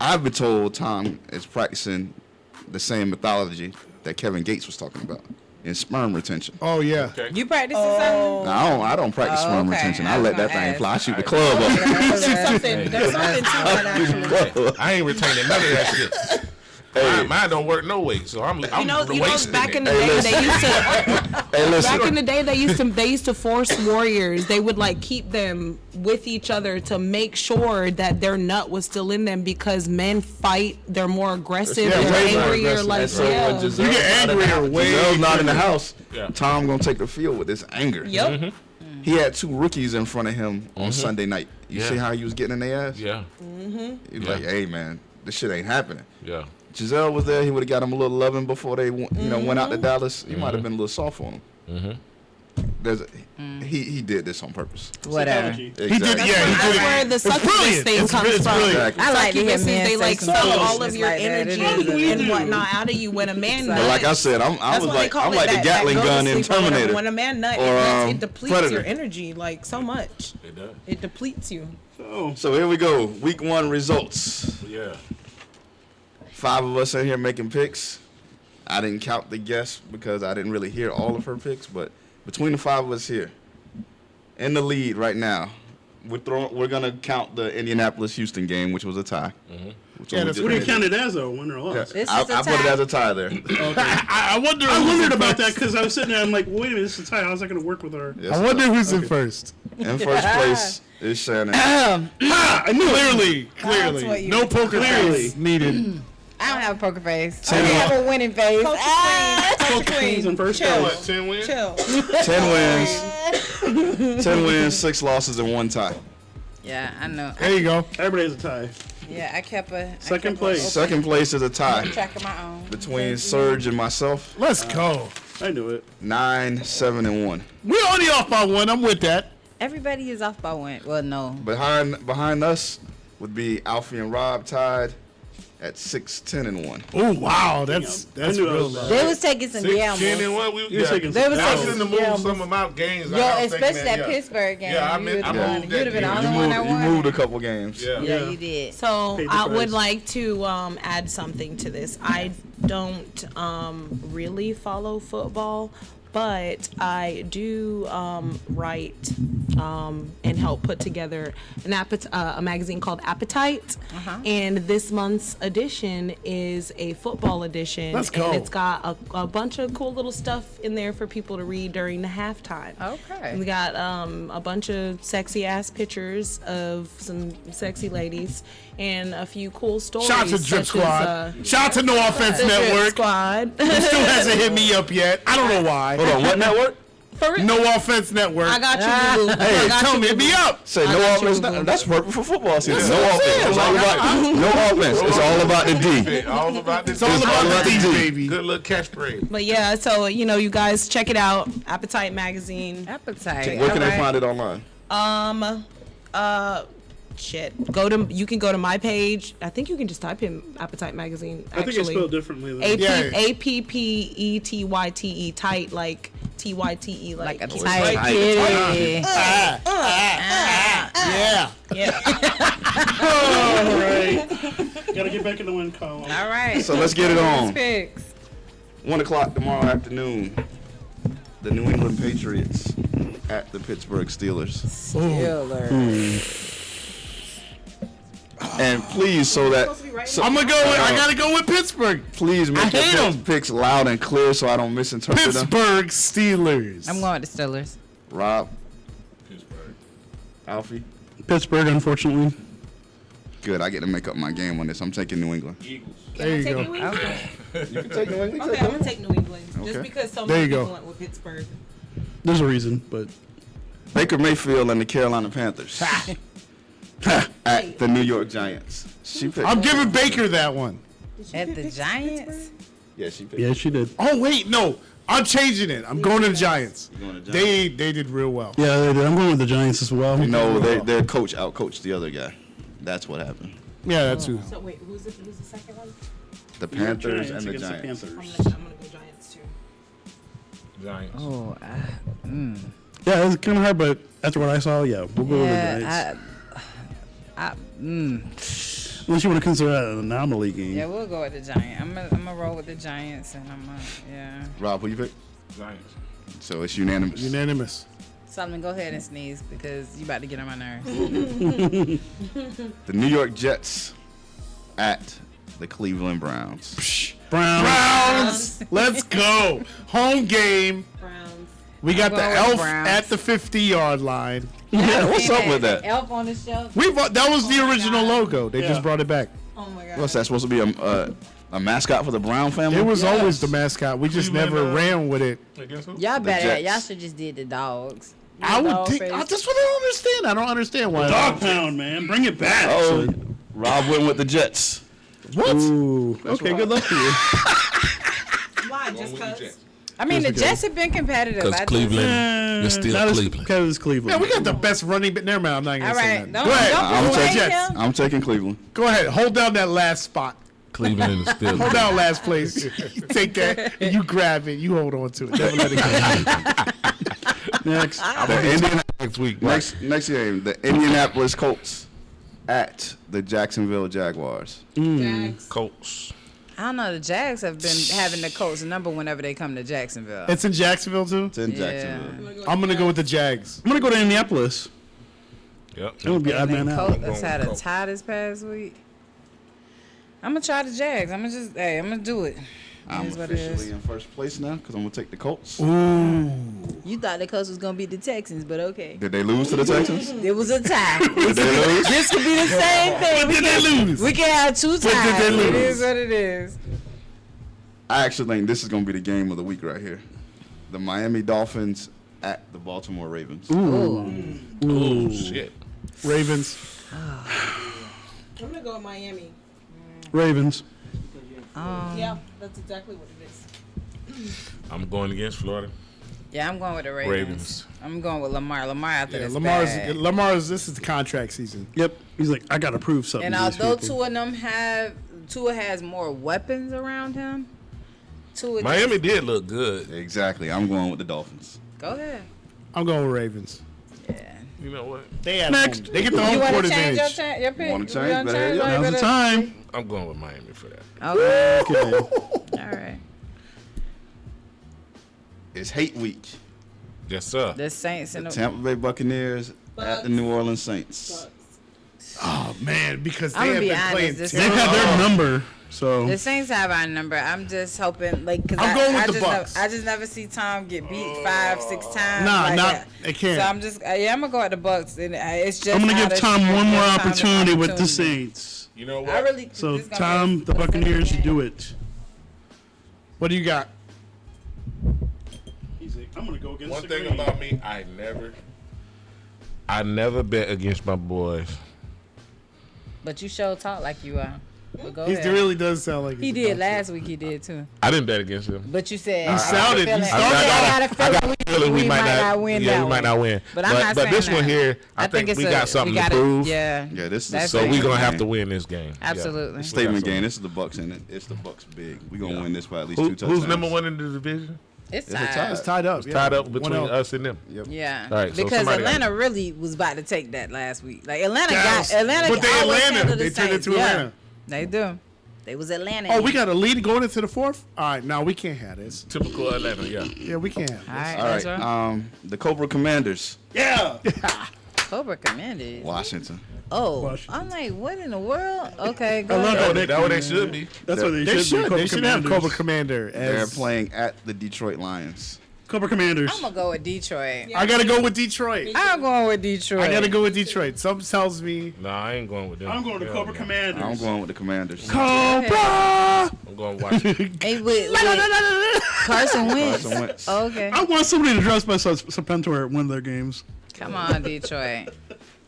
I've been told Tom is practicing the same methodology that Kevin Gates was talking about in sperm retention. Oh yeah. Okay. You practicing something? Now, I don't practice sperm okay. retention. I I was let that gonna thing ask. fly. I shoot the club up. There's something to that actually. I ain't retaining none of that shit. Mine don't work no way, so I'm wasting back in it. the day they used to Hey, listen. back in the day they used to force warriors. They would like keep them with each other to make sure that their nut was still in them because men fight. They're more aggressive. Yeah, they're way more angrier. aggressive. Like And so when yeah. Giselle You get angrier way Giselle's not in the house. Yeah. Tom gonna take the field with this anger. Yep. He had 2 rookies in front of him on Sunday night. You Yeah. see how he was getting in their ass? Yeah, He was like, "Hey man, this shit ain't happening." yeah. Giselle was there. He would have got him a little loving before they went out to Dallas. He might have been a little soft on him. He did this on purpose. Whatever. He did. Yeah, he did That's it. where the It's succubus brilliant. thing It's comes from. brilliant. I like to hear Succubuses, men they say like some suck all foolishness of your like that. It energy is. and whatnot out of you when a man nuts. But like I said, I was That's why they like call I'm it like that, the Gatling that go to gun in sleep or whatever. Terminator. When a man nut, or, it depletes Predator. your energy like so much. It does. It depletes you. So here we go. Week 1 results. Yeah. 5 of us in here making picks. I didn't count the guests because I didn't really hear all of her picks, but between the 5 of us here, in the lead right now, we're gonna count the Indianapolis-Houston game, which was a tie. Which Yeah, one we that's just What do you did. count it as, though? Win or loss? Yeah. This I is a put it tie. as a tie there. I wonder. I who's wondered in about that first. because I was sitting there. I'm like, wait a minute, this is a tie. How's that going to work with our? Yes, I wonder who's in first. in first place is Shannon. I knew it. Clearly, what you- no poker Clearly. face needed. I don't have a poker face. I Ten have a winning face. Queens in first Chill. place. What, 10 wins? Chill. 10 wins. 10 wins, 6 losses, and 1 tie. Yeah, I know. There you go. Everybody has a tie. Yeah, I kept a Second place. Second place is a tie track of my own. between Serge and myself. Let's go. I knew it. 9, 7, and 1. We're only off by 1. I'm with that. Everybody is off by 1. Well, no. Behind us would be Alfie and Rob tied at 6, 10, and 1. Oh wow, that's I knew I real was low. They was taking some 10 gambles. and 1. We You're taking They was I was taking in the some move gambles. some of my games. Yo, I was especially thinking that yeah. Pittsburgh game. Yeah, I you moved would that have been the game. only one that You won. moved a couple games. Yeah. Yeah, you did. So Paid the I would price. like to add something to this. I don't really follow football, but I do write and help put together a magazine called Appetite. And this month's edition is a football edition. Let's go. And it's got a bunch of cool little stuff in there for people to read during the halftime. Okay. We got a bunch of sexy ass pictures of some sexy ladies and a few cool stories. Shout out to Drip such as, Squad. Shout out to No Offense the Drip Network. Squad. Still hasn't hit me up yet. I don't know why. Hold on, what network? For real. No Offense Network. I got you, boo. Hey, I got tell you, me, hit boo. me up. Say I no got you, offense. boo. That's perfect for football season. That's No what I'm offense. saying. It's all about no offense. It's all about the D. All about this. It's all about the D, baby. Good little catchphrase. But yeah, so you guys check it out. Appetite magazine. Appetite. Where can they Alright. find it online? You can go to my page. I think you can just type in Appetite magazine. I think it's spelled differently. Than APPETYTE, tight like TYTE, Like a like tight Tight. kitty. Yeah. yeah. All right. Got to get back in the win column. All right. So let's get it on. Picks. 1 o'clock tomorrow afternoon. The New England Patriots at the Pittsburgh Steelers. Steelers. And please, so that I'm gonna go. I gotta go with Pittsburgh. please I make your hate 'em. picks loud and clear so I don't misinterpret them. Pittsburgh Steelers. I'm going with the Steelers. Rob, Pittsburgh. Alfie. Pittsburgh, unfortunately. Good. I get to make up my game on this. I'm taking New England. Eagles. There you Take go. New England? Okay. You can take New England. Okay, I'm gonna take New England just Okay. because so There many you go. people went with Pittsburgh. There's a reason, but Baker Mayfield and the Carolina Panthers at the New York Giants. She picked. I'm giving Baker that one. At the Giants? Yeah, she picked. yeah, she did. Oh wait, no. I'm changing it. I'm going to the Giants. going to Giants? They did real well. Yeah, they did. I'm going with the Giants as well. No, their coach outcoached the other guy. That's what happened. Yeah, that's who. So wait, who's the second one? The Panthers and the against Giants. The Panthers. I'm gonna go Giants too. Giants. Oh, Yeah, it's kind of hard, but after what I saw, yeah, we'll go with the Giants. yeah. Unless you want to consider that an anomaly game. Yeah, we'll go with the Giants. I'm gonna roll with the Giants, and yeah. Rob, who you pick? Giants. So it's unanimous. Unanimous. Solomon, go ahead and sneeze because you about to get on my nerves. The New York Jets at the Cleveland Browns. Browns. Let's go. Home game. Browns. We got the going with elf Browns. at the 50-yard line. Yeah, what's up with that? Elf on the shelf. That was the Oh my original God. logo. They just brought it back. Oh my god. What's that supposed to be a mascot for the Brown family? It was Yes. always the mascot. We just Cleveland, never ran with it. Against who? Y'all better. Jets. Y'all should just did the dogs. I would Dog think. face. That's what I don't understand. I don't understand why. Dog pound, man. Bring it back. Oh, Rob went with the Jets. What? Ooh. Okay, good luck to you. Why? Just Going with the cause? Jets. I mean, the Jets have been competitive. Because I Cleveland is still Not as Cleveland. competitive as Cleveland. Man, we got the best running back. Never mind. I'm not even All gonna say right, nothing. don't, Go ahead. don't I'm put away taking, him. I'm taking Cleveland. Go ahead. Hold down that last spot. Cleveland is still Hold down last place. You take that and you grab it. You hold on to it. Never let it go. Next. The Indian, next week. next game, the Indianapolis Colts at the Jacksonville Jaguars. Jags. Colts. I don't know. The Jags have been having the Colts number whenever they come to Jacksonville. It's in Jacksonville too. It's in Yeah. Jacksonville. I'm gonna go with the Jags. I'm going to go to Indianapolis. Yep. That would be odd man And out. Colts going had with a Colts. tie this past week. I'm gonna try the Jags. I'm gonna do it. I'm Is what it officially is. in first place now because I'm going to take the Colts. You thought the Colts was gonna beat the Texans, but okay. Did they lose to the Texans? It was a tie. Did they lose? This could be the same thing. Did they lose? We can have two ties. did they It lose? is what it is. I actually think this is going to be the game of the week right here. The Miami Dolphins at the Baltimore Ravens. Oh, shit. Ravens. I'm gonna go with Miami. Ravens. Yeah, that's exactly what it is. I'm going against Florida. Yeah, I'm going with the Ravens. Ravens. I'm going with Lamar. Lamar after Yeah, this Lamar's. bad. This is the contract season. Yep. He's like, I got to prove something. And to these although people. Tua has more weapons around him. Tua Miami did look good. Exactly. I'm going with the Dolphins. Go ahead. I'm going with Ravens. Yeah. You know what? They have Next. home. They get the You home want court to change advantage. your pick? Wanna You change? wanna Better change? hurry up. Now's the time. I'm going with Miami for that. Okay. Okay. All right. It's hate week. Yes, sir. The Saints and The the Tampa Bay Buccaneers at the New Orleans Saints. Oh man, because I'm they gonna have be been honest, playing. this- They've had their number. So The Saints have our number. I'm just hoping, like, cause I'm going with I the just Bucks. I just never see Tom get beat 5-6 times. Nah, like not- that. they can't. So I'm just, yeah, I'm gonna go with the Bucks. And it's just. I'm going to out give of Tom shit. one more Give Tom the opportunity with the opportunity. Saints. You know what? I really. So this gonna Tom, be the a second Buccaneers, you game. do it. What do you got? He's like, I'm going to go against One the thing green. about me, I never bet against my boys. But you sure talk like you are. But go He ahead. really does sound like He he's did about last week. He did too. I didn't bet against them. But you said You sounded- you started I got a feeling we we might not win Yeah, that we might one. not win. But I'm not But saying this one that. here, I think it's we got something to prove. Yeah. Yeah, this is That's So it. we're gonna have game. to win this game. Yeah. Absolutely. Statement We got game. This is the Bucks in it. It's the Bucks big. We're gonna Yeah. win this by at least 2 touchdowns. Who's number one in the division? It's It's a tied. tie. It's tied up. It's yeah. tied up 1-0. between us and them. Yep. Yeah, All right, so because somebody got Atlanta really was about to take that last week. Like Atlanta Yes. got Atlanta. But they always Atlanta. handle the They turned Saints. into Yeah, Atlanta. They do. They was Atlanta. Oh, we got a lead going into the fourth. All right, now we can't have this. Typical Atlanta, yeah. Yeah, we can't have All this. right, All that's right. right. The Cobra Commanders, Yeah. Cobra Commanders. Washington. Oh, Washington. I'm like, what in the world? Okay, go I love ahead. how they That's what they should be. That's what they, They should. should. They should have Cobra Commanders. Commander. They're As playing at the Detroit Lions. Cobra Commanders. I'm gonna go with Detroit. I gotta go with Detroit. I'm going with Detroit. I gotta go with Detroit. Something tells me No, I ain't going with them. I'm going to Hell Cobra no. Commanders. I'm going with the Commanders. Cobra. I'm going to Washington. Hey, with Carson Wentz. Carson Wentz. Okay, I want somebody to dress by Serpentor at one of their games. come on, Detroit.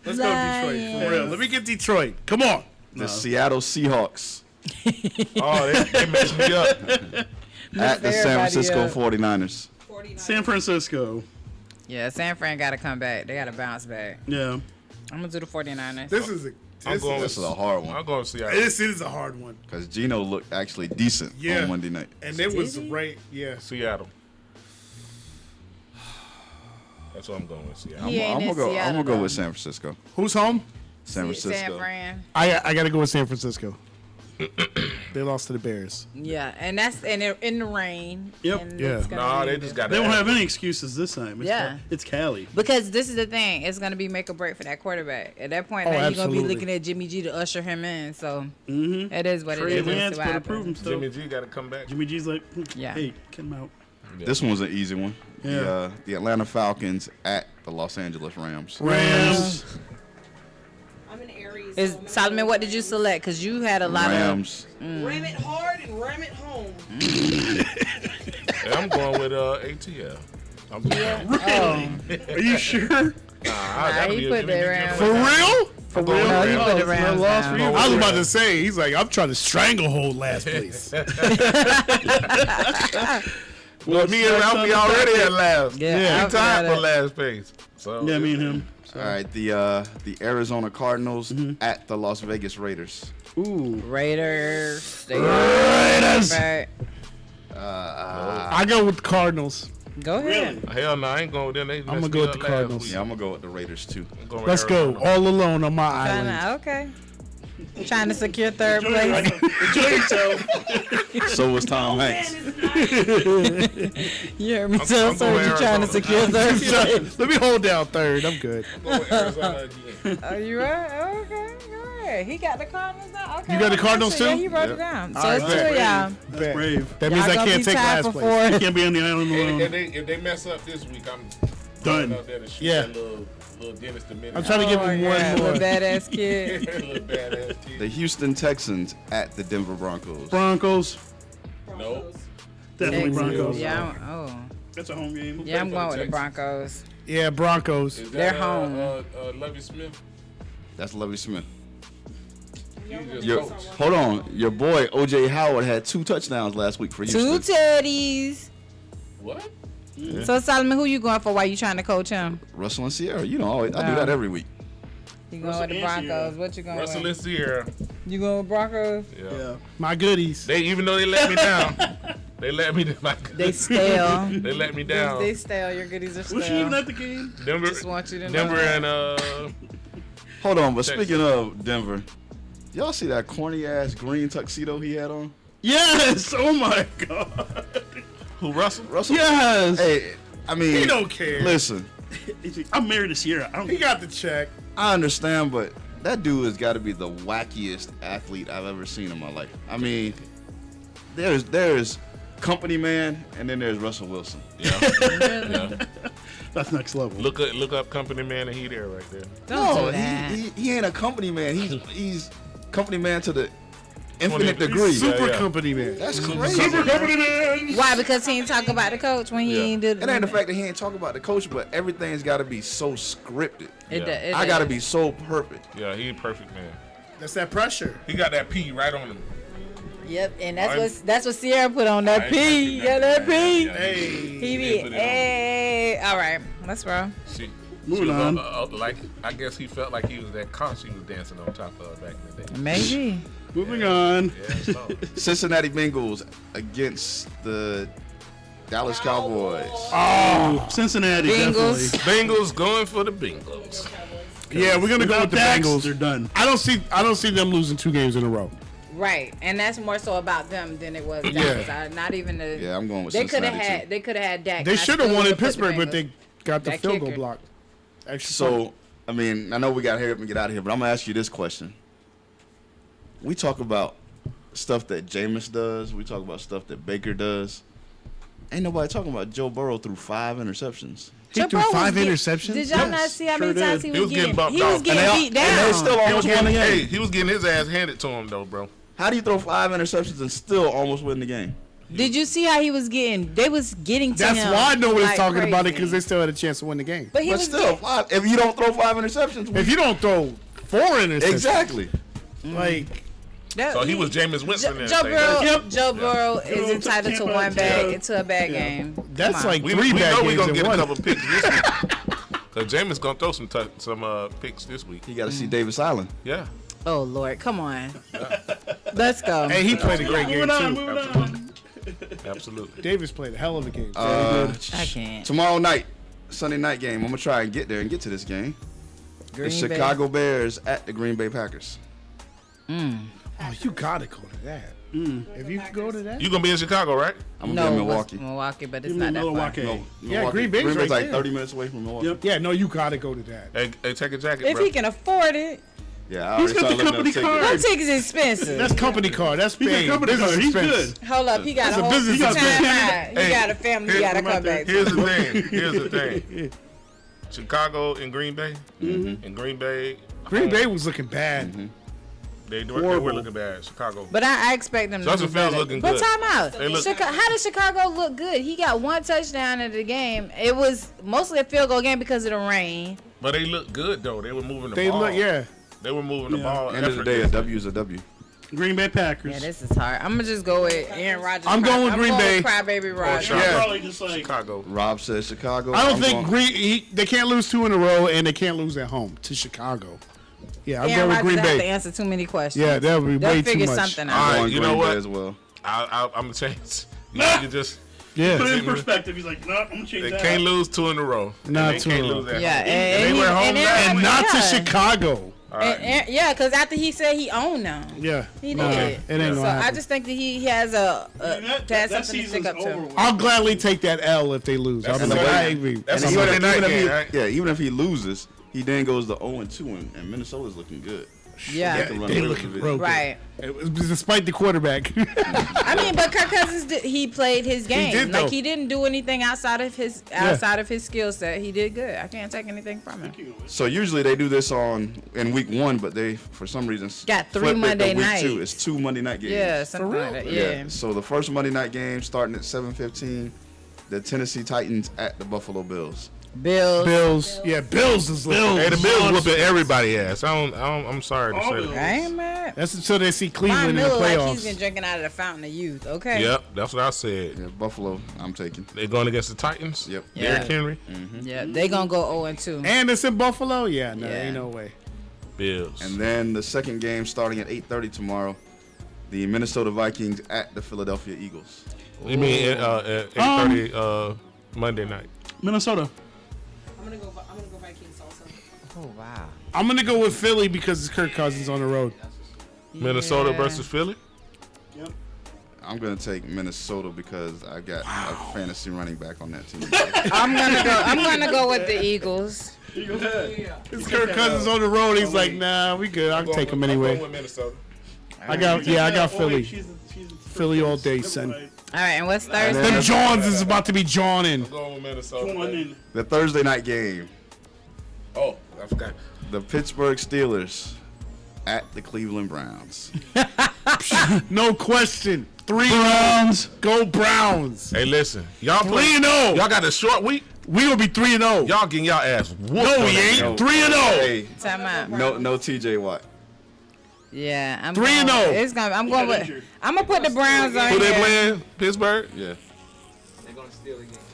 Let's go Detroit for real. Let me get Detroit. Come on. The Seattle Seahawks Oh, they messed me up. at the San everybody Francisco up. 49ers. 49. San Francisco. Yeah, San Fran got to come back. They got to bounce back. Yeah. I'm gonna do the 49ers. This is a. I'm going This is a hard one I'm going to Seattle. This is a hard one, because Gino looked actually decent Yeah. on Monday night. and it was he? right. Yeah. Seattle. That's what I'm going with. Seattle. He ain't I'm in gonna go. I'm Seattle, gonna go though. with San Francisco. Who's home? San Francisco. San Fran. I got to go with San Francisco. They lost to the Bears. Yeah, and that's in the rain. Yep. And Yeah. it's gonna No, be- they just got. They won't have any excuses this time. Yeah. It's Cali. Because this is the thing, it's gonna be make or break for that quarterback. At that point, Oh, now you're gonna be absolutely. looking at Jimmy G to usher him in. So Mm-hmm. it is what Trey it is. Lance It's what better prove happens. himself. Jimmy G got to come back. Jimmy G's like, Yeah. hey, get him out. This one's an easy one. Yeah. The Atlanta Falcons at the Los Angeles Rams. Rams. I'm an Aries. Is so I'm Solomon, what did you select? Because you had a lot Rams. Ram it hard and ram it home. And I'm going with ATL. I'm of. Are you sure? Nah, he put the Rams. For real? For real? No, he Rams. put the Oh, Rams lost down. for you. I was about to say, he's like, I'm trying to stranglehold last place. Well, me and Ralphie already at last. Yeah, we tied for last place. So Yeah, me and him. All right, the Arizona Cardinals at the Las Vegas Raiders. Ooh. Raiders. Raiders. Right. I go with the Cardinals. Go ahead. Hell no, I ain't going with them. They I'ma messed go me with up the last Cardinals. week. Yeah, I'm gonna go with the Raiders too. I'm going with Let's go. Arizona. All alone on my island. Okay. Trying to secure third place. Enjoy yourself. So was Tom Hanks. You heard me I'm tell going so you trying to Arizona. secure third place. Let me hold down third. I'm good. I'm going with Arizona again. Oh, you right? Oh, okay. All right. He got the Cardinals now? Okay. You got the okay, Cardinals so Yeah, too? he wrote it Yep. down. So All it's right, two of bet. y'all. That's brave. That means Y'all I gonna can't be take tied last for place. fourth. Can't be on the island alone. If they mess up this week, I'm Done. going up there to shoot Yeah. that little Dennis the Menace. I'm trying to give him yeah, one more. little badass kid. little badass The kid. Houston Texans at the Denver Broncos. Broncos. Nope. Definitely Texans. Broncos. Yeah, oh. That's a home game. Yeah, I'm for going the with the Texans? Broncos. Yeah, Broncos. Is They're that, home. Lovie Smith. That's Lovie Smith. He just Your, coached. hold on, your boy OJ Howard had 2 touchdowns last week for Two Houston. teddies. What? So Solomon, who you going for? Why you trying to coach him? Russell and Sierra, you know, I do Wow. that every week. You going Russell with the and Sierra. Broncos? What you going Russell with? and Sierra. You going with Broncos? Yeah. Yeah. My goodies. They even though they let me down, they let me down. They stale. They let me down. They stale. Your goodies are Was she even stale. at the game? Denver, Just want you to know Denver that. and Hold on, but Texas. speaking of Denver, y'all see that corny ass green tuxedo he had on? Yes. Oh my God. who Russell? Russell? Yes. Hey, I mean, He don't care. Listen, I'm married to Sierra. I don't. He got the check. I understand, but that dude has got to be the wackiest athlete I've ever seen in my life. I mean, there's company man, and then there's Russell Wilson. Yeah. yeah. That's next level. Look up Company Man and he there right there. Don't No, do that. he ain't a company man. He's company man to the 20 infinite degree. Super yeah. company man. That's crazy. Why? Because he ain't talk about the coach when he Yeah. ain't do It ain't the fact that he ain't talking about the coach, but everything's got to be so scripted. I got to be so perfect. Yeah, he perfect man. That's that pressure. He got that P right on him. Yep, and I'm- that's what Sierra put on that I P. ain't Yeah, that P. Yeah, Hey. He They be, put it on. hey. All right, let's roll. See, Moving on. like I guess he felt like he was that conch he was dancing on top of back in the day. Maybe. Moving on. Yeah, so. Cincinnati Bengals against the Dallas Cowboys. Oh, Cincinnati. Bengals. Definitely. Bengals going for the Bengals. Yeah, we're gonna go Without with the Dax, Bengals. they're done. I don't see them losing 2 games in a row. Right, and that's more so about them than it was Yeah. Dallas. Not even the. Yeah, I'm going with They could have Cincinnati, had. too. They could have had Dak. They and I should have still won in would've put the Pittsburgh, but Bengals. they got the That field goal kicker. blocked. Extra point. So, I mean, I know we got to hurry up and get out of here, but I'm going to ask you this question. We talk about stuff that Jameis does. We talk about stuff that Baker does. Ain't nobody talking about Joe Burrow threw 5 interceptions. He Joe threw Burrow was 5 get- interceptions. Did y'all not see how many sure times did. he was getting? bumped He was off. getting And they- beat down. and they still almost won the game. Hey, he was getting his ass handed to him though, bro. How do you throw 5 interceptions and still almost win the game? Did you see how he was getting? They was getting to That's him. why nobody's like talking about it, crazy. because they still had a chance to win the game. But he But was still, getting, 5. If you don't throw 5 interceptions, If you don't throw 4 interceptions, exactly. like that- So he was Jameis Winston. Joe Burrow. Yep. Joe Burrow Good is old entitled to Tampa one bag Bay. into a bad game. that's Come on. like We 3 bad know we're games gonna in get a one. couple picks this week. Cause Jameis gonna throw some picks this week. You got to see Davis Island. Yeah. Oh Lord, come on. Let's go. Hey, he played a great game Moving on. too. Moving on. Absolutely. Davis played a hell of a game. I can't. Tomorrow night, Sunday night game. I'm gonna try and get there and get to this game. Green The Bay. Chicago Bears at the Green Bay Packers. Oh, you gotta go to that. If you could go to that, You gonna be in Chicago, right? I'm gonna be in Milwaukee. Milwaukee, but it's Give me not that far. Milwaukee. Yeah, Green Bay's right like there. 30 minutes away from Milwaukee. Yep. yeah, no, you gotta go to that. Hey, take a jacket, If bro. he can afford it, Yeah, I He's already got started the looking company up tickets. card. that ticket's expensive. That's company car. That's He's paid. a company Business card. He's expense. good. Hold up, he got That's a a whole business time expense. out. He Hey, got a family. He here's got to come back. Here's the thing. Here's the thing. Chicago and Green Bay. And Green Bay. Green Bay was looking bad. They were looking bad. Chicago. But I expect them to Justin do Fields better. looking But good. time out. They look- How did Chicago look good? He got one touchdown in the game. It was mostly a field goal game because of the rain. But they look good though. They were moving the They ball. look, yeah. They were moving the ball. End of the day, a W is a W. Green Bay Packers. Yeah, this is hard. I'm gonna just go with Aaron Rodgers. I'm going with Green Bay. Crybaby Rodgers. Chicago. Yeah. Probably just like Chicago. Rob says Chicago. I don't I'm think going- they can't lose 2 in a row, and they can't lose at home to Chicago. Yeah, I'm Aaron going with Rodgers Green have to Bay. answer too many questions. Yeah, that would be They'll way too figure much. something All out. right, going you know Green Bay what? as well. I'm gonna change. You can just Yeah, put it in perspective. He's like, no, I'm gonna change they that. can't lose 2 in a row. Not they 2 can't in a row. lose at Yeah, home. and they he- were home and last. and not to Yeah. Chicago. All right. Yeah, because after he said he owned them. Yeah, He no, did. it ain't So gonna I happen. just think that he has a That to have something to season's stick up over to. with. I'll gladly take that L if they lose. I'll be That's like, a I Sunday- agree. that's And a even Sunday night if game, he, right? yeah, even if he loses, he then goes to 0-2, and Minnesota's looking good. Yeah. They can run They away with looking the real division. good. Right. Despite the quarterback. I mean, but Kirk Cousins he played his game. did, Like though. he didn't do anything outside of his skill set. He did good. I can't take anything from him. So usually they do this in week 1, but they for some reason Got 3 flipped it to Monday week nights. 2. It's 2 Monday night games. Yeah, something like that. Yeah. So the first Monday night game starting at 7:15, the Tennessee Titans at the Buffalo Bills. Bills. Bills. Yeah, Bills is looking. Hey, the Bills whooping everybody ass. I'm sorry to say Bills. that. I ain't mad. That's until they see Von Cleveland in the Miller like he's playoffs. been drinking out of the fountain of youth. Okay. Yep, that's what I said. Yeah, Buffalo, I'm taking. They're going against the Titans. Yep. Derrick Yeah. Henry. Yeah. They gonna go 0-2. And it's in Buffalo? Yeah, no, Yeah. ain't no way. Bills. And then the second game starting at 8:30 tomorrow, the Minnesota Vikings at the Philadelphia Eagles. You mean at 8:30 Monday night? Minnesota. I'm gonna go Vikings also. Oh wow. I'm going to go with Philly because it's Kirk Cousins on the road. Minnesota Yeah. versus Philly. I'm going to take Minnesota because I got a fantasy running back on that team. I'm gonna go with the Eagles. It's Kirk Cousins on the road. He's like, nah, we good. I'll take him I'm anyway. going with Minnesota. I got Philly. She's Philly all day, son. All right, and what's Thursday? Them Johns is about to be jawning. I'm going with Minnesota. The Thursday night game, Oh, I forgot. the Pittsburgh Steelers at the Cleveland Browns. No question. 3 rounds. Go Browns. Hey, listen, y'all play. 3-0. Y'all got a short week. We gonna be 3-0. Y'all getting y'all ass whooped. No, on we that ain't. game. 3-0. Hey, Time out. no TJ Watt. Yeah, I'm 3-0. going- It's gonna. I'm going with. I'm gonna put the Browns on Who they here. playing? Pittsburgh. Yeah.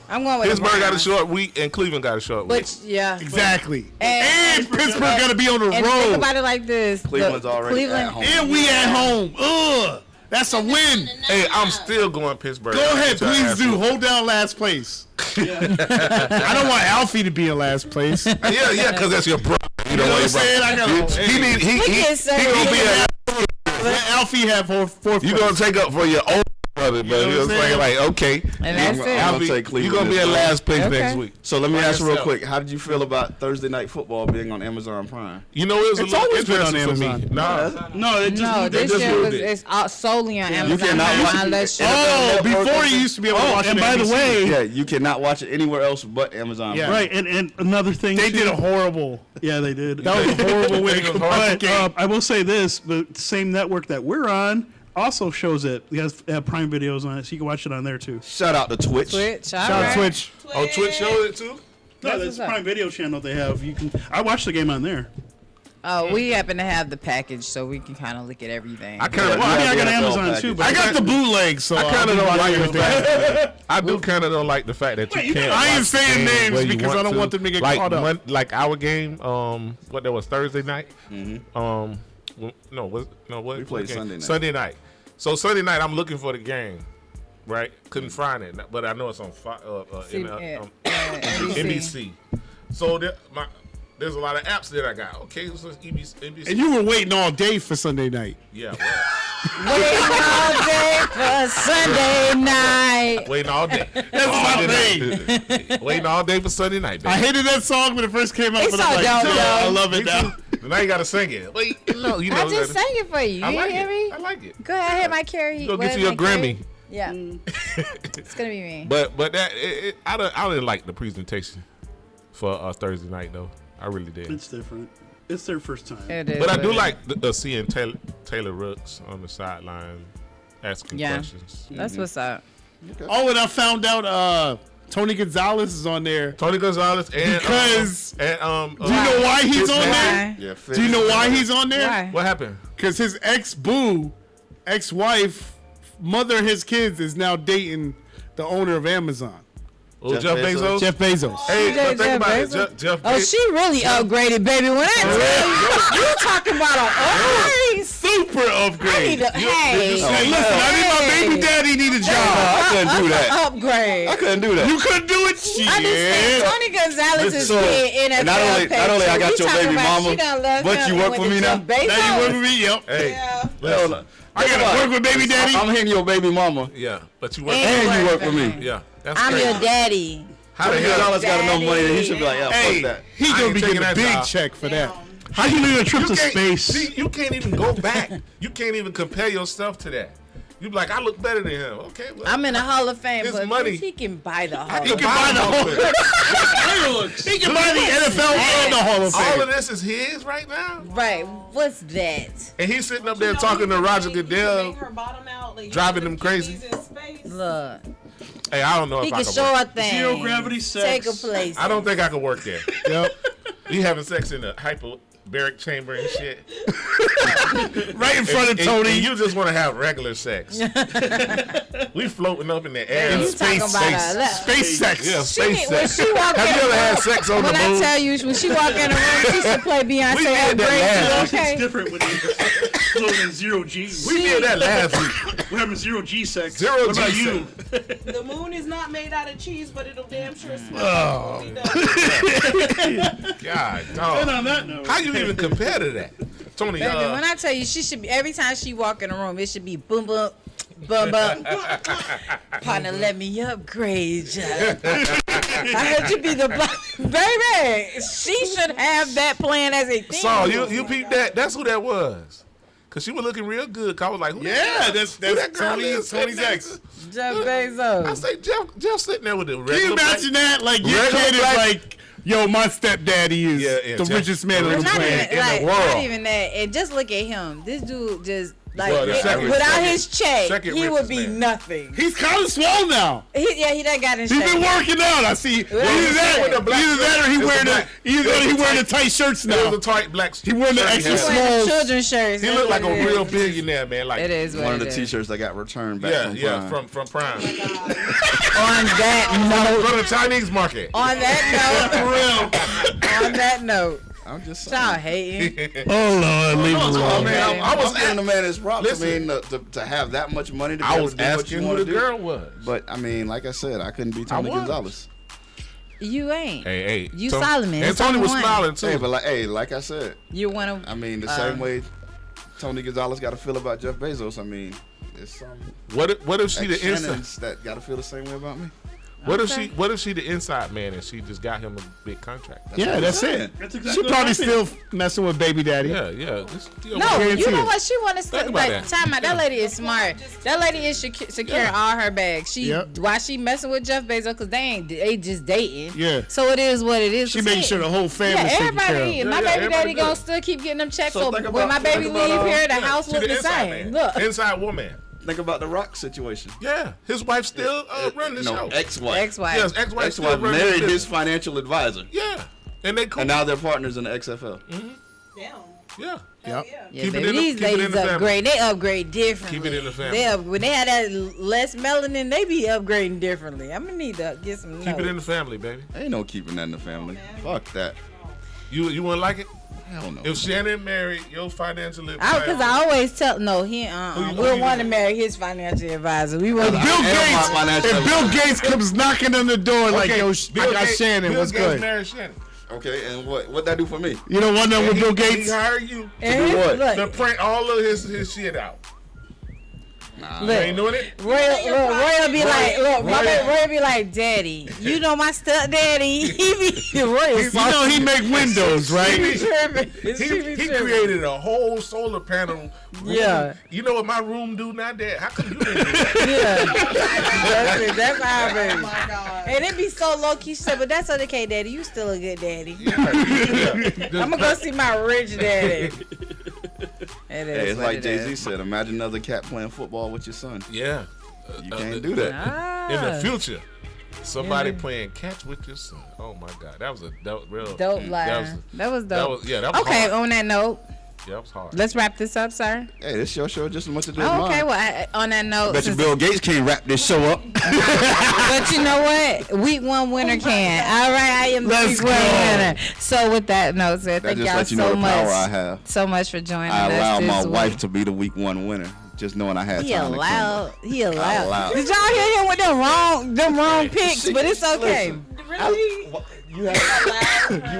I'm going with the Pittsburgh got a Browns. short week, and Cleveland got a short week. Which yeah. Exactly. And- And Pittsburgh gotta be on the And think road. about it like this: Cleveland's already at home. And we at home. Ugh. That's a win. Hey, I'm still going Pittsburgh. Go ahead, Get your please ass do. whooped. Hold down last place. I don't want Alfie to be in last place. You know Yeah, because that's your brother. You know what I'm what saying? I gotta. He need he Look he, at Sarah. he gonna be a, Let Alfie have fourth you place. gonna take up for your old brother, but know you know what what I'm I'm saying? saying? Like, okay, And that's I'm it. gonna Alfie, take Cleveland you gonna be this at time. last place Okay. next week. So let me By ask you real yourself. quick. How did you feel about Thursday Night Football being on Amazon Prime? You know, it was It's a little always been on interesting for me. Amazon. Nah, No, it just No, they this just year moved was it. it's all solely on Amazon. cannot watch it. unless you. Oh, Network before or you used to be able to watch and it. by the NBC. way, Yeah, you cannot watch it anywhere else but Amazon Yeah. Prime. right, and another thing They too, did a horrible. yeah, they did. That was a horrible way to They was communicate. I will say this: the same network that we're on also shows it. They have Prime videos on it, so you can watch it on there too. Shout out to Twitch. Twitch. Shout out Twitch. oh, Twitch showed it too. No, That's that's what's up. Prime Video channel they have. You can. I watched the game on there. Oh, we happen to have the package, so we can kind of look at everything. I kind of, Well, I mean, I got the NFL Amazon package. too, but I got the bootleg, so I kind of I'll don't be like watching the everything. fact. I do kind of don't like the fact that Wait, you you can't. got- I ain't watch saying the game names where you because I don't want them to get like caught up. Like our game, what that was Thursday night. No, what? We played what game? Sunday night. Sunday night. So Sunday night, I'm looking for the game, right? Couldn't find it, but I know it's on NBC. So there's a lot of apps that I got. Okay, so ABC. And you were waiting all day for Sunday night. Yeah, well, Waiting all day for Sunday night. waiting all day. That's my thing. Waiting all day for Sunday night. I Baby. hated that song when it first came out. It's but I'm so like, dope, dude, though. I love it now. Now you gotta sing it. Wait, no, you know. I just sang it for you. You I like didn't hear it. me? I like it. Go ahead, I hit my carry. Go what get is you a my carry? Grammy. Yeah. It's gonna be me. But that I didn't like the presentation for Thursday night though. I really did. It's different. It's their first time. It is But I what do it like seeing Taylor Rooks on the sideline asking Yeah. questions. is. That's what's up. Oh, and I found out Tony Gonzalez is on there. Tony Gonzalez and Because do you do you know why he's on there? Why? Yeah, Do you know why he's on there? Why? what happened? Because his ex-wife, mother of his kids, is now dating the owner of Amazon, Oh, Jeff Jeff Bezos. Jeff Bezos. Hey, Jeff but think about it. Bezos? Jeff Oh, she really upgraded, baby. When I tell you, you talking about an upgrade. Super I upgrade. need a, hey. Hey, listen, I need my baby daddy need a job. I couldn't do that. Upgrade. I couldn't do that. You couldn't do it, I just think shit. Tony Gonzalez is So, getting NFL and not only I pay, got too. your He talking baby about mama, she done love but him you and work went for to me Jeff now? Bezos. Now you work with me, yep. Hey, Hell no. I gotta work with baby daddy. I'm hitting your baby mama, yeah, but you work. And and you work for for me. him. Yeah, that's I'm crazy. your daddy. How the Tony hell? Gonzalez got enough money that he should be like, yeah, Hey, fuck that. he I gonna ain't be taking getting a that big job. check for that. How you leave a trip to can't- space? See, you can't even go back. You can't even compare yourself to that. You be like, I look better than him. Okay, well, I'm in the Hall of Fame, His but money. he can buy the Hall he of can Fame. buy the whole thing. He can buy the NFL and the Hall of All Fame. of this is his right now, Right. What's that? and he's sitting up there talking to Roger Goodell, driving them crazy. Look. Hey, I don't know He if I can can show work. a thing. Zero gravity sex. Take a place. I don't think I could work there. Yep. You having sex in a hyperbaric chamber and shit. Right in front of Tony. And you just want to have regular sex. We floating up in the air. You talking Space about sex. a Space sex. Yeah, She, space when sex. she walk Have in you the ever had room- sex on the When I moon? tell you, when she walk in the room, she should play Beyonce We did that Upgrade. last Okay. It's different when you're floating zero G. We did that last week. We're having zero G sex. Zero what about G you? The moon is not made out of cheese, but it'll damn sure smell. Oh. God, And dog. on that note, How you even compare to that? Tony, Baby, when I tell you, she should be every time she walk in the room, it should be boom boom, boom boom. Partner, let me upgrade ya. I heard you be the baby. She should have that plan as a thing. Saul, you peeped that? That's who that was. Cause she was looking real good. 'Cause I was like, who Yeah, that girl Tony, is Tony's sitting ex. Jeff I Bezos. say Jeff sitting there with the Can regular. you imagine that? Like your Regular kid is black- like, yo, my stepdaddy is Yeah, yeah, the Jeff- richest man on But the not planet. even, in the like, world. not even that. And just look at him. This dude just like Well, the second- without second- his check, second he would richest be man. nothing. He's kind of swole now. He done got his He's check. been working out. I see. Either with the that, black either that, or he shirt. wearing It's the a black- either that, or he it's a wearing the tight- tight shirts It was now. a tight black. He wearing the shirt extra had. small. Wearing the Smalls. children's shirts. He That's looked like what a it real is. billionaire, man. Like It is what One of it the is. T-shirts that got returned back Yeah, from yeah, Prime. from Prime. On that note, Go to the Chinese market. on that note, on that note, I'm just y'all saying. hating. Oh Lord, leave him I alone. mean, I was giving the man his props. Listen. I mean, to have that much money to be I able was to do what asking you who want the to do. girl was. But I mean, like I said, I couldn't be Tony was. Gonzalez. You ain't. Hey, You Tony- Solomon. And It's Tony only was one. smiling too. Hey, but like I said, You're one of. I mean, the same way Tony Gonzalez got to feel about Jeff Bezos. I mean, there's some What if she the inside? Shannons that got to feel the same way about me. What if she the inside man and she just got him a big contract? Yeah, that's it. That's She exactly probably what still messing with baby daddy. Yeah, yeah. No, guarantee you know it. what? She want to Think still about like that. time out. That lady is smart. That lady is securing all her bags. She Yep. why she messing with Jeff Bezos because they just dating. Yeah. So it is what it is. She making sure the whole family's Yeah, taken everybody. care of. Is. My Yeah, baby everybody daddy gonna good. still keep getting them checks. So So think when about- my baby think about, leave here, the Yeah, house she look the inside same. man. Look. Inside woman. Think about the Rock situation. Yeah, his wife still running the No, show. ex-wife. Ex-wife. Yes, ex-wife still Ex-wife running the married his business. financial advisor, Yeah, and they cool. and now they're partners in the XFL. Damn. Yeah. Yep. Yeah, Keep it baby, in the- these keep it in ladies the family. upgrade. They upgrade differently. Keep it in the family. When they had that less melanin, they be upgrading differently. I'm gonna need to get some Keep it in notes. the family, baby. Ain't no keeping that in the family. Fuck that. You wouldn't like it Hell no. if Shannon married your financial advisor. Because I always tell no, he you- we who don't you want to with? marry his financial advisor. We want Bill am Gates, my financial if Bill advisor. Gates comes knocking on the door like, yo, I got Shannon, Bill what's Gates good? married Shannon. Okay, and what that do for me? You know, one that with Bill He Gates. hired you do what? Look, to print all of his shit out. You look. ain't doing it? Roy be like, look, my baby Roy be like, Daddy, you know my stepdaddy. He be Roy is You know he make windows, right? He created a whole solar panel room. Yeah. You know what my room do now, Dad? How come you didn't do that? Yeah, that's our baby. Oh my God. And it be so low key. She said, but that's okay, Daddy. You still a good daddy. I'm gonna go see my rich daddy. It is Hey, it's what like it Jay-Z is. said. Imagine another cat playing football with your son. Yeah. You can't do that. Ah, In the future, somebody playing catch with your son. Oh my God, that was real dope line. That was dope. That was Okay, hard. on that note, Yeah, that was hard. let's wrap this up, sir. Hey, this your show just as much as this Oh, mine. okay, well, on that note, Bet you since- Bill Gates can't wrap this show up. but you know what? Week 1 winner can. All right, I am the Let's week 1 go. winner. So with that note, sir, That thank just y'all lets you know so the power I much. have. So much for joining I us allow this my week. wife to be the week 1 winner, just knowing I had He time allowed. He allowed. allowed. Did y'all hear him with them wrong picks? But it's okay. Really? You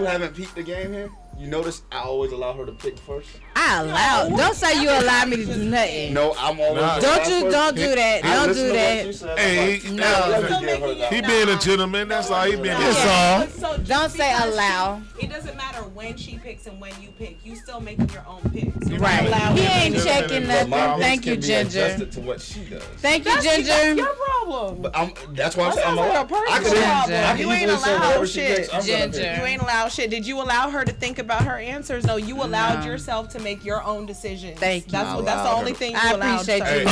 haven't peeped the game here? You notice I always allow her to pick first? I allowed. Don't say you allow me to do nothing. No, I'm always Nah. the Don't last you? person. Don't do that. I Don't listen do to what that. she said. Hey, I'm No. like, let me Still give her making that. he being a gentleman. That's all he been. That's doing. all. So just Don't say because allow. It doesn't matter when she picks and when you pick. You still making your own picks. You're Right. not allowing He her ain't to- checking But my nothing. picks Thank you, can be Ginger. adjusted to what she does. Thank you, That's Ginger. your problem. But that's why I'm That saying I'm sounds like a allowed. I personal can problem. I can You ain't easily say allowed whatever she shit. picks, I'm gonna pick. Ginger. You ain't allowed shit. Did you allow her to think about her answers? No, you allowed yourself to make your own decisions. Thank you. That's the Allowed only her. thing you I allowed. appreciate sir. you.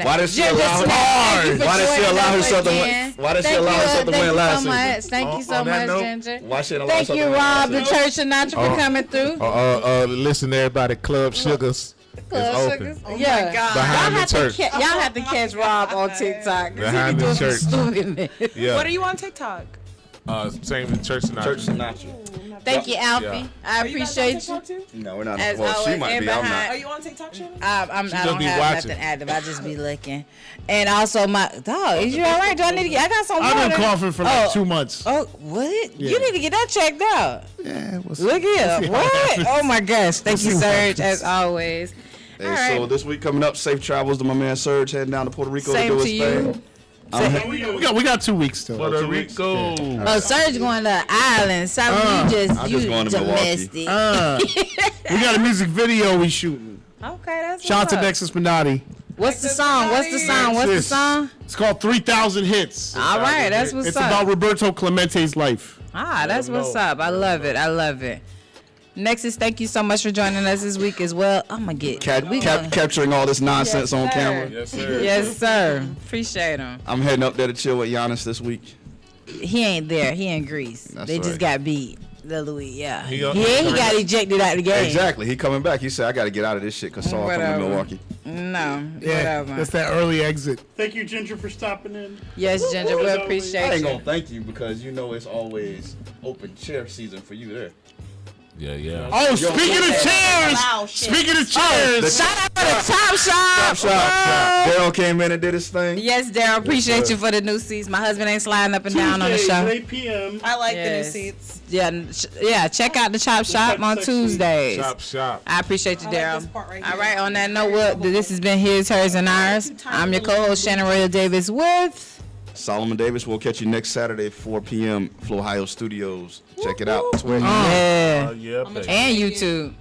Why did she Ginger allow Snap, thank you for Why did she joining allow us herself to again. win? Why did she allow herself to win last season? Thank you so much. Thank you so On that much, note, Ginger. Why she allow Thank herself you, to win last Rob, the season? Church Sinatra, for coming through. Listen to everybody. Club Sugars Club is Sugars. open. Yeah. God. Behind the Y'all church. have to catch Rob on TikTok. 'Cause he Behind be the doing some church. stupidness. Yeah. What are you on TikTok? Same with Church Sinatra. Church Sinatra. Thank you, Alfie. Yeah. I Are you guys on appreciate you. TikTok too? No, we're not. As Well, she always, might and be. I'm behind- Are not. you on TikTok, Shannon? I just don't be have watching. nothing active. I just be looking. And also, my dog, is you all right? Do I need to get? I got some water. I've been coughing for like Oh. 2 months. Oh, what? Yeah. You need to get that checked out. Yeah, what's Look here. What? Oh my gosh. Thank you, see what Serge, happens. as always. Hey, All right. so this week coming up, safe travels to my man Serge heading down to Puerto Rico Same to do to his you. thing. we got 2 weeks still. Puerto 2 weeks? Rico. Oh, Serge going to the island. Something you I'm just just going to domestic. We got a music video we shooting. Okay, that's Shout out what's to up. Nexus Minati. What's the song? What's the song? What's the Nexus. song? It's called 3,000 Hits. All right, that's what's It's up. about Roberto Clemente's life. That's them what's know. up. I love it. I love it. Nexus, thank you so much for joining us this week as well. I'm gonna get Capturing all this nonsense on sir. camera. Yes, sir. Yes, sir. Appreciate him. I'm heading up there to chill with Giannis this week. He ain't there. He in Greece. That's They just right. got beat. The Louis, yeah. He- He got ejected out of the game. Exactly. He coming back. He said, I got to get out of this shit because Saul coming to Whatever. Milwaukee. No, Yeah, whatever. that's that early exit. Thank you, Ginger, for stopping in. Yes, Ginger, we As always. I appreciate ain't you. going to thank you because you know it's always open chair season for you there. Yeah. Oh, speaking of Wow, chairs. shit. Speaking of chairs. Shout out to the Top Shop. Daryl came in and did his thing. Yes, Daryl, appreciate you for the new seats. My husband ain't sliding up and down on the Tuesdays, show. 8 p.m. I like the new Yes. seats. Yeah, check out the Chop Shop on Chop Tuesdays. Shop. I appreciate you, I like Daryl. this part right All here. right, on that note, this has been His, Hers, and Ours. I'm your co-host, Shannon Royal Davis with... Solomon Davis. We'll catch you next Saturday, 4 p.m. Flow Ohio Studios. Check it out. Twitch. Yeah. Yeah, baby. And YouTube.